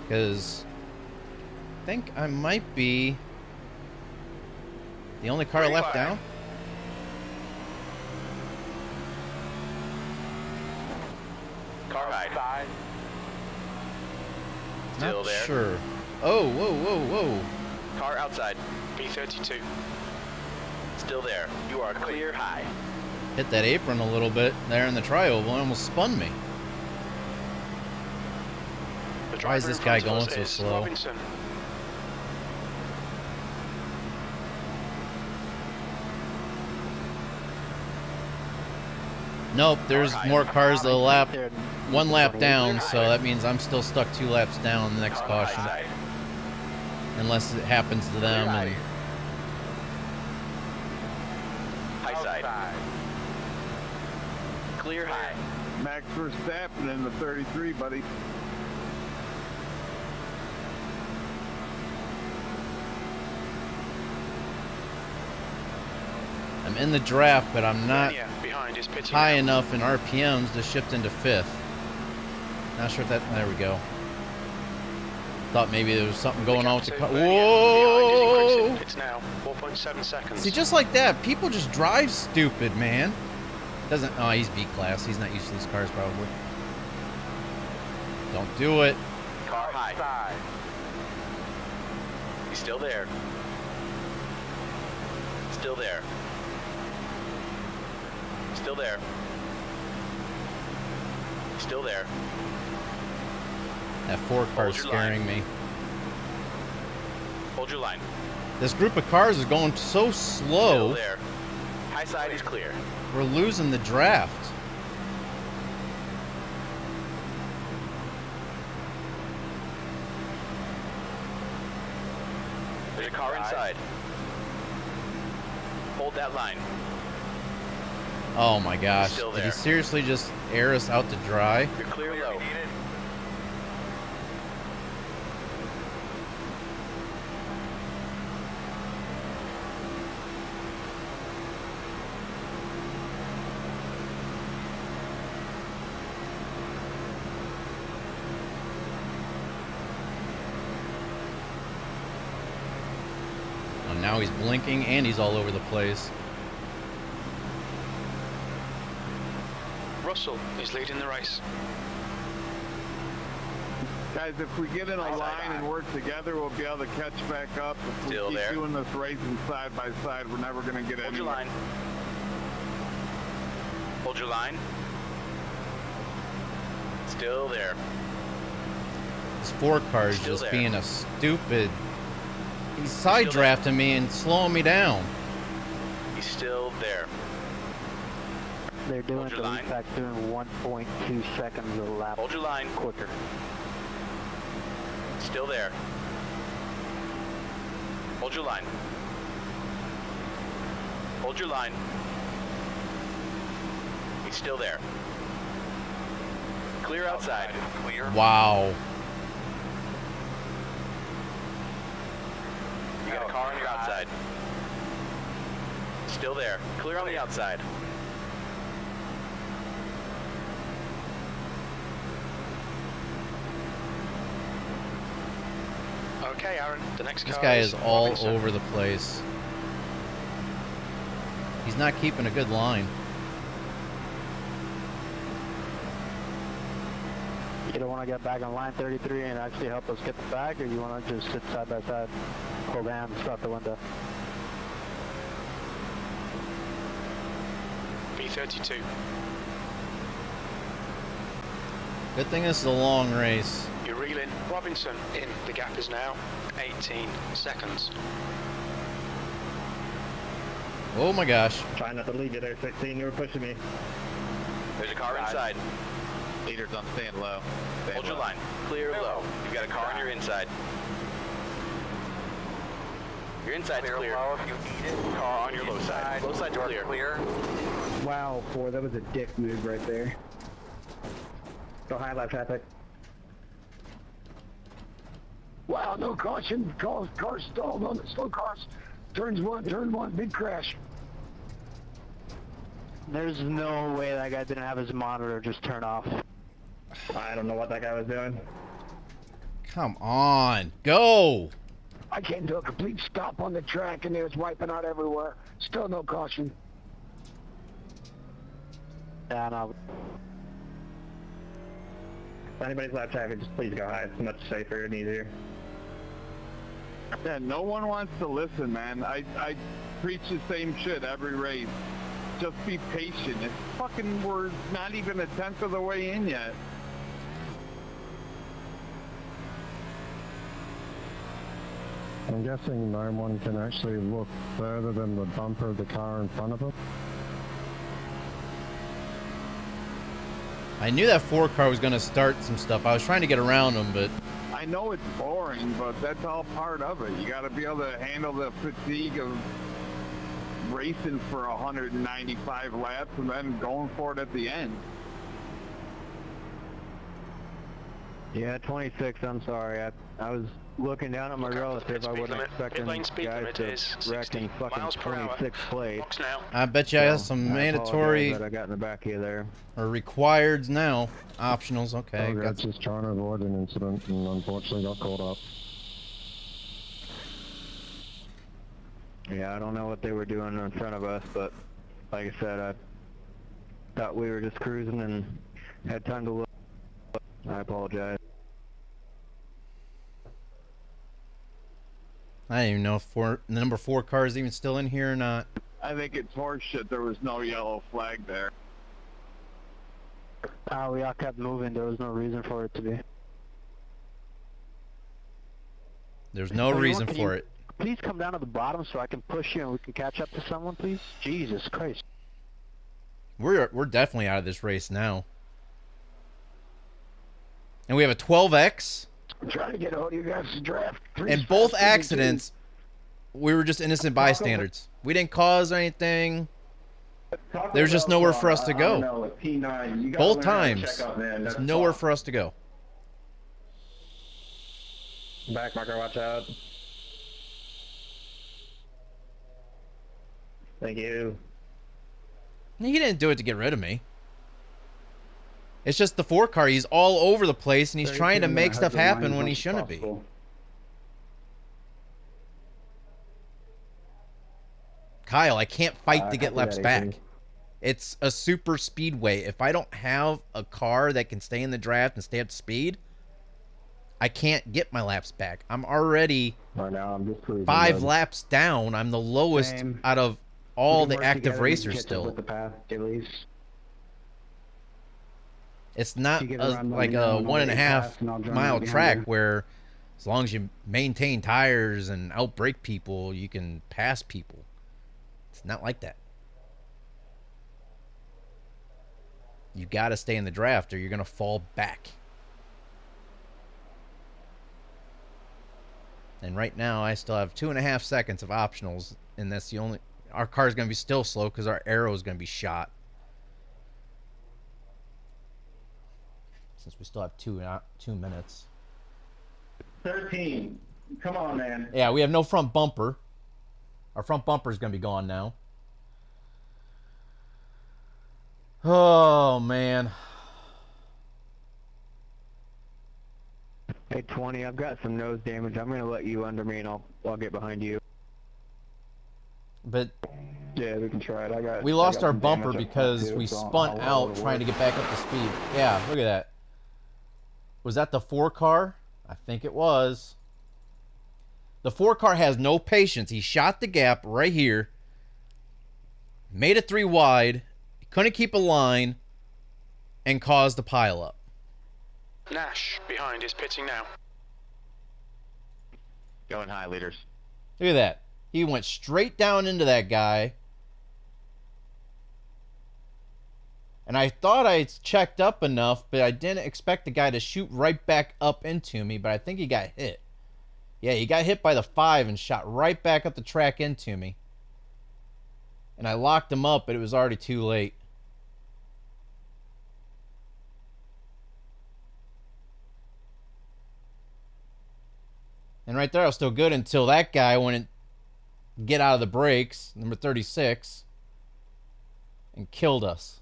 Because I think I might be the only car left down. Car high. Still Not there. sure. Oh, whoa, whoa, whoa. Car outside. B32. Still there. You are clear high. Hit that apron a little bit there in the tri-oval and almost spun me. Why is this guy going so slow? Robinson. Nope, there's more cars a lap, one lap down, so that means I'm still stuck 2 laps down on the next caution. Unless it happens to them. And High side. Clear high. Max Verstappen in the 33, buddy. I'm in the draft, but I'm not Behind is pitching high out. enough in RPMs to shift into 5th. Not sure if that, there we go. Thought maybe there was something going on with the car. Whoa! It's now 4.7 seconds. See, just like that, people just drive stupid, man. Doesn't, oh, he's B class. He's not used to these cars, probably. Don't do it. Car high. He's still there. Still there. Still there. Still there. That 4 car's Hold your scaring line. me. Hold your line. This group of cars is going so slow. Still there. High side is clear. We're losing the draft. There's a car inside. Hold that line. Oh my gosh. Still Did there. he seriously just air us out to dry? You're clear low. Oh, now he's blinking and he's all over the place. Russell is leading the race. Guys, if we get in a line and work together, we'll be able to catch back up. If we Still keep there. doing this racing side by side, we're never going to get Hold your anywhere. line. Hold your line. Still there. This 4 car is Still just there. being a stupid. He's side drafting me and slowing me down. He's still there. They're doing Hold it your the line. lead back doing 1.2 seconds a lap. Hold your line. Quicker. Still there. Hold your line. Hold your line. He's still there. Clear outside. Clear. Wow. You got a car on your outside. Still there. Clear on the outside. Okay, Aaron. The next car This guy is all Robinson. over the place. He's not keeping a good line. You don't want to get back on line 33 and actually help us get the bag, or you want to just sit side by side, hold hands, out the window? B32. Good thing this is a long race. You're reeling. Robinson in. The gap is now 18 seconds. Oh my gosh. Trying not to leave you there, 16. You were pushing me. There's a car inside. Leaders on staying low. Hold your line. Clear low. You've got a car on your inside. Your inside's clear. Low if you need it. Car on your low side. Low side's clear. Clear. Wow, 4, that was a dick move right there. Go high left traffic. Wow, no caution. Cars stalled on the slow cars. Turn one, big crash. There's no way that guy didn't have his monitor just turn off. I don't know what that guy was doing. Come on, go! I came to a complete stop on the track and it was wiping out everywhere. Still no caution. Yeah, no. If anybody's left traffic, just please go high. It's much safer and easier. Yeah, no one wants to listen, man. I preach the same shit every race. Just be patient. It's fucking, we're not even a tenth of the way in yet. I'm guessing no one can actually look further than the bumper of the car in front of them. I knew that 4 car was going to start some stuff. I was trying to get around them, but... I know it's boring, but that's all part of it. You got to be able to handle the fatigue of racing for 195 laps and then going for it at the end. Yeah, 26, I'm sorry. I was looking down at my relative. I wasn't expecting guys to wreck in fucking 26 plates. I bet you I have some mandatory that I got in the back of you there. or requireds now. Optionals, okay. I was just trying to avoid an incident and unfortunately got caught up. Yeah, I don't know what they were doing in front of us, but like I said, I thought we were just cruising and had time to look. I apologize. I don't even know if the number 4 car is even still in here or not. I think it's horseshit. There was no yellow flag there. We all kept moving. There was no reason for it to be. There's no reason for it. Please come down to the bottom so I can push you and we can catch up to someone, please? Jesus Christ. We're definitely out of this race now. And we have a 12X. I'm trying to get hold of you guys to draft. And both accidents, we were just innocent bystanders. We didn't cause anything. There's just nowhere for us to go. Both times, there's nowhere for us to go. Backmarker, watch out. Thank you. He didn't do it to get rid of me. It's just the 4 car. He's all over the place, and he's trying to make stuff happen when he shouldn't be. Kyle, I can't fight to get laps back. It's a super speedway. If I don't have a car that can stay in the draft and stay up to speed, I can't get my laps back. I'm already Right now, I'm just cruising 5 laps down. I'm the lowest out of all the active racers still. With the path, at least. It's not like a 1.5 mile track where as long as you maintain tires and outbrake people, you can pass people. It's not like that. You got to stay in the draft or you're going to fall back. And right now, I still have 2.5 seconds of optionals, and that's the only... Our car's going to be still slow because our arrow is going to be shot. Since we still have 2 minutes. 13. Come on, man. Yeah, we have no front bumper. Our front bumper is going to be gone now. Oh, man. Hey, 20, I've got some nose damage. I'm going to let you under me, and I'll get behind you. But yeah, we can try it. We lost our bumper because we spun out trying to get back up to speed. Yeah, look at that. Was that the 4 car? I think it was. The 4 car has no patience. He shot the gap right here. Made it 3 wide. Couldn't keep a line. And caused a pile up. Nash behind is pitching now. Going high, leaders. Look at that. He went straight down into that guy. And I thought I checked up enough, but I didn't expect the guy to shoot right back up into me, but I think he got hit. Yeah, he got hit by the 5 and shot right back up the track into me. And I locked him up, but it was already too late. And right there, I was still good until that guy wouldn't get out of the brakes, number 36, and killed us.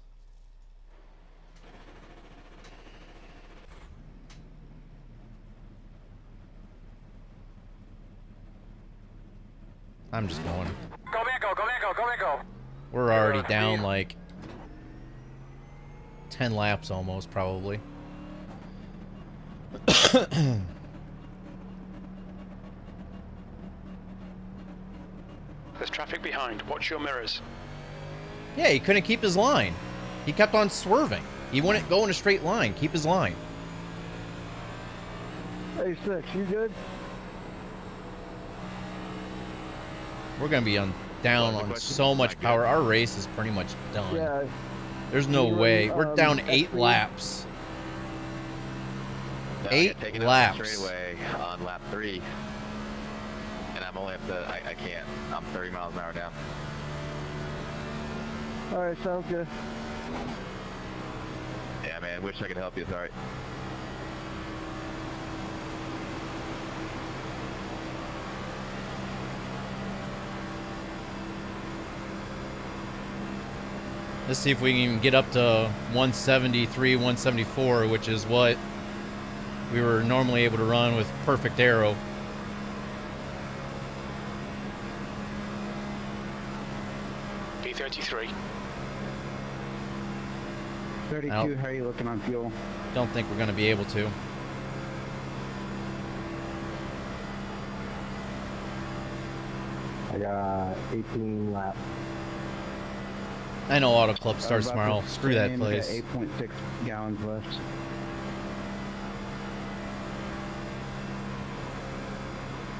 I'm just going. Go, man, go, man, go, man, go. We're already down like 10 laps almost, probably. There's traffic behind. Watch your mirrors. Yeah, he couldn't keep his line. He kept on swerving. He wouldn't go in a straight line. Keep his line. Hey, Six, you good? We're going to be down on so much power. Our race is pretty much done. Yeah. There's no way. We're down 8 laps. No, 8 laps. Straight away on lap 3. And I'm only up to, I can't. I'm 30 miles an hour down. Alright, sounds good. Yeah, man, wish I could help you. Sorry. Let's see if we can even get up to 173, 174, which is what we were normally able to run with perfect aero. P33. 32, Nope. how are you looking on fuel? Don't think we're going to be able to. I got 18 laps. I know Auto Club starts tomorrow. Screw that place. 8.6 gallons left.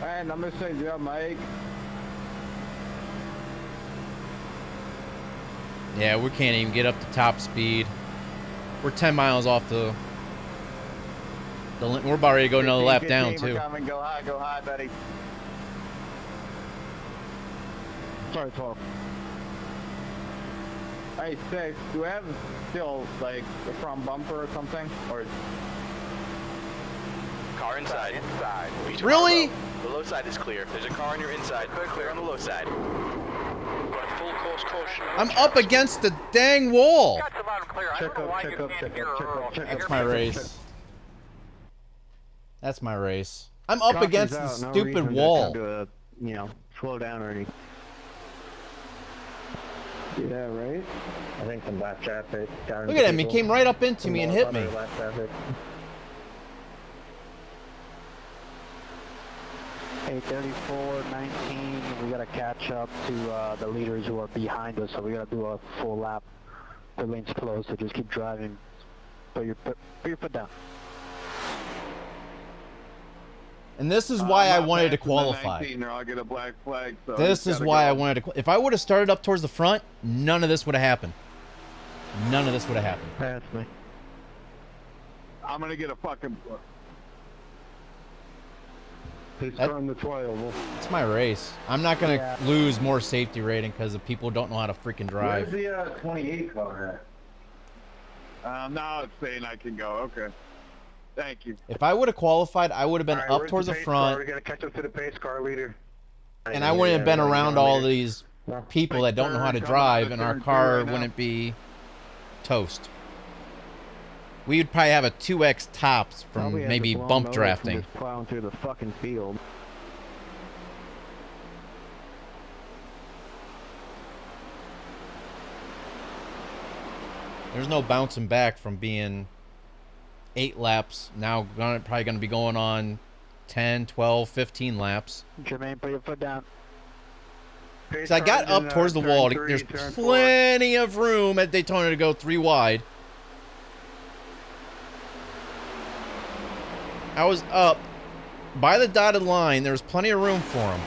And I'm gonna say, yeah, Mike. Yeah, we can't even get up to top speed. We're 10 miles off the we're about ready to go another lap down, too. Go high, buddy. Sorry, 12. Hey, Six, do we have still, like, the front bumper or something? Or Car inside. Really? The low side is clear. There's a car on your inside. Clear on the low side. Got full course caution. I'm up against the dang wall. Got some out clear. I don't know why you can't hear her. That's my race. That's my race. I'm up against the stupid wall. To, you know, slow down or anything. Yeah, right? I think some lap traffic. Look at him. He came right up into me and hit me. Lap traffic. 8:34:19. We gotta catch up to the leaders who are behind us, so we gotta do a full lap. The lane's closed, so just keep driving. Put your foot down. And this is why I wanted to qualify. 19, or I'll get a black flag. So This is why I wanted to. If I would have started up towards the front, none of this would have happened. None of this would have happened. That's me. I'm gonna get a fucking. He's turning the 12. It's my race. I'm not going to lose more safety rating because the people don't know how to freaking drive. Where's the 28 car at? Now it's saying I can go. Okay. Thank you. If I would have qualified, I would have been up towards the front. We gotta catch up to the pace car leader. And I wouldn't have been around all these people that don't know how to drive, and our car wouldn't be toast. We would probably have a 2x tops from maybe bump drafting. Just plowing through the fucking field. There's no bouncing back from being 8 laps. Now probably going to be going on 10, 12, 15 laps. Jermaine, put your foot down. So I got up towards the wall. There's plenty of room at Daytona to go 3 wide. I was up by the dotted line. There was plenty of room for him.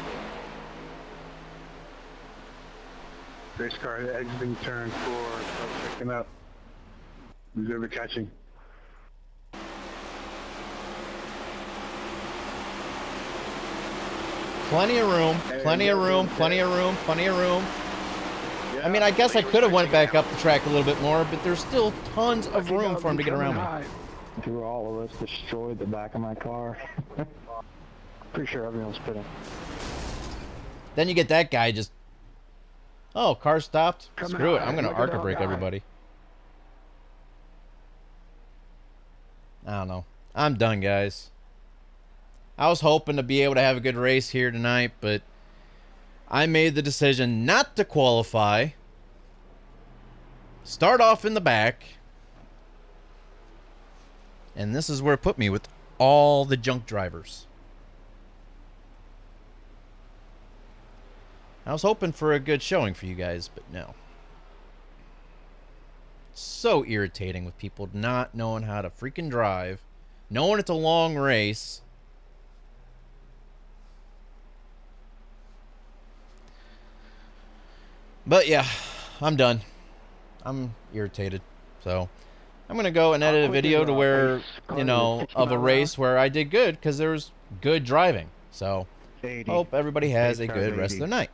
Race car exiting turn 4, picking up. Who's over catching? Plenty of room, plenty of room, plenty of room, plenty of room. I mean, I guess I could have went back up the track a little bit more, but there's still tons of room for him to get around me. Through all of us, destroyed the back of my car. Pretty sure everyone's pitting. Then you get that guy just, oh, car stopped. Coming Screw it. out, I'm going to look at ARCA that brake guy. everybody. I don't know. I'm done, guys. I was hoping to be able to have a good race here tonight, but I made the decision not to qualify. Start off in the back. And this is where it put me with all the junk drivers. I was hoping for a good showing for you guys, but no. So irritating with people not knowing how to freaking drive, knowing it's a long race. But yeah, I'm done. I'm irritated. So I'm going to go and edit a video to where, you know, of a race where I did good because there was good driving. So hope everybody has a good rest of their night.